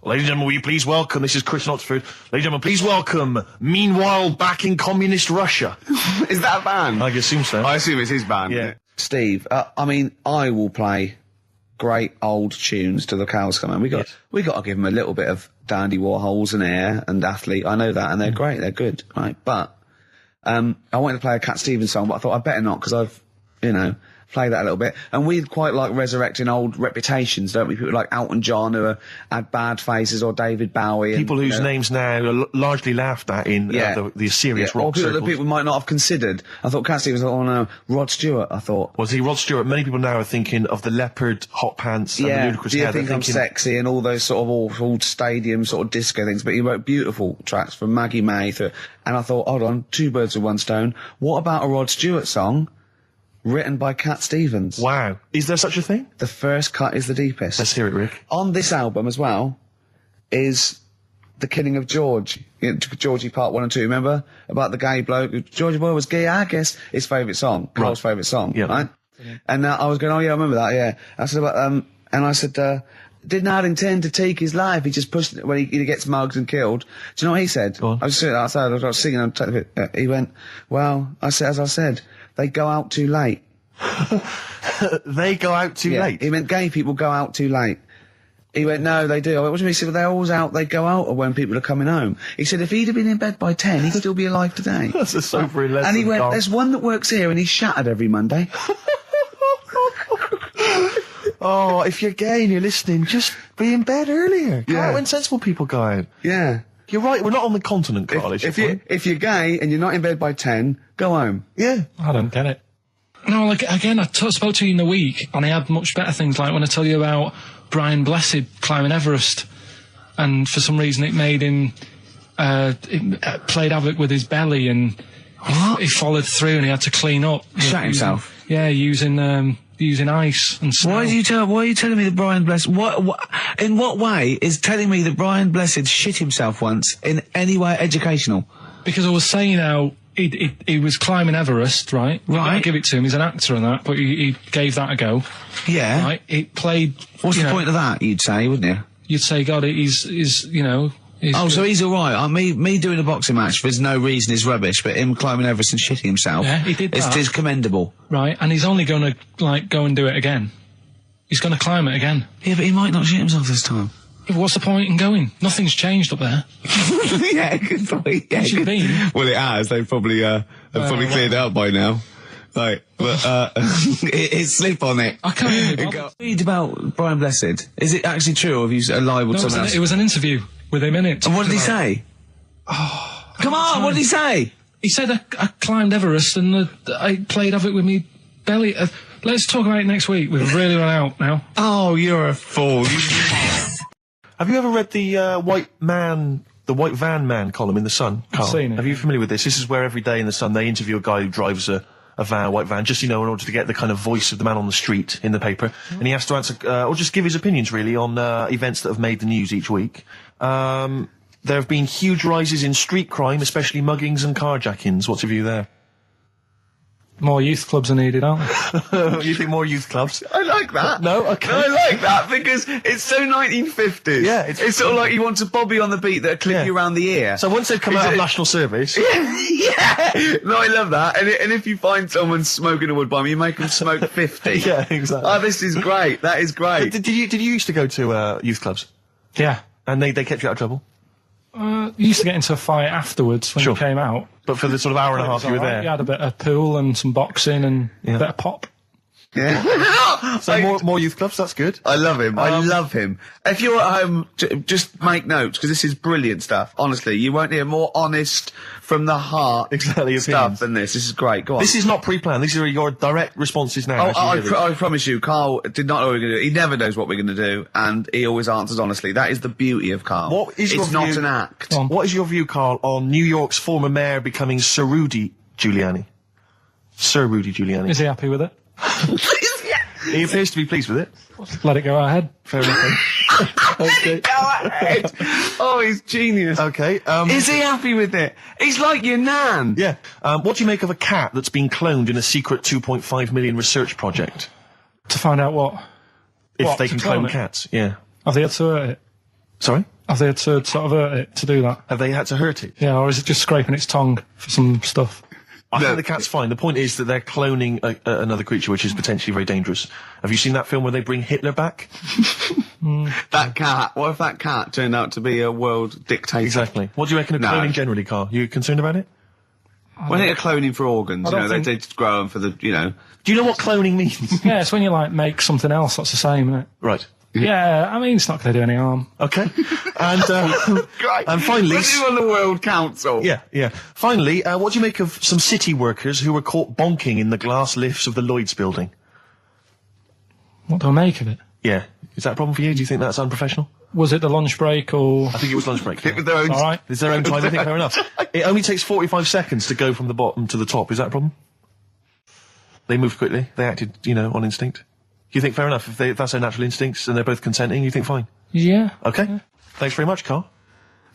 Ladies and gentlemen, will you please welcome, this is Chris Oxford. Ladies and gentlemen, please welcome, meanwhile back in communist Russia. Is that a band? I assume so. I assume it's his band. Yeah. Steve, I mean, I will play great old tunes till the cows come home. We got to give them a little bit of Dandy Warhols and Air and Athlete. I know that, and they're great. They're good, right? But I wanted to play a Cat Stevens song, but I thought I'd better not because I've, play that a little bit. And we quite like resurrecting old reputations, don't we? People like Elton John who had bad faces, or David Bowie. People whose names now are largely laughed at in the serious or rock people circles. that people might not have considered. I thought Cat Stevens, oh no, Rod Stewart, I thought. Was he Rod Stewart? Many people now are thinking of the leopard hot pants and the ludicrous Do you hair. think I'm sexy and all those sort of old stadium sort of disco things, but he wrote beautiful tracks from Maggie May through, and I thought, hold on, 2 birds with one stone. What about a Rod Stewart song written by Cat Stevens? Wow. Is there such a thing? The first cut is the deepest. Let's hear it, Rick. On this album as well, is the killing of George. Georgie Part 1 and 2, remember? About the gay bloke. Georgie Boy was gay, I guess. His favourite song. Carl's favourite song, right? And I was going, oh yeah, I remember that, yeah. I said about, and I said, did not intend to take his life. He just pushed it when he gets mugged and killed. Do you know what he said? Go on. I was sitting outside, I was singing, he went, well, as I said, they go out too late. They go out too late? He meant gay people go out too late. He went, no, they do. I went, what do you mean? He said, well, they're always out, they go out when people are coming home. He said, if he'd have been in bed by 10, he'd still be alive today. That's a sobering lesson. And he went, Carl. there's one that works here and he's shattered every Monday. Oh, if you're gay and you're listening, just be in bed earlier. Go out when sensible people go out. Yeah. You're right, we're not on the continent, Carl. If you're gay and you're not in bed by 10, go home. Yeah. I don't get it. No, like, again, I spoke to you in the week, and I had much better things, like when I tell you about Brian Blessed climbing Everest, and for some reason it made him, it played havoc with his belly, and he followed through, and he had to clean up. Shut himself? Yeah, using ice and snow. Why are you telling me that Brian Blessed... in what way is telling me that Brian Blessed shit himself once in any way educational? Because I was saying how he was climbing Everest, right? I give it to him, he's an actor and that, but he gave that a go. Yeah. Right? It played... What's the point of that, you'd say, wouldn't you? You'd say, God, he's you know... So he's alright. Me doing a boxing match for no reason is rubbish, but him climbing Everest and shitting himself... Yeah, he did that. Is commendable. Right, and he's only going to, like, go and do it again. He's going to climb it again. Yeah, but he might not shit himself this time. Yeah, what's the point in going? Nothing's changed up there. Yeah, good point. Yeah, Where's you been? Well, it has. They've probably cleared it up by now. Like, but it's slip on it. I can't even Read about Brian Blessed. Is it actually true, or have you libelled someone else? It was an interview with him in it. And what did he say? Oh, come on, what did he say? He said I climbed Everest and I played havoc with me belly. Let's talk about it next week. We've really run out now. Oh, you're a fool. Have you ever read the White Van Man column in The Sun, Carl? I've seen it. Are you familiar with this? This is where every day in The Sun they interview a guy who drives a white van, just, in order to get the kind of voice of the man on the street in the paper. And he has to answer, or just give his opinions, really, on events that have made the news each week. There have been huge rises in street crime, especially muggings and carjackings. What's your view there? More youth clubs are needed, aren't there? You think more youth clubs? I like that. No? Okay. No, I like that because it's so 1950s. Yeah, it's sort of like you want a Bobby on the beat that'll clip you around the ear. So once they've come out of national service... Yeah! No, I love that. And if you find someone smoking a wood bomb, you make them smoke 50. Yeah, exactly. Oh, this is great. That is great. Did you used to go to youth clubs? Yeah. And they kept you out of trouble? You used to get into a fight afterwards when you came out. But for the sort of hour and a half you were there? You had a bit of pool and some boxing and a bit of pop. Yeah. So more youth clubs, that's good. I love him. I love him. If you're at home, just make notes, because this is brilliant stuff. Honestly, you won't hear more honest, from the heart stuff opinions than this. This is great. Go on. This is not pre-planned. These are your direct responses now. I promise you, Carl did not know what we were going to do. He never knows what we're going to do, and he always answers honestly. That is the beauty of Carl. It's not an act. What is your view, Carl, on New York's former mayor becoming Sir Rudy Giuliani? Sir Rudy Giuliani. Is he happy with it? He appears to be pleased with it. Let it go ahead. Fair enough. Okay. Go ahead. Oh, he's genius. Okay. Is he happy with it? He's like your nan. Yeah. What do you make of a cat that's been cloned in a secret 2.5 million research project? To find out what? If they can clone cats, yeah. Have they had to hurt it? Sorry? Have they had to sort of hurt it to do that? Have they had to hurt it? Yeah, or is it just scraping its tongue for some stuff? I think the cat's fine. The point is that they're cloning another creature, which is potentially very dangerous. Have you seen that film where they bring Hitler back? That cat. What if that cat turned out to be a world dictator? Exactly. What do you reckon of cloning generally, Carl? You concerned about it? When they're cloning for organs, they just grow them for the, Do you know what cloning means? Yeah, it's when you, make something else that's the same, isn't it? Right. Yeah, I mean, it's not going to do any harm. Okay. And finally... Put you on the World Council. Yeah. Finally, what do you make of some city workers who were caught bonking in the glass lifts of the Lloyd's building? What do I make of it? Yeah. Is that a problem for you? Do you think that's unprofessional? Was it the lunch break or...? I think it was lunch break. It was their own... All right. It's their own time. I think fair enough. It only takes 45 seconds to go from the bottom to the top. Is that a problem? They moved quickly. They acted, on instinct. You think fair enough? If that's their natural instincts and they're both consenting, you think fine? Yeah. Okay. Yeah. Thanks very much, Carl.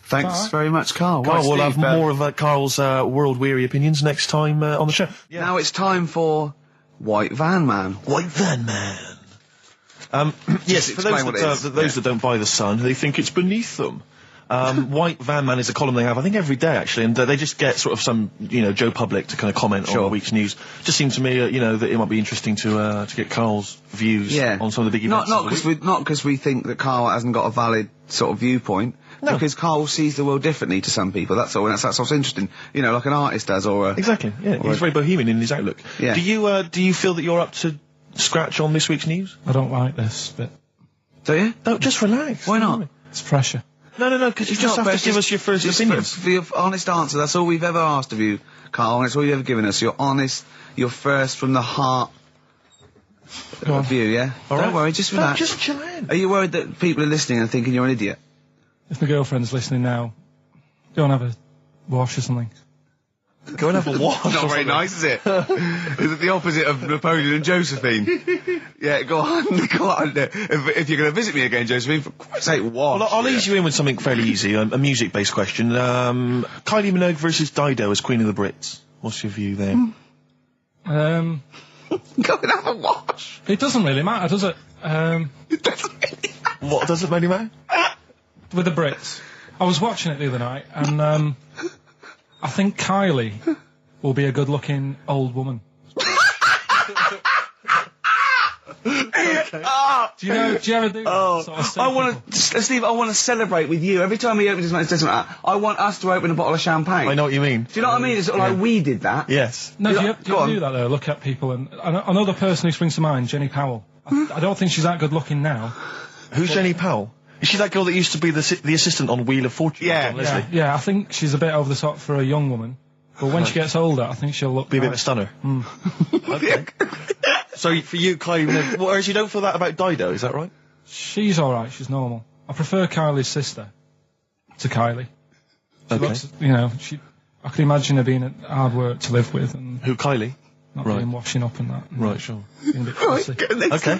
Thanks very much, Carl. Carl, Right, we'll have Steve, more of Carl's world-weary opinions next time on the show. Now it's time for White Van Man. White Van Man. Yes, for explain what it is. those that don't buy the Sun, they think it's beneath them. White Van Man is a column they have, I think, every day, actually, and they just get sort of some, Joe Public to kind of comment on the week's news. Just seems to me, that it might be interesting to get Carl's views on some of the big events. Not because we think that Carl hasn't got a valid sort of viewpoint. No. Because Carl sees the world differently to some people, that's all, and that's what's interesting. Like an artist does, or a... Exactly, yeah. He's very bohemian in his outlook. Yeah. Do you feel that you're up to scratch on this week's news? I don't like this bit. Do you? No, just relax. Why not? It's pressure. No, because you just have to give us your first opinions. For your honest answer, that's all we've ever asked of you, Carl, and it's all you've ever given us. Your honest, your first from the heart view, yeah? Don't worry, just relax. Just chill in. Are you worried that people are listening and thinking you're an idiot? If my girlfriend's listening now, go and have a wash or something. Go and have a wash. Not very nice, is it? Is it the opposite of Napoleon and Josephine? Yeah, go on. If you're going to visit me again, Josephine, for Christ's sake, wash. Well, I'll ease you in with something fairly easy, a music-based question. Kylie Minogue versus Dido as Queen of the Brits. What's your view there? Go and have a wash. It doesn't really matter, does it? It doesn't really matter. What doesn't really matter? With the Brits. I was watching it the other night, and I think Kylie will be a good-looking old woman. Do you ever do that sort of stuff? Steve, I want to celebrate with you. Every time he opens his mouth, says something like that, I want us to open a bottle of champagne. I know what you mean. Do you know what I mean? It's sort of like we did that. Yes. No, do you ever do that, though? Look at people, and another person who springs to mind, Jenny Powell. I don't think she's that good-looking now. Who's Jenny Powell? Is she that girl that used to be the assistant on Wheel of Fortune? Yeah, I think she's a bit over the top for a young woman. But when she gets older, I think she'll be a bit of a stunner. Okay. So for you, Kylie, whereas you don't feel that about Dido, is that right? She's alright, she's normal. I prefer Kylie's sister to Kylie. She looks, I can imagine her being hard work to live with. And who, Kylie? Not being washing up and that. Right, sure. Being a bit fussy. Okay.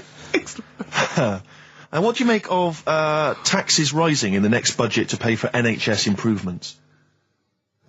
And what do you make of taxes rising in the next budget to pay for NHS improvements?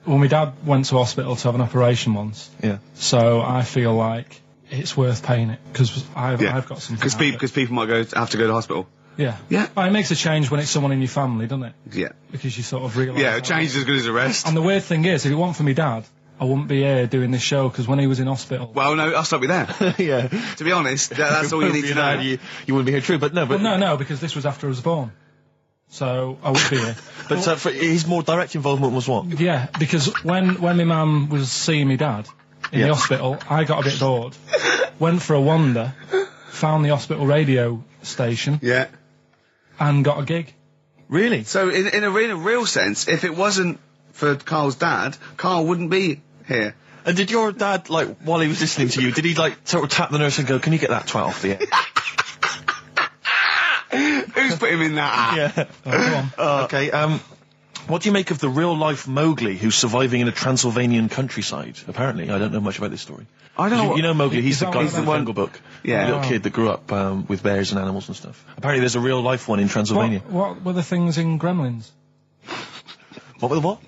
Well, my dad went to hospital to have an operation once. Yeah. So I feel like it's worth paying it, because I've got something. Because people might have to go to hospital. Yeah. Yeah. But it makes a change when it's someone in your family, doesn't it? Yeah. Because you sort of realise... Yeah, a change is as good as a rest. And the weird thing is, if it weren't for my dad, I wouldn't be here doing this show, because when he was in hospital... Well, no, I'll stop you there. Yeah. To be honest, that's all you need to know. You wouldn't be here, true, but no. But no, because this was after I was born. So I would be here. But for his more direct involvement was what? Yeah, because when my mum was seeing my dad in the hospital, I got a bit bored, went for a wander, found the hospital radio station... Yeah. And got a gig. Really? So in a real sense, if it wasn't for Carl's dad, Carl wouldn't be here. And did your dad, while he was listening to you, did he, sort of tap the nurse and go, can you get that twat off the air? Who's put him in that? Yeah. Go on. Okay, what do you make of the real-life Mowgli who's surviving in a Transylvanian countryside? Apparently, I don't know much about this story. I don't know. You know Mowgli, he's the guy from the Jungle Book. Yeah. The little kid that grew up with bears and animals and stuff. Apparently there's a real-life one in Transylvania. What were the things in Gremlins? What were the what?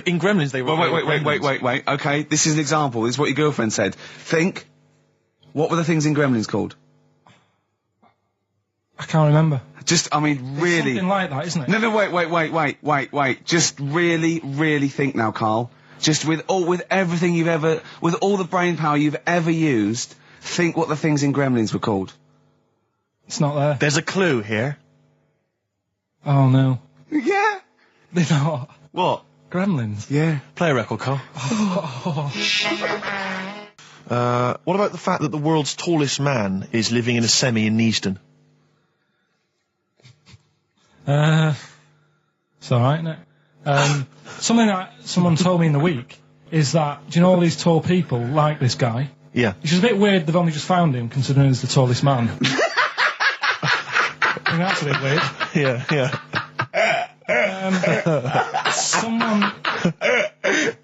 In Gremlins they were... Wait. Okay, this is an example. This is what your girlfriend said. Think. What were the things in Gremlins called? I can't remember. Really... It's something like that, isn't it? No, wait. Just really think now, Carl. Just with everything with all the brain power you've ever used, think what the things in Gremlins were called. It's not there. There's a clue here. Oh, no. Yeah. They're not. What? Gremlins. Yeah. Play a record, Carl. What about the fact that the world's tallest man is living in a semi in Neasden? It's alright, isn't it? Something that someone told me in the week is that, do you know all these tall people like this guy? Yeah. Which is a bit weird they've only just found him, considering he's the tallest man. I think that's a bit weird. Yeah. Someone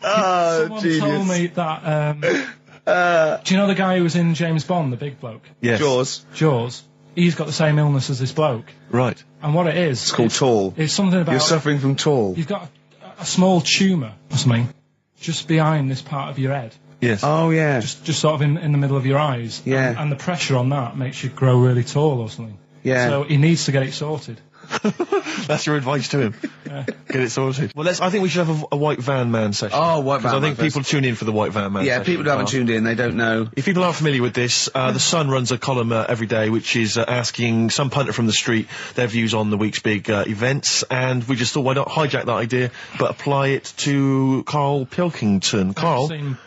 told me that, do you know the guy who was in James Bond, the big bloke? Yes. Jaws. he's got the same illness as this bloke. Right. And what it is... It's called tall. It's something about... You're suffering from tall. You've got a small tumour or something just behind this part of your head. Yes. Oh, yeah. Just sort of in the middle of your eyes. Yeah. And the pressure on that makes you grow really tall or something. Yeah. So he needs to get it sorted. That's your advice to him. Get it sorted. Well, I think we should have a white van man session. Oh, white van Because I think man people tune in for the white van man Yeah, session. people who haven't tuned in, they don't know. If people aren't familiar with this, The Sun runs a column every day which is asking some punter from the street their views on the week's big events, and we just thought, why not hijack that idea, but apply it to Karl Pilkington. Karl, I've seen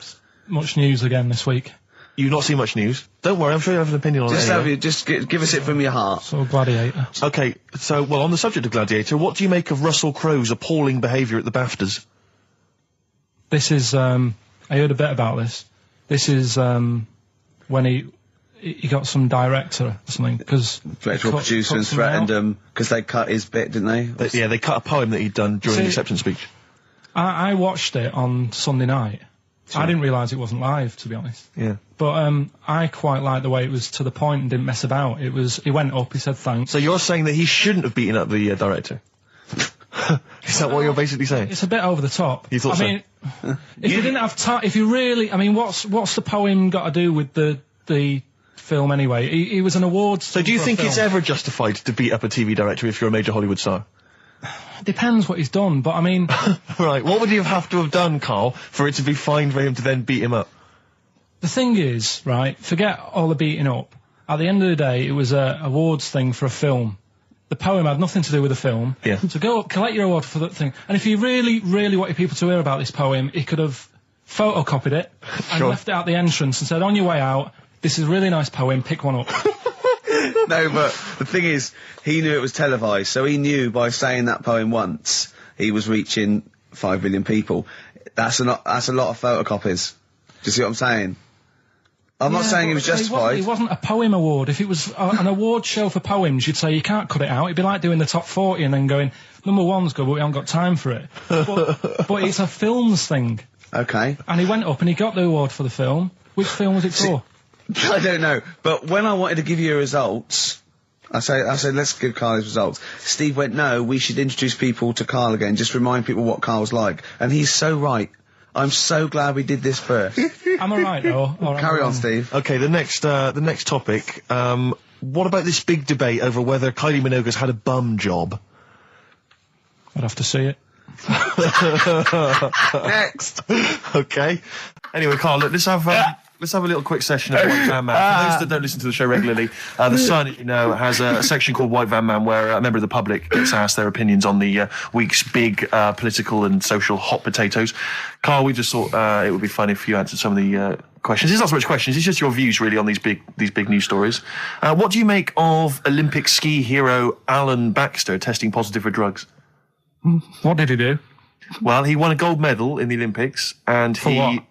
much news again this week. you've not seen much news. Don't worry, I'm sure you have an opinion on it. Just give us it from your heart. So Gladiator. Okay, so, well, on the subject of Gladiator, what do you make of Russell Crowe's appalling behaviour at the BAFTAs? This is, I heard a bit about this. This is, when he got some director or something, because... Director or producer and threatened them, because they cut his bit, didn't they? They cut a poem that he'd done during the acceptance speech. I watched it on Sunday night. I didn't realise it wasn't live, to be honest. Yeah. But I quite liked the way it was to the point and didn't mess about. He went up, he said thanks. So you're saying that he shouldn't have beaten up the director? Is that what you're basically saying? It's a bit over the top. You thought I mean, if you didn't have time, if you really, I mean, what's the poem got to do with the film anyway? He was an awards. So do you think it's ever justified to beat up a TV director if you're a major Hollywood star? Depends what he's done, but I mean... Right, what would he have to have done, Karl, for it to be fine for him to then beat him up? The thing is, right, forget all the beating up. At the end of the day, it was a awards thing for a film. The poem had nothing to do with the film. Yeah. So go up, collect your award for that thing. And if you really, really wanted people to hear about this poem, he could have photocopied it and Sure. left it at the entrance and said, on your way out, this is a really nice poem, pick one up. No, but the thing is, he knew it was televised, so he knew by saying that poem once, he was reaching 5 billion people. That's a lot of photocopies. Do you see what I'm saying? I'm not saying he was justified. It wasn't a poem award. If it was an award show for poems, you'd say you can't cut it out. It'd be like doing the top 40 and then going, number one's good, but we haven't got time for it. But it's a films thing. Okay. And he went up and he got the award for the film. Which film was it for? I don't know, but when I wanted to give you results, I said, let's give Karl his results. Steve went, no, we should introduce people to Karl again, just remind people what Karl's like. And he's so right. I'm so glad we did this first. Am I right, though? Or Carry on, Steve. Okay, the next topic, what about this big debate over whether Kylie Minogue's had a bum job? I'd have to see it. Next. Okay. Anyway, Karl, look, let's have a little quick session of White Van Man. For those that don't listen to the show regularly, The Sun, as you know, has a section called White Van Man where a member of the public gets asked their opinions on the week's big political and social hot potatoes. Karl, we just thought it would be fun if you answered some of the questions. It's not so much questions, it's just your views really on these big news stories. What do you make of Olympic ski hero Alan Baxter testing positive for drugs? What did he do? Well, he won a gold medal in the Olympics, and what?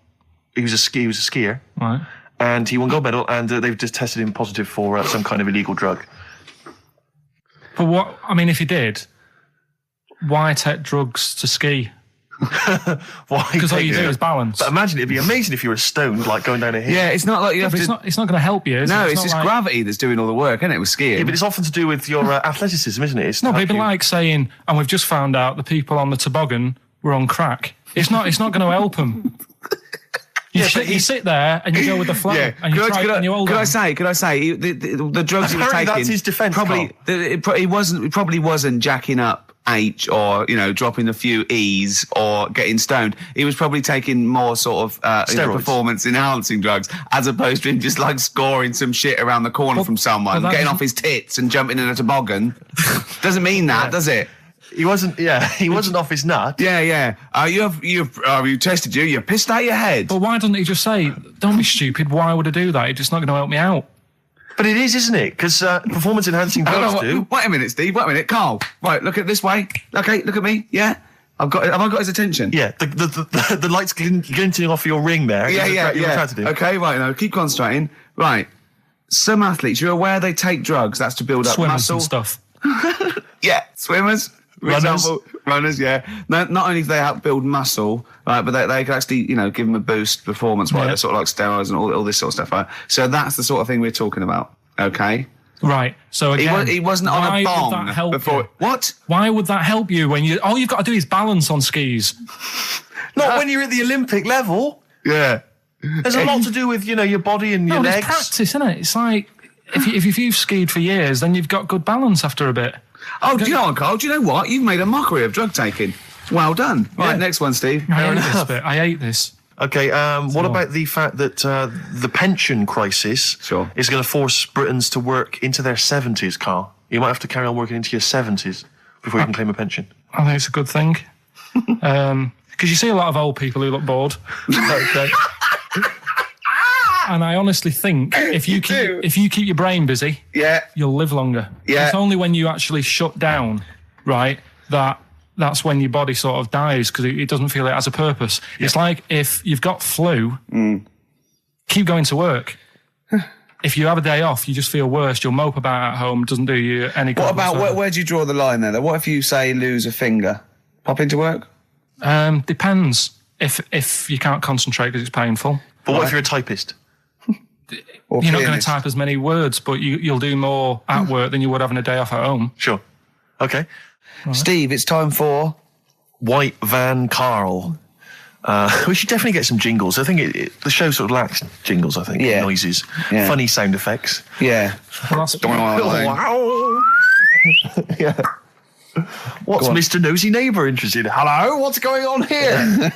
He was a skier. Right. And he won gold medal, and they've just tested him positive for some kind of illegal drug. But what, I mean, if he did, why take drugs to ski? Why? Because all you do is balance. But imagine, it'd be amazing if you were stoned, like going down a hill. Yeah, it's not like you have But to... it's not going to help you, is it? No, it's not just like, gravity that's doing all the work, isn't it, with skiing? Yeah, but it's often to do with your athleticism, isn't it? It's No, to but it'd be help you. like saying, and we've just found out the people on the toboggan were on crack. It's not going to help them. You sit there and you go with the flow, and you try and you hold on. Could I say, the drugs he was Apparently taking... that's his defence, He probably wasn't jacking up H or, dropping a few E's or getting stoned. He was probably taking more sort of Steroids. performance-enhancing drugs, as opposed to him just, scoring some shit around the corner from someone, getting off his tits and jumping in a toboggan. Doesn't mean that, does it? He wasn't off his nut. Yeah. You tested you pissed out your head. But why doesn't he just say, don't be stupid, why would I do that? It's just not going to help me out. But it is, isn't it? Because performance-enhancing drugs do. Wait a minute, Steve. Wait a minute, Karl. Right, look at this way. Okay, look at me. Yeah, have I got his attention? Yeah, the lights glinting off your ring there. Yeah. Attracted him. Okay, right. Now keep concentrating. Right. Some athletes, you're aware they take drugs. That's to build up Swimmers muscle. and stuff. Yeah, swimmers. For Runners. example, runners, yeah. Not only do they help build muscle, right, but they can actually, give them a boost performance-wise, sort of like steroids and all this sort of stuff, right? So that's the sort of thing we're talking about, okay? Right. So again, He wasn't on a why would bomb that help before. you? What? Why would that help you when all you've got to do is balance on skis? Not when you're at the Olympic level. Yeah. There's a lot to do with, your body and your No, it's legs. practice, isn't it? It's like if you've skied for years, then you've got good balance after a bit. Oh, do you know what, Carl? Do you know what? You've made a mockery of drug taking. Well done. Right, next one, Steve. I hate this bit. I hate this. Okay, what about the fact that the pension crisis is going to force Britons to work into their 70s, Carl? You might have to carry on working into your 70s before you can claim a pension. I think it's a good thing. Because you see a lot of old people who look bored. Okay. And I honestly think if you keep your brain busy, you'll live longer. Yeah. It's only when you actually shut down, right, that's when your body sort of dies because it doesn't feel it has a purpose. Yeah. It's like if you've got flu, keep going to work. If you have a day off, you just feel worse. You'll mope about at home. Doesn't do you any good. What about where do you draw the line there? What if you say lose a finger? Pop into work? Depends. If you can't concentrate because it's painful. But what if you're a typist? You're not going to type as many words, but you'll do more at work than you would having a day off at home. Sure. Okay. Right. Steve, it's time for White Van Karl. We should definitely get some jingles. I think the show sort of lacks jingles, I think. Noises. Yeah. Funny sound effects. Yeah. Wow. Yeah. What's Mr. Nosy Neighbour interested in? Hello, what's going on here?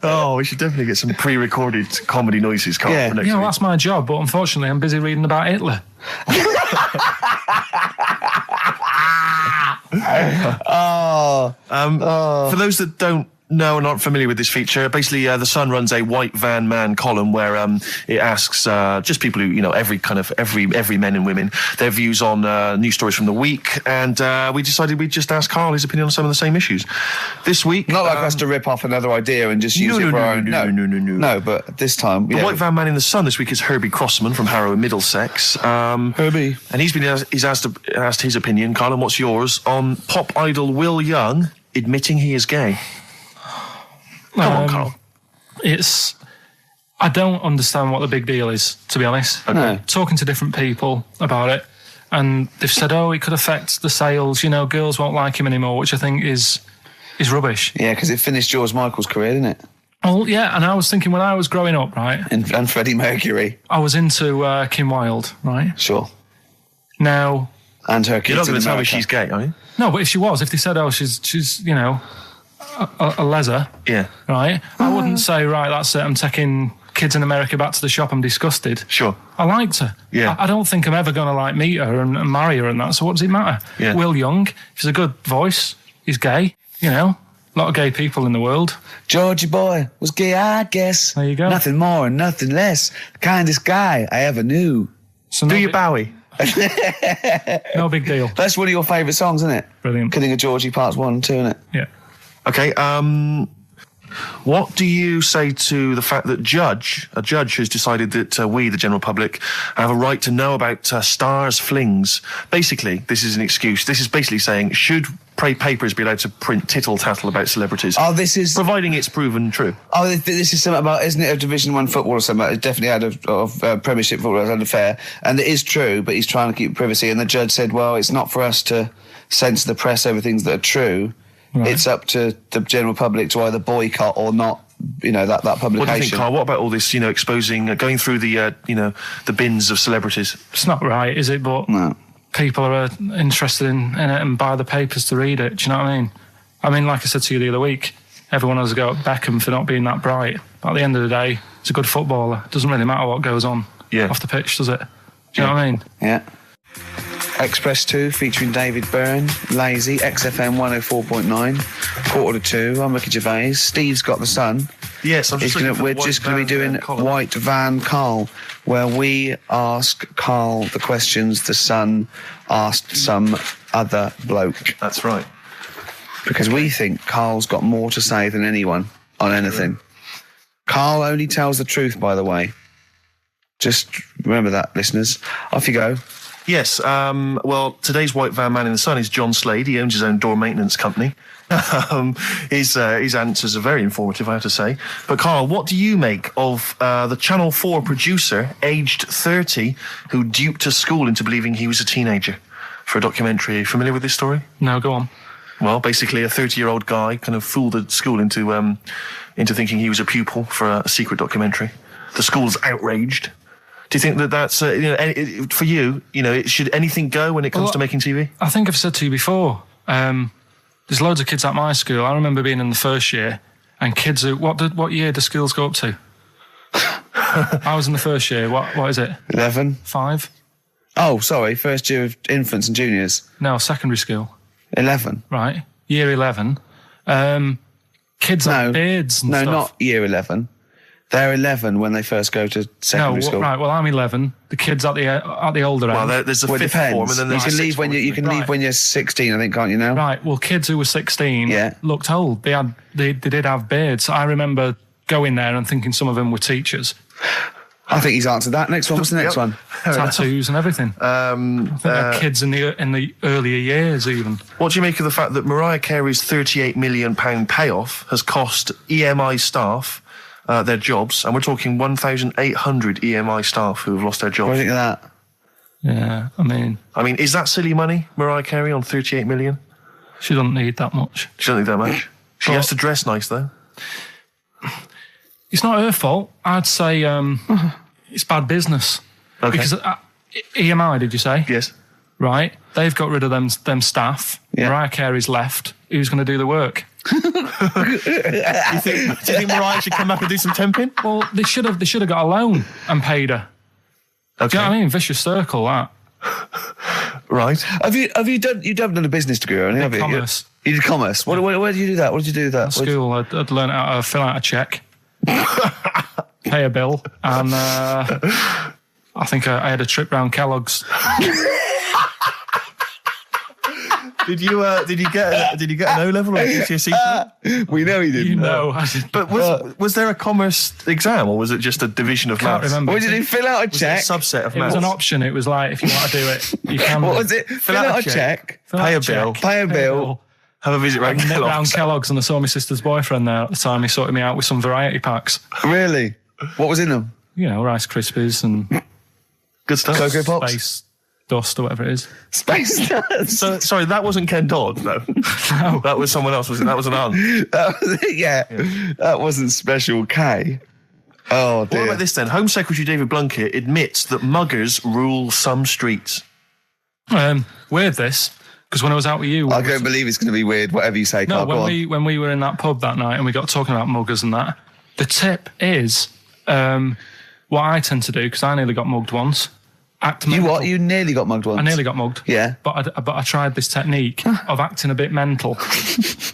Oh, we should definitely get some pre-recorded comedy noises, Carl, for next week. That's my job, but unfortunately I'm busy reading about Hitler. For those that don't know and aren't familiar with this feature, basically The Sun runs a White Van Man column where it asks just people who, every men and women, their views on news stories from the week, and we decided we'd just ask Carl his opinion on some of the same issues. This week... Not like us to rip off another idea and just use it for our own... No, but this time... The White Van Man in The Sun this week is Herbie Crossman from Harrow in Middlesex. Herbie. And he's asked his opinion, Carl, and what's yours, on pop idol Will Young admitting he is gay. Come on, Carl. I don't understand what the big deal is, to be honest. Okay. No. Talking to different people about it, and they've said, it could affect the sales, girls won't like him anymore, which I think is rubbish. Yeah, because it finished George Michael's career, didn't it? Oh, yeah, and I was thinking when I was growing up, right? And Freddie Mercury. I was into Kim Wilde, right? Sure. Now... And her kids. You're not going to tell me she's gay, are you? No, but if they said, she's a leather, right? I wouldn't say, right, that's it, I'm taking kids in America back to the shop, I'm disgusted. Sure. I liked her. Yeah. I don't think I'm ever going to meet her and marry her and that, so what does it matter? Yeah. Will Young, he's a good voice, he's gay, a lot of gay people in the world. Georgie boy was gay, I guess. There you go. Nothing more and nothing less. The kindest guy I ever knew. So Do you Bowie? No big deal. That's one of your favourite songs, isn't it? Brilliant. Kidding of Georgie Parts 1 and 2, isn't it? Yeah. Okay, what do you say to the fact that a judge has decided that we, the general public, have a right to know about stars' flings? Basically, this is an excuse. This is basically saying, should papers be allowed to print tittle-tattle about celebrities? Oh, this is... Providing it's proven true. Oh, this is something about, isn't it, a Division 1 football or something? It definitely had of Premiership football, had an affair. And it is true, but he's trying to keep privacy. And the judge said, well, it's not for us to censor the press over things that are true. Right. It's up to the general public to either boycott or not, that publication. What do you think, Carl? What about all this, exposing, going through the, the bins of celebrities? It's not right, is it? But no. People are interested in it and buy the papers to read it. Do you know what I mean? I mean, like I said to you the other week, everyone has a go at Beckham for not being that bright. But at the end of the day, he's a good footballer. It doesn't really matter what goes on off the pitch, does it? Do you know what I mean? Yeah. Express 2 featuring David Byrne, Lazy, XFM 104.9, 1:45. I'm Ricky Gervais. Steve's got The Sun. Yes, we're just going to be doing White Van Karl, where we ask Karl the questions the Sun asked some other bloke. That's right. Because we think Karl's got more to say than anyone on anything. Karl only tells the truth, by the way. Just remember that, listeners. Off you go. Yes, well, today's white van man in the sun is John Slade. He owns his own door maintenance company. His answers are very informative, I have to say. But Carl, what do you make of the Channel 4 producer, aged 30, who duped a school into believing he was a teenager for a documentary? Are you familiar with this story? No, go on. Well, basically, a 30-year-old guy kind of fooled the school into thinking he was a pupil for a secret documentary. The school's outraged. Do you think that that's for you? Should anything go when it comes to making TV? I think I've said to you before. There's loads of kids at my school. I remember being in the first year, and kids who what year do schools go up to? I was in the first year. What is it? 11. 5? Oh, sorry. First year of infants and juniors. No, secondary school. 11. Right. Year 11. Kids have beards and stuff. No, not year 11. They're 11 when they first go to secondary school. Right. Well, I'm 11. The kids at the older end. Well, there's a fifth form, and then there's you can leave when you can leave when you're 16, I think, can't you now? Right. Well, kids who were 16 looked old. They did have beards. I remember going there and thinking some of them were teachers. I think he's answered that. Next one. What's the next one? Tattoos and everything. I think they're kids in the earlier years even. What do you make of the fact that Mariah Carey's £38 million payoff has cost EMI staff their jobs, and we're talking 1,800 EMI staff who have lost their jobs? What do you think of that? Yeah, I mean, is that silly money, Mariah Carey, on 38 million? She doesn't need that much. She doesn't need that much. She has to dress nice, though. It's not her fault. I'd say it's bad business. Okay. Because EMI, did you say? Yes. Right. They've got rid of them staff. Yeah. Mariah Carey's left. Who's going to do the work? Do you think Mariah should come back and do some temping? Well, they should have got a loan and paid her. Okay. Do you know what I mean? Vicious circle, that. Right. Have you done a business degree or anything? Commerce. You did commerce. Where did you do that? What did you do with that? At school, I'd learned how to fill out a cheque, pay a bill, and I think I had a trip round Kellogg's. Did you get an O level or a GCSE? We know he didn't. You know, I did. But was there a commerce exam, or was it just a division of Can't maths? remember. What did he fill out a Was it check? a subset of It maths? was an option. It was like, if you want to do it, you can. What was it? Fill out a check. Pay a bill. Pay a bill. Have a visit round Round Kellogg's. Kellogg's, and I saw my sister's boyfriend there at the time. He sorted me out with some variety packs. Really? What was in them? You know, Rice Krispies and Good stuff. Cocoa Pops. Space Dust or whatever it is. Space Nuts. So, sorry, that wasn't Ken Dodd, though. No. That was someone else, was it? That was an aunt. That was it, yeah. That wasn't Special K. Oh, dear. What about this then? Home Secretary David Blunkett admits that muggers rule some streets. Weird this, because when I was out with you... I don't believe it's going to be weird, whatever you say, No, Carl. when we were in that pub that night and we got talking about muggers and that, the tip is what I tend to do, because I nearly got mugged once. Act You mental. what? You nearly got mugged once? I nearly got mugged. Yeah. But I tried this technique of acting a bit mental.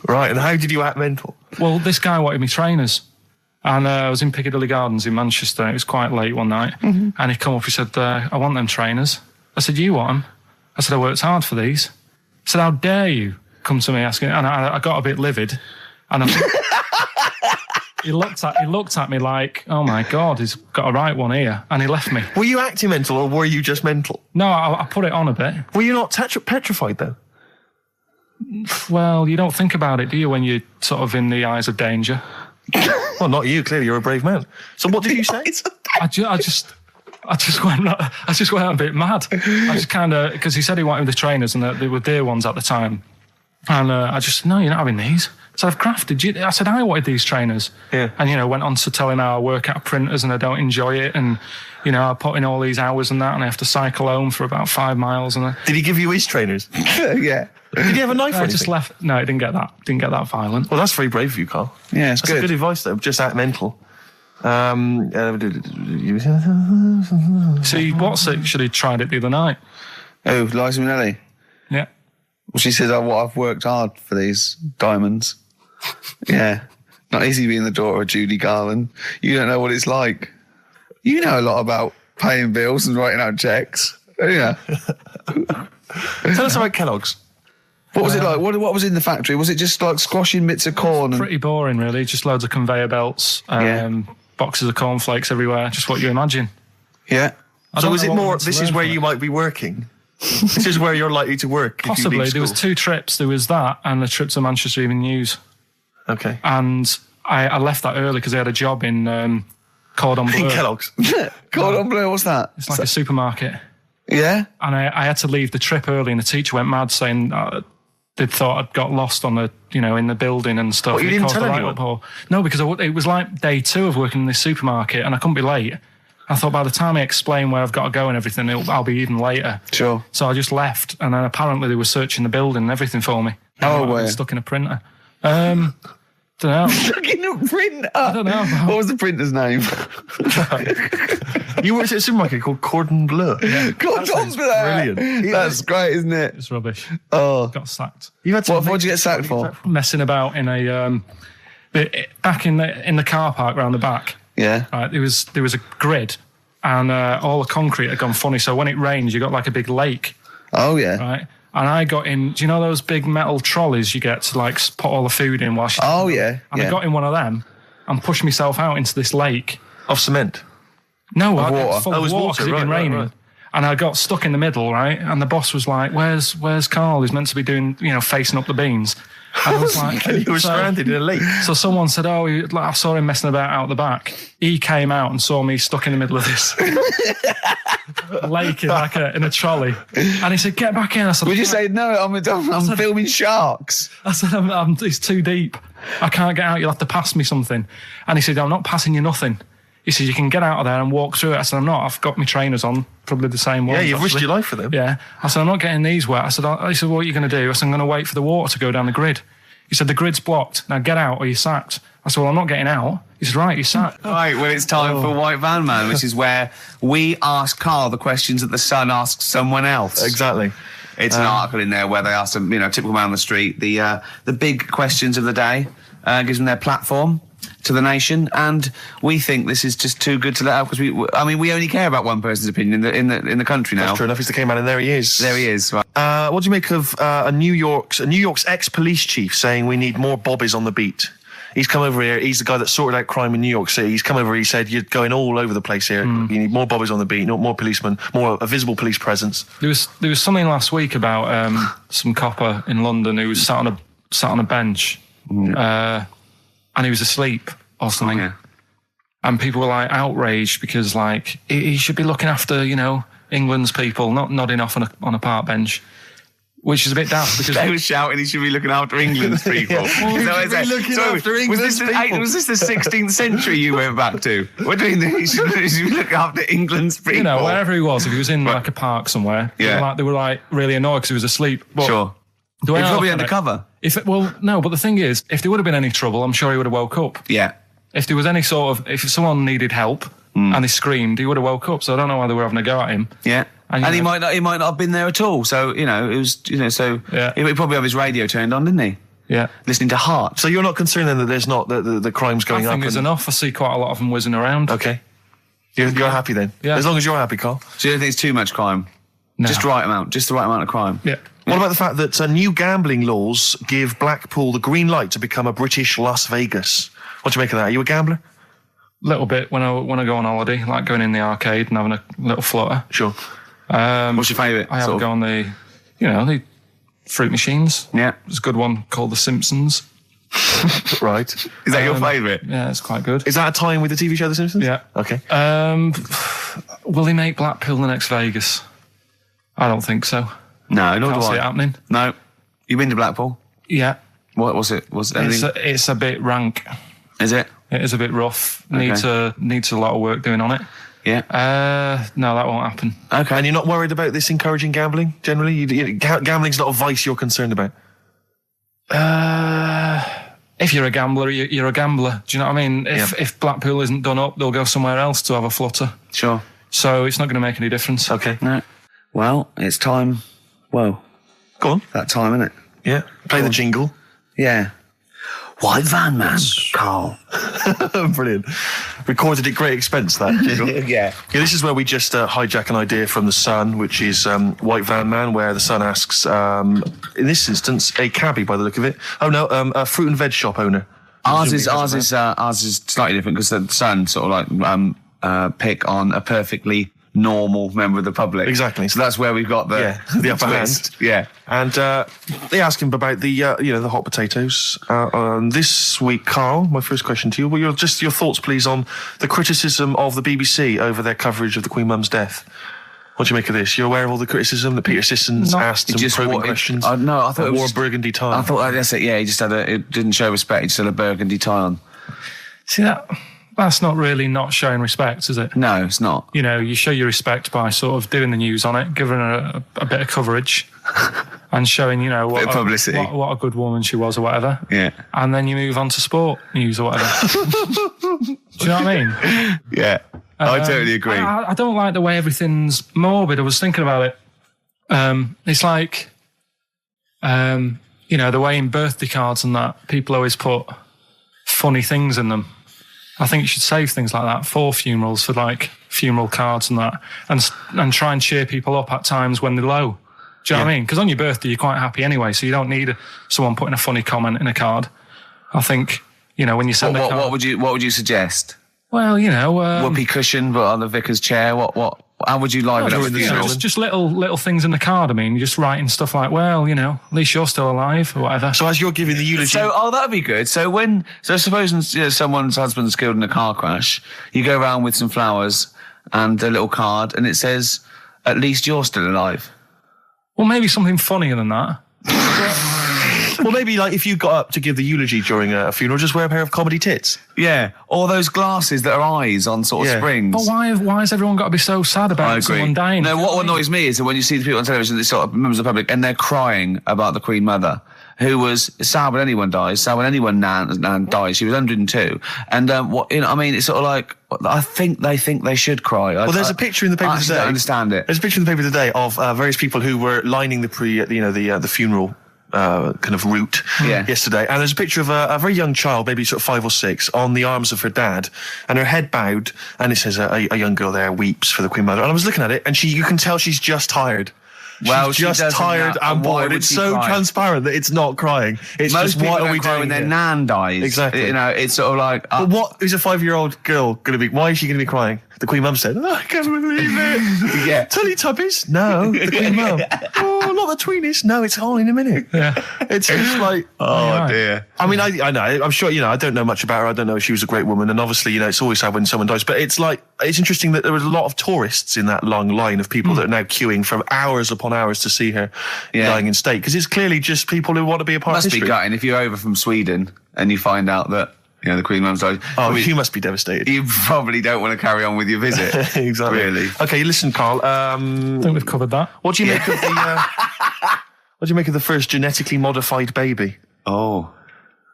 Right, and how did you act mental? Well, this guy wanted me trainers. And I was in Piccadilly Gardens in Manchester. It was quite late one night. Mm-hmm. And he come up, he said, I want them trainers. I said, you want them? I said, I worked hard for these. He said, how dare you come to me asking? And I got a bit livid. And he looked at me like, oh my God, he's got a right one here. And he left me. Were you acting mental or were you just mental? No, I put it on a bit. Were you not petrified though? Well, you don't think about it, do you, when you're sort of in the eyes of danger? Well, not you. Clearly, you're a brave man. So, what did you say? I just went a bit mad. I just kind of, because he said he wanted the trainers and they were dear ones at the time, and I just no, you're not having these. So I've crafted you. I said I wanted these trainers. Yeah. And went on to tell him how I work at printers and I don't enjoy it, and I put in all these hours and that, and I have to cycle home for about 5 miles. And Did he give you his trainers? Yeah. Did he have a knife or I anything? just left. No, it didn't get that. Didn't get that violent. Well, that's very brave of you, Carl. Yeah, it's That's good. good advice, though. Just act mental. See, should he tried it the other night? Oh, Liza Minnelli. Yeah. Well, she says, I've worked hard for these diamonds. Yeah. Not easy being the daughter of Judy Garland. You don't know what it's like. You know a lot about paying bills and writing out checks. Yeah. Tell us about Kellogg's. What was it like? What was in the factory? Was it just like squashing bits of corn? And... Pretty boring, really. Just loads of conveyor belts, boxes of cornflakes everywhere. Just what you imagine. Yeah. So is it more, this is where you might be working? This is where you're likely to work. if you Possibly. leave There was school. 2 trips. There was that and a trip to Manchester Evening News. Okay. And I left that early because I had a job in Cordon Bleu. In Kellogg's. Cordon Bleu, what's that? It's like a supermarket. Yeah? And I had to leave the trip early, and the teacher went mad saying they'd thought I'd got lost on the, in the building and stuff. What, you It didn't caused tell a anyone? write-up. No, because it was like day 2 of working in this supermarket, and I couldn't be late. I thought by the time I explain where I've got to go and everything, I'll be even later. Sure. So I just left, and then apparently they were searching the building and everything for me. Oh, I was were you? stuck in a printer. Don't know. Stuck in a printer. I don't know. What was the printer's name? You worked at a supermarket called Cordon Bleu. Cordon Bleu. Brilliant. That's great, isn't it? It's rubbish. Oh. Got sacked. You had to What'd you get sacked for? Messing about in a back in the car park round the back. Yeah. Right, there was a grid, and all the concrete had gone funny. So when it rains, you got like a big lake, Oh, yeah. right? And I got in. Do you know those big metal trolleys you get to like put all the food in while? Oh, yeah. And yeah. I got in one of them and pushed myself out into this lake. Of cement. No, I water. got full Oh, it of was water water, 'cause it'd been right, raining. right. And I got stuck in the middle, right? And the boss was like, "Where's Carl? He's meant to be doing, facing up the beans." And I was like, You were stranded in a lake. So someone said, I saw him messing about out the back. He came out and saw me stuck in the middle of this lake in a trolley. And he said, "Get back in." I said, Would you say, no, I'm filming sharks? I said, it's too deep. I can't get out. You'll have to pass me something. And he said, "I'm not passing you nothing." He said, "You can get out of there and walk through it." I said, "I'm not. I've got my trainers on, probably the same ones." Yeah, you've risked actually. your life for them. Yeah. I said, "I'm not getting these wet." He said, "What are you going to do?" I said, "I'm going to wait for the water to go down the grid." He said, "The grid's blocked. Now get out or you're sacked." I said, "Well, I'm not getting out." He said, "Right, you're sacked." Right, well, it's time for White Van Man, which is where we ask Carl the questions that the Sun asks someone else. Exactly. It's an article in there where they ask them, typical man on the street, the big questions of the day, gives them their platform to the nation, and we think this is just too good to let out because we only care about one person's opinion in the country now. That's true enough. He's the K man, and there he is. There he is. Right. What do you make of New York's ex-police chief saying we need more bobbies on the beat? He's come over here. He's the guy that sorted out crime in New York City. He's come over. He said, "You're going all over the place here. You need more bobbies on the beat, more policemen, more a visible police presence." There was something last week about some copper in London who was sat on a bench, and he was asleep or something. Yeah. And people were like outraged because like he should be looking after England's people, not nodding off on a park bench, which is a bit daft because They were shouting he should be looking after England's people. Was this the 16th century you went back to? What do you mean he should be looking after England's people? wherever he was, if he was in like a park somewhere, Yeah. they were like really annoyed because he was asleep. But Sure. the way He's I probably look at it, undercover. No, but the thing is, if there would have been any trouble, I'm sure he would have woke up. Yeah. If there was any if someone needed help and he screamed, he would have woke up. So I don't know why they were having a go at him. Yeah. And, And you he know- might not have been there at all. So, it was, so Yeah. he probably have his radio turned on, didn't he? Yeah. Listening to Heart. So you're not concerned then that there's not the crime's I going up? think there's enough. I see quite a lot of them whizzing around. Okay. You're happy then? Yeah. As long as you're happy, Carl. So you don't think it's too much crime? No. Just the right amount of crime? Yeah. What about the fact that new gambling laws give Blackpool the green light to become a British Las Vegas? What do you make of that? Are you a gambler? Little bit when I go on holiday, like going in the arcade and having a little flutter. Sure. What's your favourite? I have a go on the fruit machines. Yeah. There's a good one called The Simpsons. Right. Is that your favourite? Yeah, it's quite good. Is that a tie-in with the TV show The Simpsons? Yeah. Okay. Will he make Blackpool the next Vegas? I don't think so. No, nor Can't do see it I. happening. No. You been to Blackpool? Yeah. What was it? Was it anything? It's a bit rank. Is it? It is a bit rough. Okay. Needs a lot of work doing on it. Yeah. No, that won't happen. Okay. And you're not worried about this encouraging gambling, generally? Gambling's not a vice you're concerned about? If you're a gambler, you're a gambler. Do you know what I mean? If Blackpool isn't done up, they'll go somewhere else to have a flutter. Sure. So it's not going to make any difference. Okay. No. Well, it's time. Well, Go on. that time, isn't it? Yeah. Play the jingle. Yeah. White Van Man, Carl. Brilliant. Recorded at great expense, that jingle. Yeah. Yeah, this is where we just hijack an idea from The Sun, which is White Van Man, where The Sun asks, in this instance, a cabbie by the look of it. Oh no, a fruit and veg shop owner. Ours is slightly different because the Sun sort of like pick on a perfectly normal member of the public. Exactly. So that's where we've got the upper twist. hand. Yeah. And they ask him about the the hot potatoes. This week, Carl, my first question to you, well, your thoughts, please, on the criticism of the BBC over their coverage of the Queen Mum's death. What do you make of this? You're aware of all the criticism that Peter Sissons asked some probing questions? No, I thought it wore was a burgundy tie. I thought that's it. Yeah, he just it didn't show respect. He just had a burgundy tie on. See, that's not really not showing respect, is it? No, it's not. You know, you show your respect by sort of doing the news on it, giving her a bit of coverage, and showing, you know, bit of publicity. What a good woman she was or whatever. Yeah. And then you move on to sport news or whatever. Do you know what I mean? Yeah. I totally agree. I don't like the way everything's morbid. I was thinking about it. It's like, you know, the way in birthday cards and that, people always put funny things in them. I think you should save things like that for funerals, for like funeral cards and that, and try and cheer people up at times when they're low. Do you know what I mean? Because on your birthday, you're quite happy anyway, so you don't need someone putting a funny comment in a card. I think, you know, when you send a card... What would you suggest? Well, you know... whoopee cushion, but on the vicar's chair. How would you liven up the funeral? Just little things in the card. I mean, you're just writing stuff like, well, you know, at least you're still alive or whatever. So as you're giving the eulogy... that'd be good. So suppose someone's husband's killed in a car crash, you go around with some flowers and a little card, and it says, at least you're still alive. Well, maybe something funnier than that. Well, maybe like if you got up to give the eulogy during a funeral, just wear a pair of comedy tits. Yeah, or those glasses that are eyes on sort of springs. But why has everyone got to be so sad about someone dying? No, what annoys me is that when you see the people on television, these sort of members of the public, and they're crying about the Queen Mother, who was sad when anyone dies, sad when anyone nan dies. She was 102, and I mean, it's sort of like I think they should cry. Well, there's a picture in the paper today. I don't understand it. There's a picture in the paper today of various people who were lining the the funeral kind of route yesterday, and there's a picture of a very young child, maybe sort of 5 or 6, on the arms of her dad, and her head bowed, and it says a young girl there weeps for the Queen Mother. And I was looking at it, and you can tell she's just tired. Well, she's just tired and bored. It's so transparent that it's not crying. It's most just, what are we doing when their here? nan dies? Exactly. You know, it's sort of like. But what is a 5-year-old girl going to be? Why is she going to be crying? The Queen Mum said, I can't believe it. Yeah. Teletubbies? No. The Queen Mum. Oh, not the Tweenies. No, it's all in a minute. Yeah. It's just like, oh dear. I mean, I know. I'm sure, I don't know much about her. I don't know if she was a great woman. And obviously, it's always sad when someone dies. But it's like, it's interesting that there was a lot of tourists in that long line of people that are now queuing for hours upon hours to see her dying in state. Because it's clearly just people who want to be a part of history. Must be gutting if you're over from Sweden and you find out that, the Queen Mum's died. Oh, you must be devastated. You probably don't want to carry on with your visit. Exactly. Really. Okay, listen, Carl. I think we've covered that. What do you make of the... what do you make of the first genetically modified baby? Oh.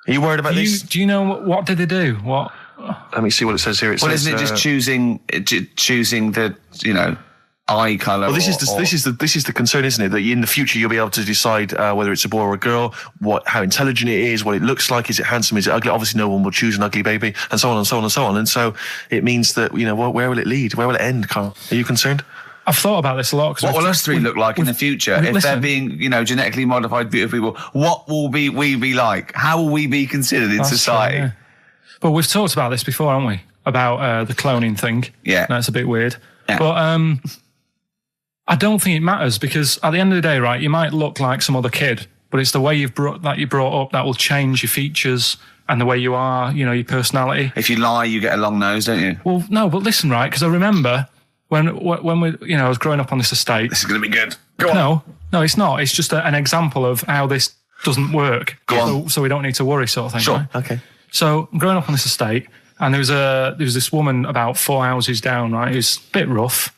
Are you worried about this? Do you know what did they do? What? Let me see what it says here. Isn't it just choosing the, eye colour? Well, this is the concern, isn't it? That in the future you'll be able to decide whether it's a boy or a girl, how intelligent it is, what it looks like, is it handsome, is it ugly? Obviously, no one will choose an ugly baby, and so on and so on and so on. And so it means that where will it lead? Where will it end, Carl? Are you concerned? I've thought about this a lot. What will us three look like in the future if they're being, genetically modified, beautiful people? What will we be like? How will we be considered in society? True, yeah. But we've talked about this before, haven't we? About the cloning thing. Yeah, that's a bit weird. Yeah. But I don't think it matters, because at the end of the day, right, you might look like some other kid, but it's the way you brought up that will change your features and the way you are, your personality. If you lie, you get a long nose, don't you? Well, no, but listen, right, because I remember when we, I was growing up on this estate. This is going to be good. Go on. No, it's not. It's just an example of how this doesn't work. Go on. So we don't need to worry, sort of thing. Sure. Right? Okay. So I'm growing up on this estate, and there was this woman about 4 houses down, right, who's a bit rough.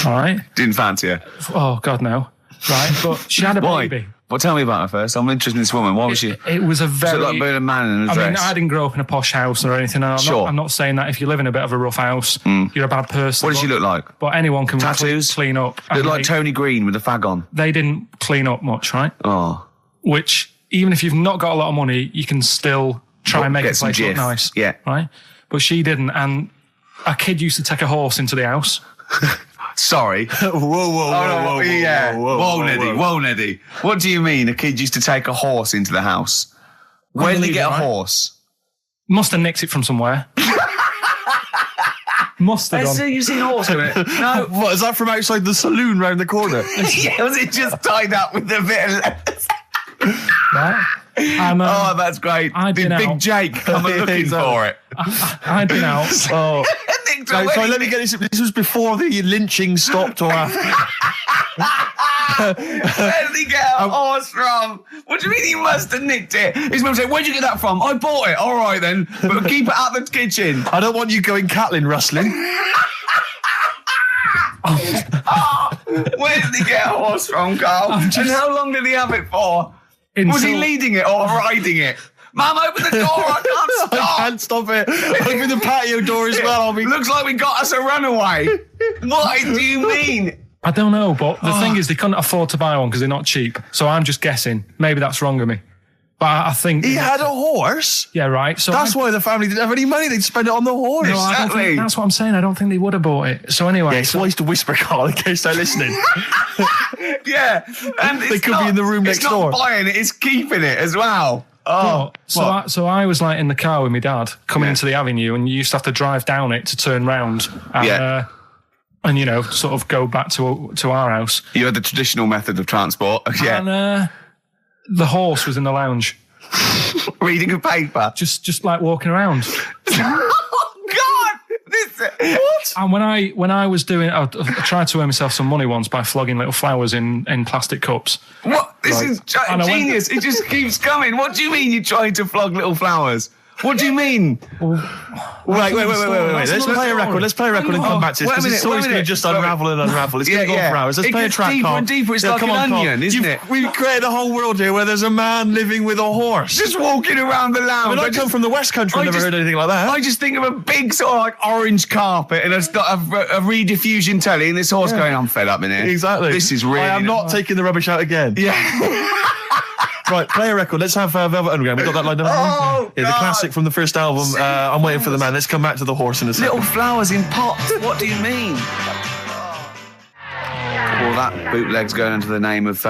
All right. Didn't fancy her. Oh God, no. Right, but she had a baby. Well, tell me about her first. I'm interested in this woman. Why was she? It was a very... Was it like being a man in a dress? I mean, I didn't grow up in a posh house or anything. And I'm not saying that if you live in a bit of a rough house, you're a bad person. What did she look like? But anyone can Tattoos? clean up. Looked like Tony Green with a fag on. They didn't clean up much, right? Oh. Which, even if you've not got a lot of money, you can still try and make the place look nice. Yeah. Right? But she didn't. And a kid used to take a horse into the house. Sorry. Whoa, Neddy. What do you mean a kid used to take a horse into the house? Where did he get a horse? Must have nicked it from somewhere. Mustard on. So you've seen a horse in it? No. What, is that from outside the saloon round the corner? Yeah, was it just tied up with a bit of lettuce? Right? Oh, that's great. I'd Did been Big out. Jake come looking for it? I'd been out. Oh. Nick, So let me get this. This was before the lynching stopped or after? Where did he get a horse from? What do you mean he must have nicked it? His mum said, where'd you get that from? I bought it. All right then, but keep it out the kitchen. I don't want you going Catlin rustling. Where did he get a horse from, Carl? And how long did he have it for? Was he leading it or riding it? Mum, open the door, I can't I stop. can't stop it. Open the patio door as well. I'll be... Looks like we got us a runaway. What do you mean? I don't know, but the thing is, they couldn't afford to buy one because they're not cheap. So I'm just guessing. Maybe that's wrong of me. But I think... He had a horse? Yeah, right. So That's why the family didn't have any money. They'd spend it on the horse. No, I don't think, that's what I'm saying. I don't think they would have bought it. So anyway... Yeah, it's wise to whisper, Carl, in case they're listening. Yeah. And They could be in the room next door. It's not buying it, it's keeping it as well. Oh, So I was like in the car with my dad coming into the avenue, and you used to have to drive down it to turn round. And, and you know, sort of go back to our house. You had the traditional method of transport. Yeah. And the horse was in the lounge. Reading a paper. Just like walking around. Oh, God! What? And when I was doing, I tried to earn myself some money once by flogging little flowers in plastic cups. What? This is genius. It just keeps coming. What do you mean you're trying to flog little flowers? What do you mean? Wait. Let's play a record. Let's play a record and come back to this, because the story's going to just unravel and unravel. It's going to go for hours. Let's play a track, deeper Carl. and deeper. It's like an onion, isn't it? We've created a whole world here where there's a man living with a horse. Just walking around the lounge. I come from the West Country. I've never heard anything like that. I just think of a big sort of like orange carpet, and it's got a rediffusion telly, and this horse going, I'm fed up in here. Exactly. This is really... I am not taking the rubbish out again. Yeah. Right, play a record. Let's have Velvet Underground. We got that lined up. Oh, yeah, the God. classic from the first album. I'm waiting for the man. Let's come back to the horse in a second. Little flowers in pots. What do you mean? Well, that bootleg's going under the name of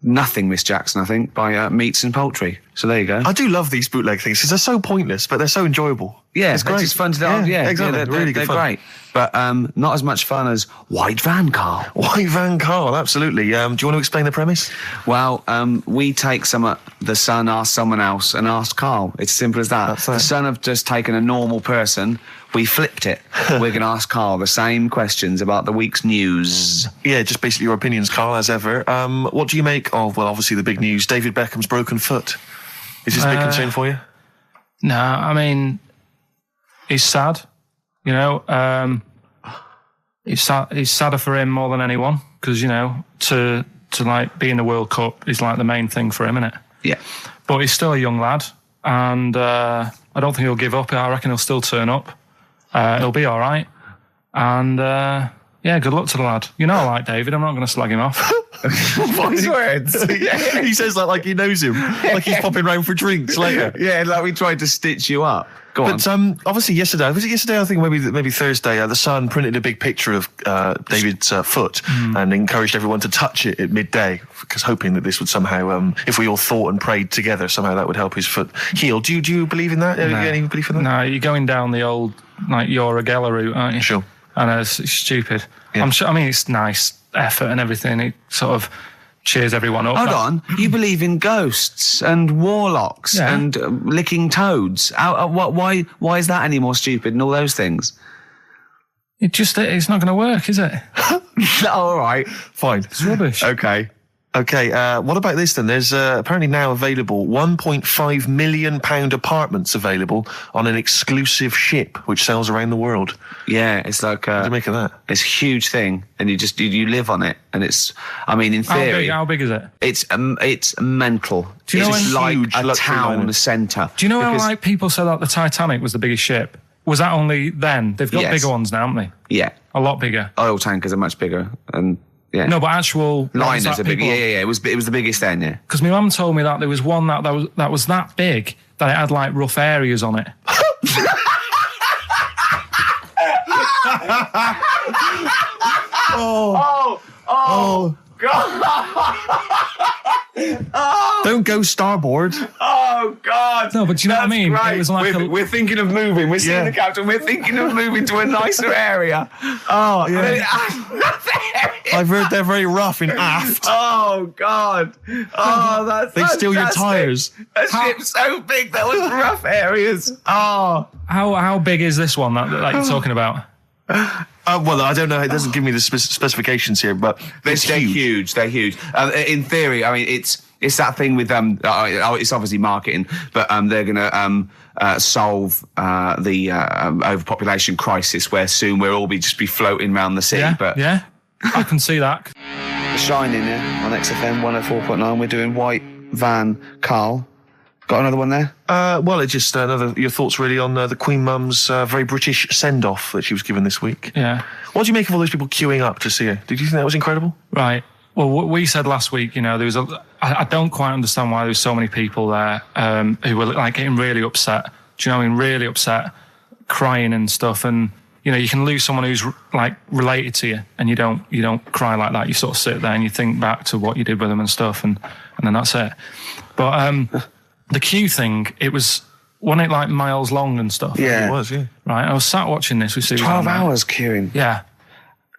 Nothing, Miss Jackson, I think, by Meats and Poultry. So there you go. I do love these bootleg things because they're so pointless, but they're so enjoyable. Yeah, it's they're great. just fun to do. Yeah, exactly. They're really good they're fun. great. But not as much fun as White Van Carl. White Van Carl, absolutely. Do you want to explain the premise? Well, we take the Sun asks someone else and asks Carl. It's as simple as that. That's The it. Sun have just taken a normal person. We flipped it. We're going to ask Carl the same questions about the week's news. Yeah, just basically your opinions, Carl, as ever. What do you make of, well, obviously the big news, David Beckham's broken foot? Is this a big concern for you? No, I mean, he's sad. You know, it's sadder for him more than anyone because, you know, to like be in the World Cup is like the main thing for him, isn't it? Yeah. But he's still a young lad, and I don't think he'll give up. I reckon he'll still turn up. He'll be all right. And yeah, good luck to the lad. You know, I like David. I'm not going to slag him off. Wise words. Yeah. He says that like he knows him, like he's popping round for drinks later. Yeah, like we tried to stitch you up. Go on. But obviously yesterday, was it yesterday? I think maybe Thursday. The Sun printed a big picture of David's foot and encouraged everyone to touch it at midday, because hoping that this would somehow, if we all thought and prayed together, somehow that would help his foot heal. Do you believe in that? No. Any belief in that? No, you're going down the old like Yoragella route, aren't you? Sure. And it's stupid. Yeah. I'm sure. I mean, it's nice effort and everything. It sort of cheers everyone up. Hold on, you believe in ghosts and warlocks Yeah. and licking toads? Why is that any more stupid than all those things? It's not going to work, is it? All right, Fine. It's rubbish. okay. Okay, what about this then? There's apparently now available £1.5 million apartments available on an exclusive ship which sails around the world. Yeah, it's like What do you make of that? it's a huge thing, and you live on it, and it's. I mean, in theory, How big is it? it's mental. Do you know it's when- like Huge a luxury town liner. centre. Do you know how Because- like people said that the Titanic was the biggest ship? Was that only then? They've got Yes. bigger ones now, haven't they? Yeah, A lot bigger. oil tankers are much bigger, and yeah, No, but actual liners are bigger. Yeah. It was the biggest then. Yeah. Because my mum told me that there was one that was that big that it had like rough areas on it. Don't go starboard. Oh Oh, God. No, but do you know what I That's mean? great. It was like we're thinking of moving. We're seeing the captain. We're thinking of moving to a nicer area. Oh, yeah. I've heard they're very rough in aft. Oh, God. Oh, that's They steal your fantastic. tyres. A ship so big that was rough areas. Oh. How big is this one that you're talking about? Well, I don't know. It doesn't give me the specifications here, but They're it's huge. huge. They're huge. In theory, I mean, it's that thing with it's obviously marketing, but they're going to solve the overpopulation crisis, where soon we'll all just be floating around the sea. Yeah, But yeah, I can see that. The Shining, yeah, on XFM 104.9. We're doing White Van Carl. Got another one there? Well, it's just your thoughts really on the Queen Mum's very British send-off that she was given this week. Yeah. What do you make of all those people queuing up to see her? Did you think that was incredible? Right. Well, what we said last week, there was I don't quite understand why there was so many people there who were like getting really upset. Do you know what I mean? Really upset, crying and stuff. And you can lose someone who's like related to you, and you don't cry like that. You sort of sit there and you think back to what you did with them and stuff, and then that's it. But the queue thing, wasn't it like miles long and stuff? Yeah. It was, yeah. Right. I was sat watching this with Sue. 12 hours queuing. Yeah.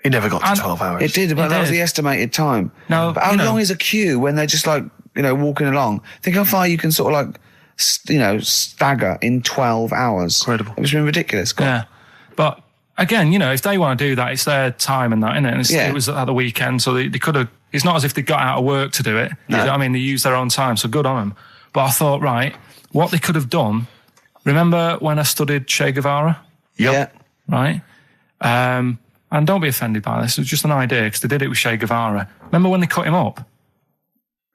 It never got to 12 hours. It did, but that was the estimated time. No, but how long is a queue when they're just like, walking along? Think how far you can sort of like, stagger in 12 hours. Incredible. It's been ridiculous. God. Yeah. But again, if they want to do that, it's their time and that, isn't it? And it was at the weekend, so they could have, it's not as if they got out of work to do it. No. You know what I mean? They used their own time, so good on them. But I thought, right, what they could have done, remember when I studied Che Guevara? Yep. Yeah. Right? And don't be offended by this, it was just an idea, because they did it with Che Guevara. Remember when they cut him up?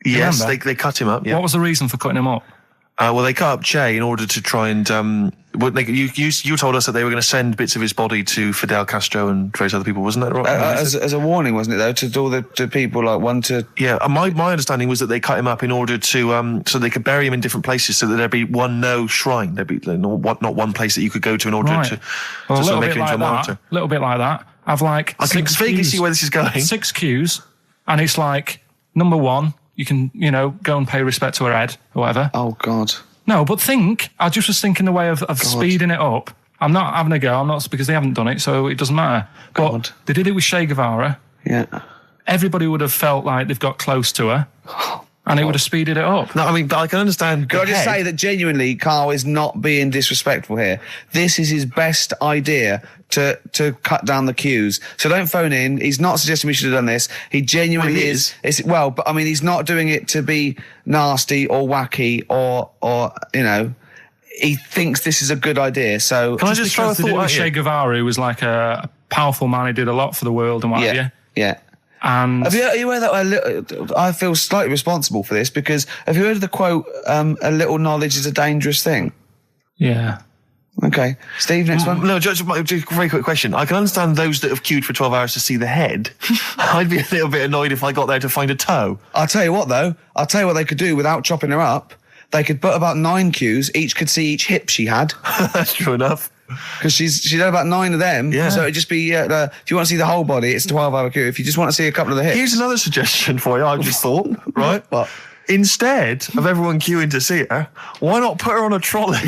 Yes, they cut him up. Yeah. What was the reason for cutting him up? Well, they cut up Che in order to try and... you told us that they were going to send bits of his body to Fidel Castro and various other people, wasn't that right? As a warning, wasn't it, though, to all the people, like, one to... Yeah, my understanding was that they cut him up in order to... so they could bury him in different places, so that there'd be one shrine. There'd be not one place that you could go to in order to sort of make it into a martyr. A little bit like that. I've like I can vaguely see where this is going. 6 queues, and it's like, number 1, you can, go and pay respect to her head, or whatever. Oh, God. No, but I just was thinking the way of speeding it up. I'm not having a go, because they haven't done it, so it doesn't matter. God. But they did it with Che Guevara. Yeah. Everybody would have felt like they've got close to her, and it would have speeded it up. No, I mean, I can understand. Can I just say that genuinely, Carl is not being disrespectful here. This is his best idea to cut down the queues. So don't phone in. He's not suggesting we should have done this. He genuinely is. But I mean, he's not doing it to be nasty or wacky or he thinks this is a good idea. So can I just throw a thought at Che Guevara, who was like a powerful man who did a lot for the world and what have you. Yeah. And are you aware that I feel slightly responsible for this, because have you heard of the quote, a little knowledge is a dangerous thing? Yeah. Okay. Steve, next one. No, just a very quick question. I can understand those that have queued for 12 hours to see the head. I'd be a little bit annoyed if I got there to find a toe. I'll tell you what, though. I'll tell you what they could do without chopping her up. They could put about 9 queues. Each could see each hip she had. That's true enough. Because she's had about 9 of them. Yeah. So it'd just be, if you want to see the whole body, it's a 12-hour queue. If you just want to see a couple of the hips. Here's another suggestion for you, I just thought, right? What? Instead of everyone queuing to see her, why not put her on a trolley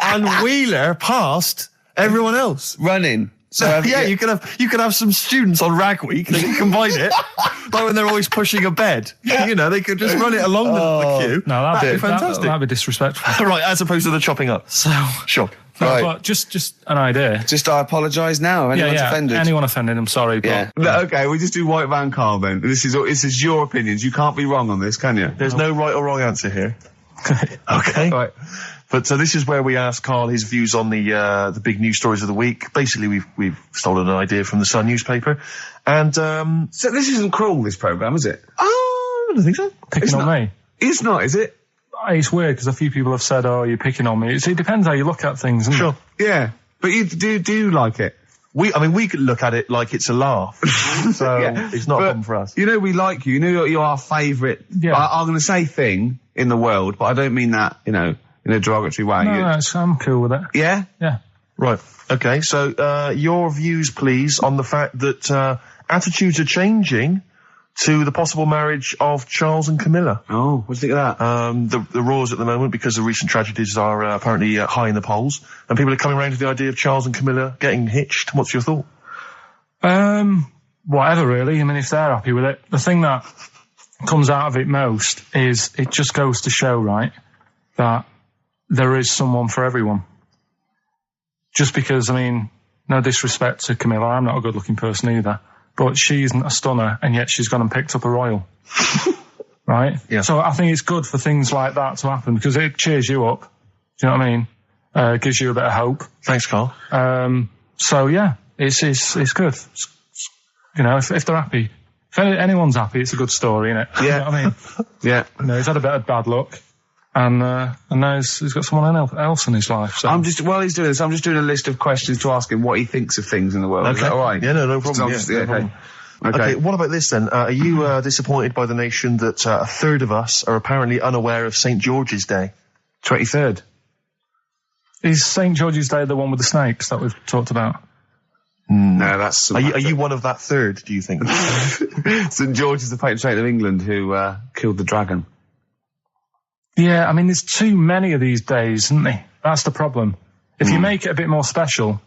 and wheel her past everyone else? Running. So you could have some students on Rag Week. They can combine it, like when they're always pushing a bed. They could just run it along the queue. No, that'd be fantastic. That'd be disrespectful. Right, as opposed to the chopping up. So sure. No, Right. but just an idea. Just I apologise now. If anyone's offended. Anyone offended, I'm sorry. But Yeah. No, okay, we just do White Van Carl then. This is your opinions. You can't be wrong on this, can you? There's no right or wrong answer here. Okay. Right. But so this is where we ask Carl his views on the big news stories of the week. Basically, we've stolen an idea from the Sun newspaper, and So this isn't cruel, this programme, is it? I don't think so. picking on me. It's not, is it? It's weird because a few people have said, "Oh, you're picking on me." It depends how you look at things, isn't Sure. it? Yeah. But you do like it. We could look at it like it's a laugh, so it's not a problem for us. We like you. You're our favourite. Yeah. I'm going to say thing in the world, but I don't mean that, in a derogatory way. No, I'm cool with it. Yeah? Yeah. Right. Okay. So your views, please, on the fact that attitudes are changing to the possible marriage of Charles and Camilla. Oh, what do you think of that? The roars at the moment, because the recent tragedies are apparently high in the polls, and people are coming around to the idea of Charles and Camilla getting hitched. What's your thought? Whatever, really. I mean, if they're happy with it. The thing that comes out of it most is it just goes to show, right, that there is someone for everyone. Just because, I mean, no disrespect to Camilla, I'm not a good-looking person either, but she isn't a stunner, and yet she's gone and picked up a royal. Right? Yeah. So I think it's good for things like that to happen, because it cheers you up. Do you know what I mean? Gives you a bit of hope. Thanks, Carl. So, yeah, it's good. You know, if they're happy, if anyone's happy, it's a good story, isn't it? Yeah. You know what I mean? Yeah. You know, he's had a bit of bad luck, and now he's got someone else in his life. So. While he's doing this, I'm just doing a list of questions to ask him what he thinks of things in the world. Okay. Is that all right? Yeah, no problem. No problem. Okay. What about this then? Are you disappointed by the nation that a third of us are apparently unaware of St. George's Day? 23rd. Is St. George's Day the one with the snakes that we've talked about? No, that's... Are you one of that third, do you think? St. George is the patron saint of England who killed the dragon. Yeah, I mean, there's too many of these days, isn't there? That's the problem. If you make it a bit more special,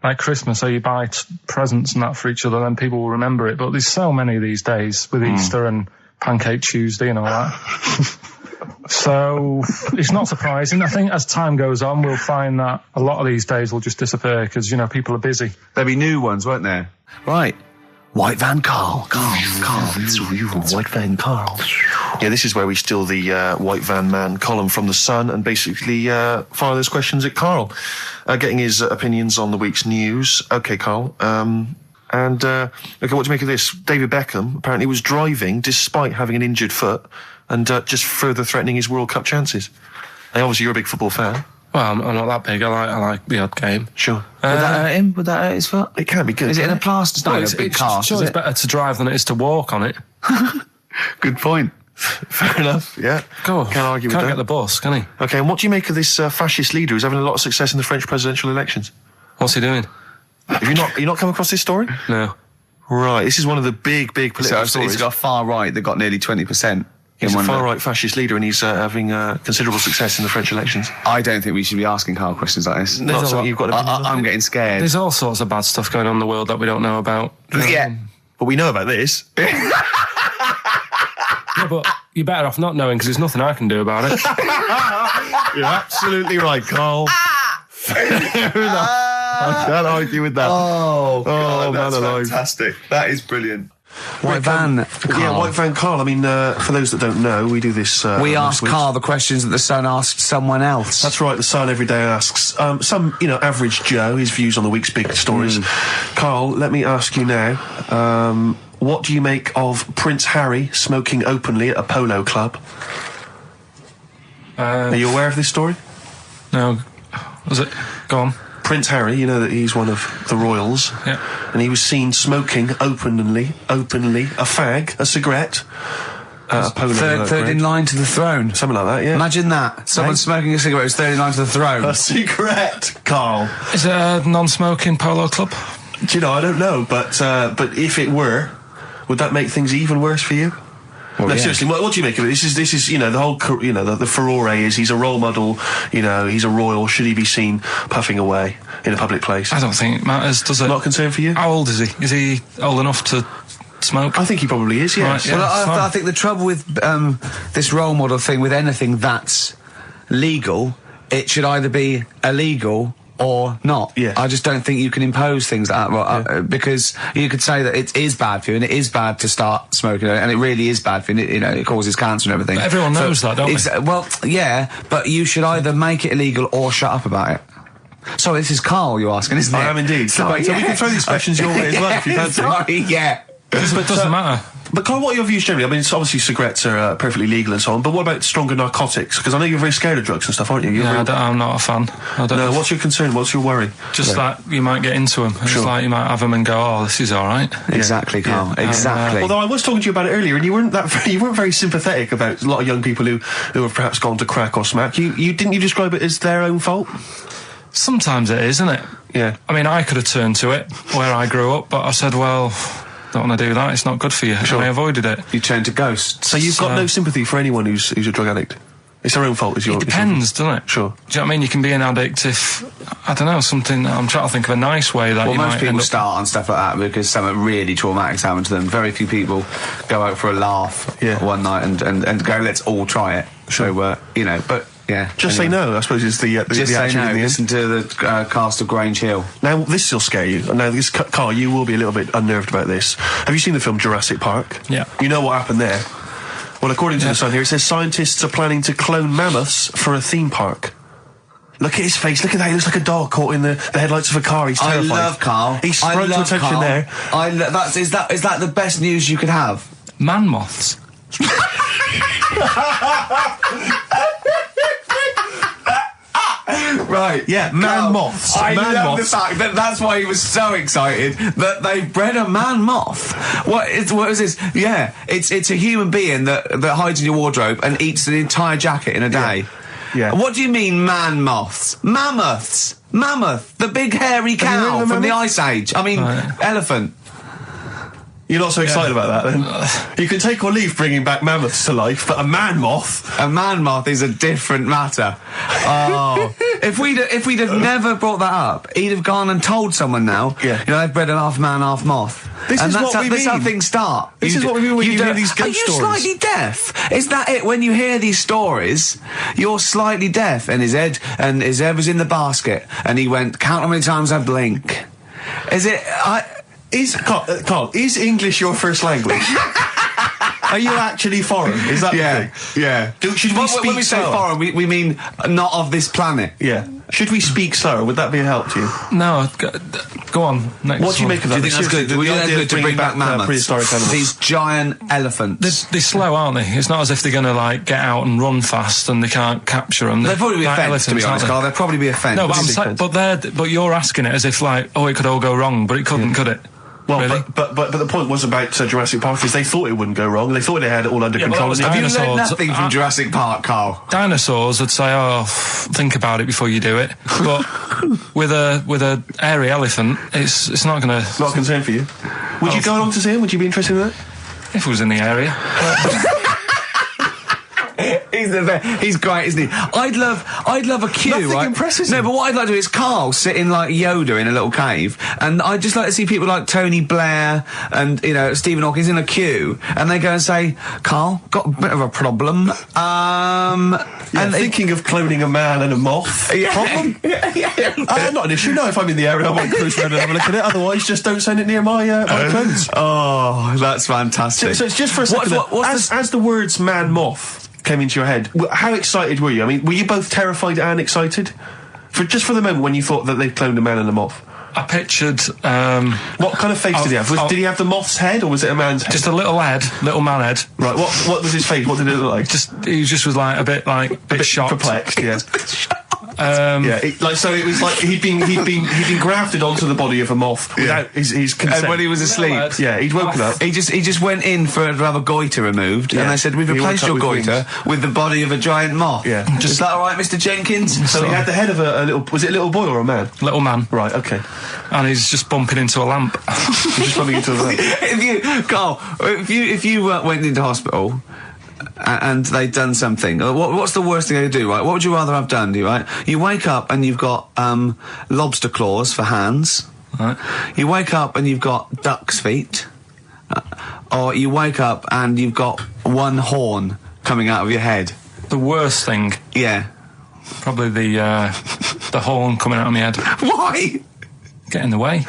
like Christmas, so you buy presents and that for each other, then people will remember it. But there's so many of these days with Easter and Pancake Tuesday and all that. So it's not surprising. I think as time goes on, we'll find that a lot of these days will just disappear because, you know, people are busy. There'll be new ones, won't there? Right. White Van Carl. White Van Carl. Yeah, this is where we steal the White Van Man column from The Sun and basically fire those questions at Carl, getting his opinions on the week's news. Okay, Carl. Okay, what do you make of this? David Beckham apparently was driving despite having an injured foot and just further threatening his World Cup chances. And obviously, you're a big football fan. Well, I'm not that big. I like the odd game. Sure. Would that hurt him? Would that hurt his foot? It can be good. Is it in a plaster? It's not a big cast, Sure, is it's it? better to drive than it is to walk on it. Good point. Fair enough, yeah. Go on. Can't argue with Can't that. get the bus, can he? Okay, and what do you make of this fascist leader who's having a lot of success in the French presidential elections? What's he doing? Have you not come across this story? No. Right, this is one of the big political stories. He's got a far right that got nearly 20%. He's a far-right fascist leader and he's having considerable success in the French elections. I don't think we should be asking Carl questions like this. Not something you've got to I'm getting scared. There's all sorts of bad stuff going on in the world that we don't know about. Yeah. But we know about this. Yeah, but you're better off not knowing because there's nothing I can do about it. You're absolutely right, Carl. Fair enough. I can't argue with that. Oh, God, man that's alive. fantastic. That is brilliant. White Van Carl. Yeah, White Van Carl. I mean, for those that don't know, we do this... we ask week. Carl the questions that the Sun asked someone else. That's right, the Sun every day asks some, average Joe, his views on the week's big stories. Carl, let me ask you now, what do you make of Prince Harry smoking openly at a polo club? Are you aware of this story? No. Was it? Go on. Prince Harry, you know that he's one of the royals. Yeah. And he was seen smoking openly, a fag, a cigarette, a polo Third in line to the throne. Something like that, yeah. Imagine that. Someone smoking a cigarette was third in line to the throne. A cigarette, Carl. Is it a non-smoking polo club? Do you know, I don't know, but if it were, would that make things even worse for you? Well, No, yeah. seriously, what do you make of it? This is, the whole, the furore is he's a role model, he's a royal. Should he be seen puffing away in a public place? I don't think it matters, does it? Not a concern for you? How old is he? Is he old enough to smoke? I think he probably is, yes. Right, yeah. Well, I think the trouble with this role model thing, with anything that's legal, it should either be illegal or not. Yeah. I just don't think you can impose things like that, because you could say that it is bad for you, and it is bad to start smoking, and it really is bad for you, it causes cancer and everything. But everyone knows that, don't they? Well, yeah, but you should either make it illegal or shut up about it. So this is Carl you're asking, isn't it? I am indeed. Sorry, So we can throw these questions your way as well if you fancy. Sorry, yeah. But it doesn't matter. But Carl, what are your views generally? I mean, it's obviously cigarettes are perfectly legal and so on, but what about stronger narcotics? Because I know you're very scared of drugs and stuff, aren't you? I'm not a fan. No, what's your concern? What's your worry? Just like you might get into them. It's like you might have them and go, oh, this is all right. Exactly, Carl. Exactly. Although I was talking to you about it earlier, and you weren't very sympathetic about a lot of young people who have perhaps gone to crack or smack. Didn't you describe it as their own fault? Sometimes it is, isn't it? Yeah. I mean, I could have turned to it where I grew up, but I said, well, don't want to do that. It's not good for you. Sure. And I avoided it. You turn to ghosts. So you've got no sympathy for anyone who's a drug addict? It's their own fault, It depends, doesn't it? Sure. Do you know what I mean? You can be an addict if, I don't know, something, I'm trying to think of a nice way that Well, you most might people end up... start on stuff like that because something really traumatic's happened to them. Very few people go out for a laugh one night and go, let's all try it. Sure. So, you know, but, yeah. Just say no, I suppose, is the Just say action no, in the end. listen to the cast of Grange Hill. Now, this will scare you. Now, Carl, you will be a little bit unnerved about this. Have you seen the film Jurassic Park? Yeah. You know what happened there? Well, according to the Sun here, it says scientists are planning to clone mammoths for a theme park. Look at his face. Look at that. He looks like a dog caught in the headlights of a car. He's terrified. I love Carl. He sprung to attention Carl. there. Is that the best news you could have? Man moths. Right. Yeah, man moths. I Man love moths. the fact that that's why he was so excited that they bred a man moth. What is this? Yeah, it's a human being that hides in your wardrobe and eats an entire jacket in a day. Yeah. What do you mean, man moths? Mammoths. Mammoth, the big hairy you heard cow of a from the mammoth? Ice Age. I mean, elephant. You're not so excited about that, then? You can take or leave bringing back mammoths to life, but a man moth... A man moth is a different matter. Oh, if we'd have never brought that up, he'd have gone and told someone now. Yeah. You know, they've bred an half man, half moth. This and is that's what we that's how mean. things start. This is what we mean when you hear don't- these ghost Are you stories. slightly deaf? Is that it? When you hear these stories, you're slightly deaf. And his head was in the basket, and he went, count how many times I blink. Is it? Carl, is English your first language? Are you actually foreign? Is that the thing? Yeah. Should we speak when we say slower? foreign, we mean not of this planet. Yeah. Should we speak slower? Would that be a help to you? No, go on. Next What do you one. make of Do that? you think that's good? The Do you think idea that's of good to bring back mammoths? prehistoric animals. These giant elephants. They're slow, aren't they? It's not as if they're going to, like, get out and run fast and they can't capture them. They'd probably be a Like fence, to be elephants, honest, aren't Carl. They'd probably be a fence. they? No, but I'm Big saying, fence. but you're asking it as if, like, oh, it could all go wrong, but it couldn't, could it? Well, Really? but the point was about Jurassic Park is they thought it wouldn't go wrong. They thought they had it all under Yeah, but control. that was and Have you learned dinosaurs. nothing from Jurassic Park, Carl? Dinosaurs would say, oh, think about it before you do it. But with a airy elephant, it's not going to... Not a concern for you. Would you go along to see him? Would you be interested in that? If it was in the area. He's the best. He's great, isn't he? I'd love a queue, Nothing right? impresses No, him. but what I'd like to do is Carl sitting like Yoda in a little cave, and I'd just like to see people like Tony Blair and, you know, Stephen Hawking's in a queue, and they go and say, Carl, got a bit of a problem. And thinking of cloning a man and a moth. Problem? Not an issue. No, if I'm in the area, I might cruise around and have a look at it. Otherwise, just don't send it near my clothes. Oh, that's fantastic. So it's just for a second. As the words man moth came into your head, how excited were you? I mean, were you both terrified and excited? Just for the moment when you thought that they'd cloned a man and a moth? I pictured... What kind of face did he have? Did he have the moth's head or was it a man's head? just a little man head. Right, what was his face? What did it look like? He just was like a bit shocked. Perplexed, yeah. Yeah, it was like he'd been grafted onto the body of a moth without his consent. And when he was asleep, Yeah, he'd woken up. he just went in to have a goiter removed, Yeah. and they said, "We've He replaced woke your up with goiter with the body of a giant moth." Yeah. Is that all right, Mr. Jenkins? So he had the head of a little... Was it a little boy or a man? Little man. Right, okay. And he's just bumping into a lamp. He's just bumping into a lamp. If you went into hospital and they'd done something, what's the worst thing they could do, right? What would you rather have done, right? You wake up and you've got lobster claws for hands. Right. You wake up and you've got duck's feet. Or you wake up and you've got one horn coming out of your head. The worst thing, Yeah. probably the horn coming out of my head. Why? Get in the way.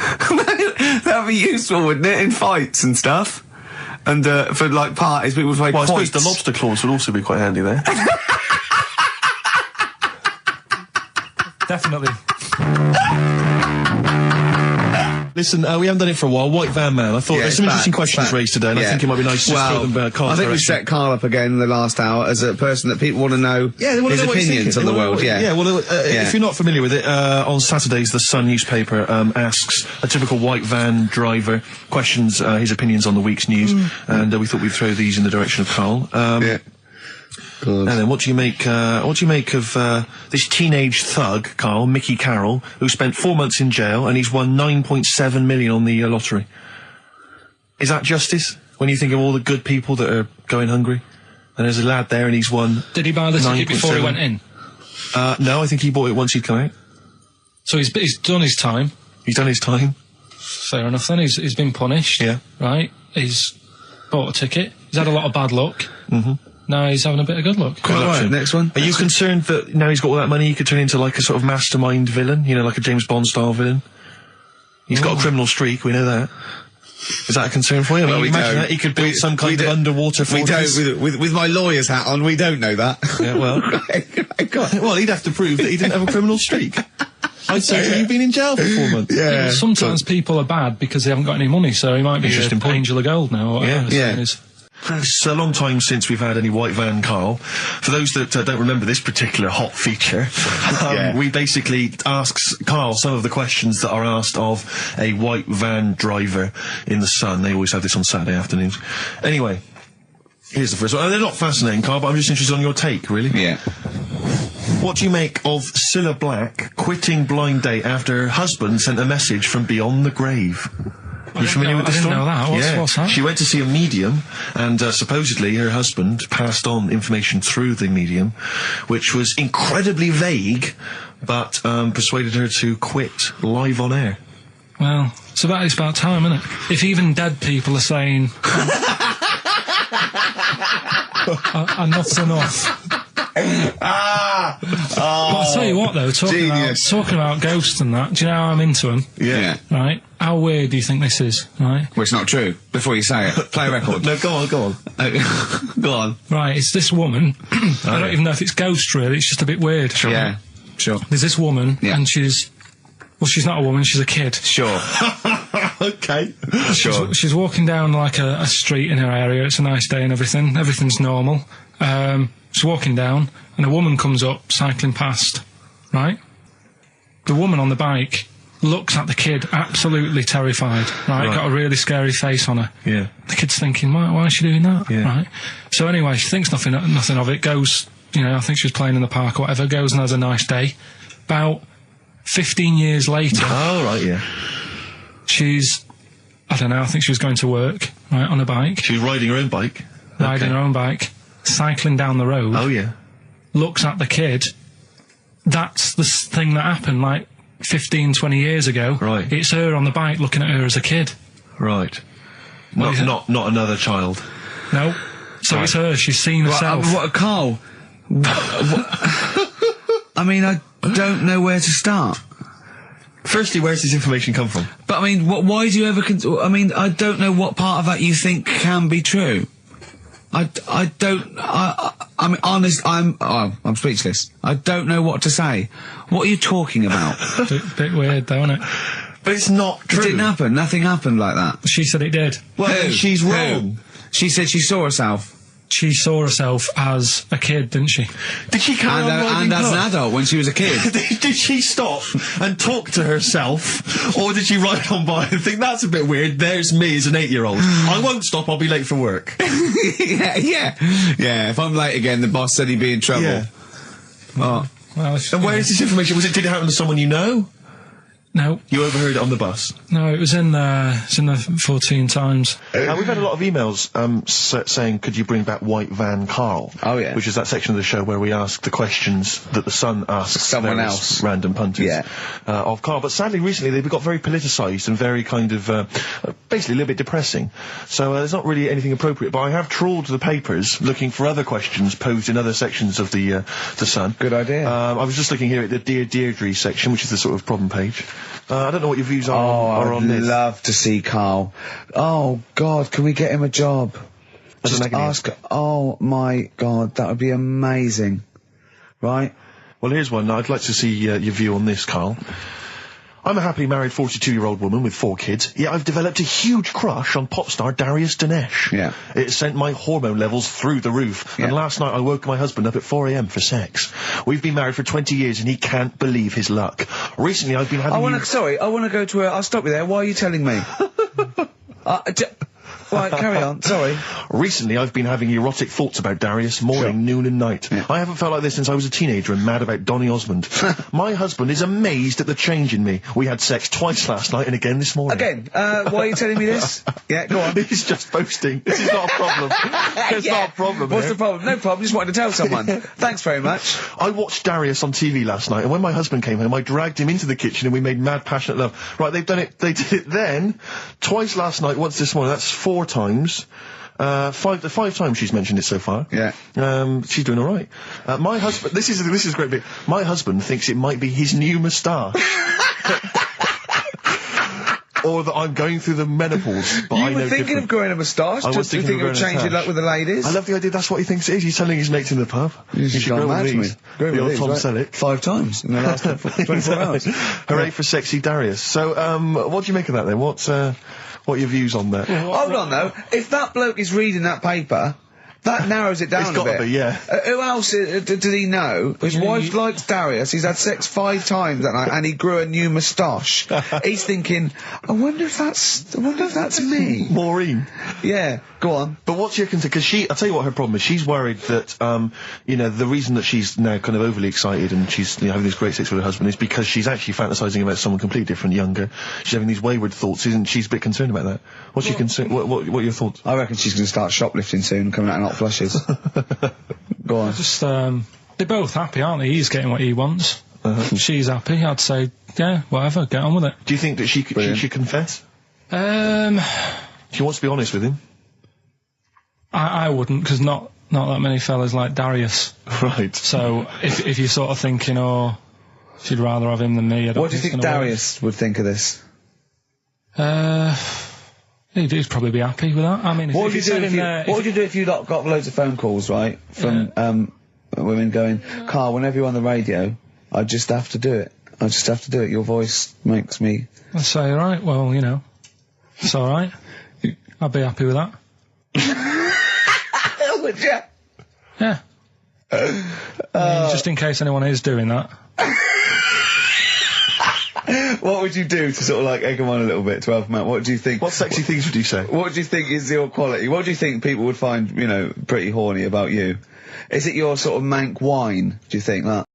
That'd be useful, wouldn't it, in fights and stuff? And for like parties, people would play Well, I suppose quoits. the lobster claws would also be quite handy there. Definitely. Listen, we haven't done it for a while. White Van Man. I thought Yeah, there's some it's interesting back, questions it's back. raised today, and I Yeah. think it might be nice to just throw them Carl's I think we direction. set Carl up again in the last hour as a person that people want to know they wanna his know what he's opinions thinking. on the They wanna world. know Yeah. what- if you're not familiar with it, on Saturdays, the Sun newspaper asks a typical white van driver questions his opinions on the week's news, and we thought we'd throw these in the direction of Carl. Yeah. And then, what do you make of this teenage thug, Carl, Mickey Carroll, who spent 4 months in jail and he's won 9.7 million on the lottery? Is that justice? When you think of all the good people that are going hungry? And there's a lad there and he's won... Did he buy the ticket before he went in? No, I think he bought it once he'd come out. So he's done his time. He's done his time. Fair enough then, he's been punished. Yeah. Right, he's bought a ticket, he's had a lot of bad luck. Mm-hmm. Now he's having a bit of good luck. Quite right, next one. Are you concerned that now he's got all that money he could turn into like a sort of mastermind villain? You know, like a James Bond style villain? He's got a criminal streak, we know that. Is that a concern for you? Well, we imagine don't. that he could build some kind of underwater fortress. We don't. With my lawyer's hat on, we don't know that. Yeah, well... well, he'd have to prove that he didn't have a criminal streak. I'd say you've been in jail for 4 months. Yeah. Sometimes people are bad because they haven't got any money, so he might be an angel of gold now. Or whatever yeah. It's a long time since we've had any white van, Carl. For those that don't remember this particular hot feature, we basically ask Carl some of the questions that are asked of a white van driver in the Sun. They always have this on Saturday afternoons. Anyway, here's the first one. They're not fascinating, Carl, but I'm just interested on your take, really. Yeah. What do you make of Cilla Black quitting Blind Date after her husband sent a message from beyond the grave? Are you familiar with this story? I didn't know that. What's that? She went to see a medium, and supposedly her husband passed on information through the medium, which was incredibly vague, but persuaded her to quit live on air. Well, it's about time, isn't it? If even dead people are saying, enough's enough. But I'll tell you what, though, talking about ghosts and that, do you know how I'm into them? Yeah. Right? How weird do you think this is, right? Well, it's not true. Before you say it, play a record. No, go on. Go on. Right, it's this woman. I don't even know if it's ghost, really. It's just a bit weird. Sure. Yeah, sure. There's this woman, and she's not a woman, she's a kid. Sure. Okay. Sure. She's walking down, like, a street in her area. It's a nice day and everything. Everything's normal. She's walking down, and a woman comes up, cycling past, right? The woman on the bike looks at the kid, absolutely terrified, right? Got a really scary face on her. Yeah. The kid's thinking, why is she doing that? Yeah. Right? So anyway, she thinks nothing of it, goes, I think she was playing in the park or whatever, goes and has a nice day. About 15 years later... Oh, right, yeah. She's, I don't know, I think she was going to work, right, on a bike. She was riding her own bike? Riding her own bike. Cycling down the road. Oh, yeah. Looks at the kid. That's the thing that happened, like, 15, 20 years ago. Right. It's her on the bike looking at her as a kid. Right. Not another child. No. So it's her. She's seen herself. Carl? I mean, I don't know where to start. Firstly, where's this information come from? But, I mean, why do you ever... I mean, I don't know what part of that you think can be true. I mean, honest, I'm speechless. I don't know what to say. What are you talking about? Bit weird, though, isn't it? But it's not true. It didn't happen. Nothing happened like that. She said it did. Well, she's wrong. She said she saw herself. She saw herself as a kid, didn't she? Did she carry on riding and as an adult when she was a kid. Did she stop and talk to herself, or did she ride on by and think, that's a bit weird, there's me as an 8-year-old. I won't stop, I'll be late for work. Yeah, if I'm late again, the boss said he'd be in trouble. Yeah. Well, and where is this information? Did it happen to someone you know? No. You overheard it on the bus? No, it was in the 14 Times. We've had a lot of emails saying, could you bring back White Van Carl? Oh, yeah. Which is that section of the show where we ask the questions that the Sun asks someone else. Random punters of Carl. But sadly, recently, they've got very politicised and very kind of, basically a little bit depressing. So there's not really anything appropriate. But I have trawled the papers looking for other questions posed in other sections of the Sun. Good idea. I was just looking here at the Dear Deirdre section, which is the sort of problem page. I don't know what your views are on this. I'd love to see Carl. Oh, God, can we get him a job? Just ask... Oh, my God, that would be amazing. Right? Well, here's one. I'd like to see your view on this, Carl. I'm a happily married 42-year-old woman with 4 kids, yet I've developed a huge crush on pop star Darius Dinesh. Yeah. It sent my hormone levels through the roof, and last night I woke my husband up at 4 a.m. for sex. We've been married for 20 years and he can't believe his luck. Recently I've been having... I want to go to I'll stop you there. Why are you telling me? Right, carry on. Sorry. Recently, I've been having erotic thoughts about Darius morning, noon and night. I haven't felt like this since I was a teenager and mad about Donny Osmond. My husband is amazed at the change in me. We had sex twice last night and again this morning. Again, why are you telling me this? Yeah, go on. He's just boasting. This is not a problem. It's not a problem. What's here. the problem? No problem, just wanted to tell someone. Thanks very much. I watched Darius on TV last night, and when my husband came home, I dragged him into the kitchen and we made mad, passionate love. Right, they did it then, twice last night, once this morning. That's 4 times. Five times she's mentioned it so far. Yeah. She's doing all right. My husband, this is a great bit. My husband thinks it might be his new moustache. Or that I'm going through the menopause, but I know You were thinking of growing a moustache? I was thinking of changing luck with the ladies? I love the idea. That's what he thinks it is. He's telling his mates in the pub. You should grow mad with me. these. Grow The with old these, Tom right? Selleck. 5 times in the last 24 hours. Hooray for sexy Darius. So, what do you make of that then? What are your views on that? Hold on though, if that bloke is reading that paper, that narrows it down It's a gotta bit. be, yeah. Who else did he know? His wife likes Darius, he's had sex 5 times that night, and he grew a new moustache. He's thinking, I wonder if that's me. Maureen. Yeah, go on. But what's your concern? Because I'll tell you what her problem is. She's worried that, the reason that she's now kind of overly excited and she's having this great sex with her husband is because she's actually fantasizing about someone completely different, younger. She's having these wayward thoughts, isn't she's a bit concerned about that? What's your concern? What are your thoughts? I reckon she's going to start shoplifting soon and coming out in hot flushes. Go on. Just, they're both happy, aren't they? He's getting what he wants. She's happy. I'd say, yeah, whatever, get on with it. Do you think that she should confess? She wants to be honest with him. I wouldn't, because not that many fellas like Darius. Right. So if you're sort of thinking, oh, she'd rather have him than me, I don't What do you think it's gonna Darius would think of this? He'd probably be happy with that. I mean, What would you do if you got loads of phone calls, right, from women going, Karl, whenever you're on the radio, I just have to do it. I just have to do it. Your voice makes me... I'd say, alright, well, it's alright. I'd be happy with that. Would you? Yeah. I mean, just in case anyone is doing that. What would you do to sort of like egg them on a little bit to help them out? What do you think? What sexy things would you say? What do you think is your quality? What do you think people would find, pretty horny about you? Is it your sort of mank wine, do you think, that?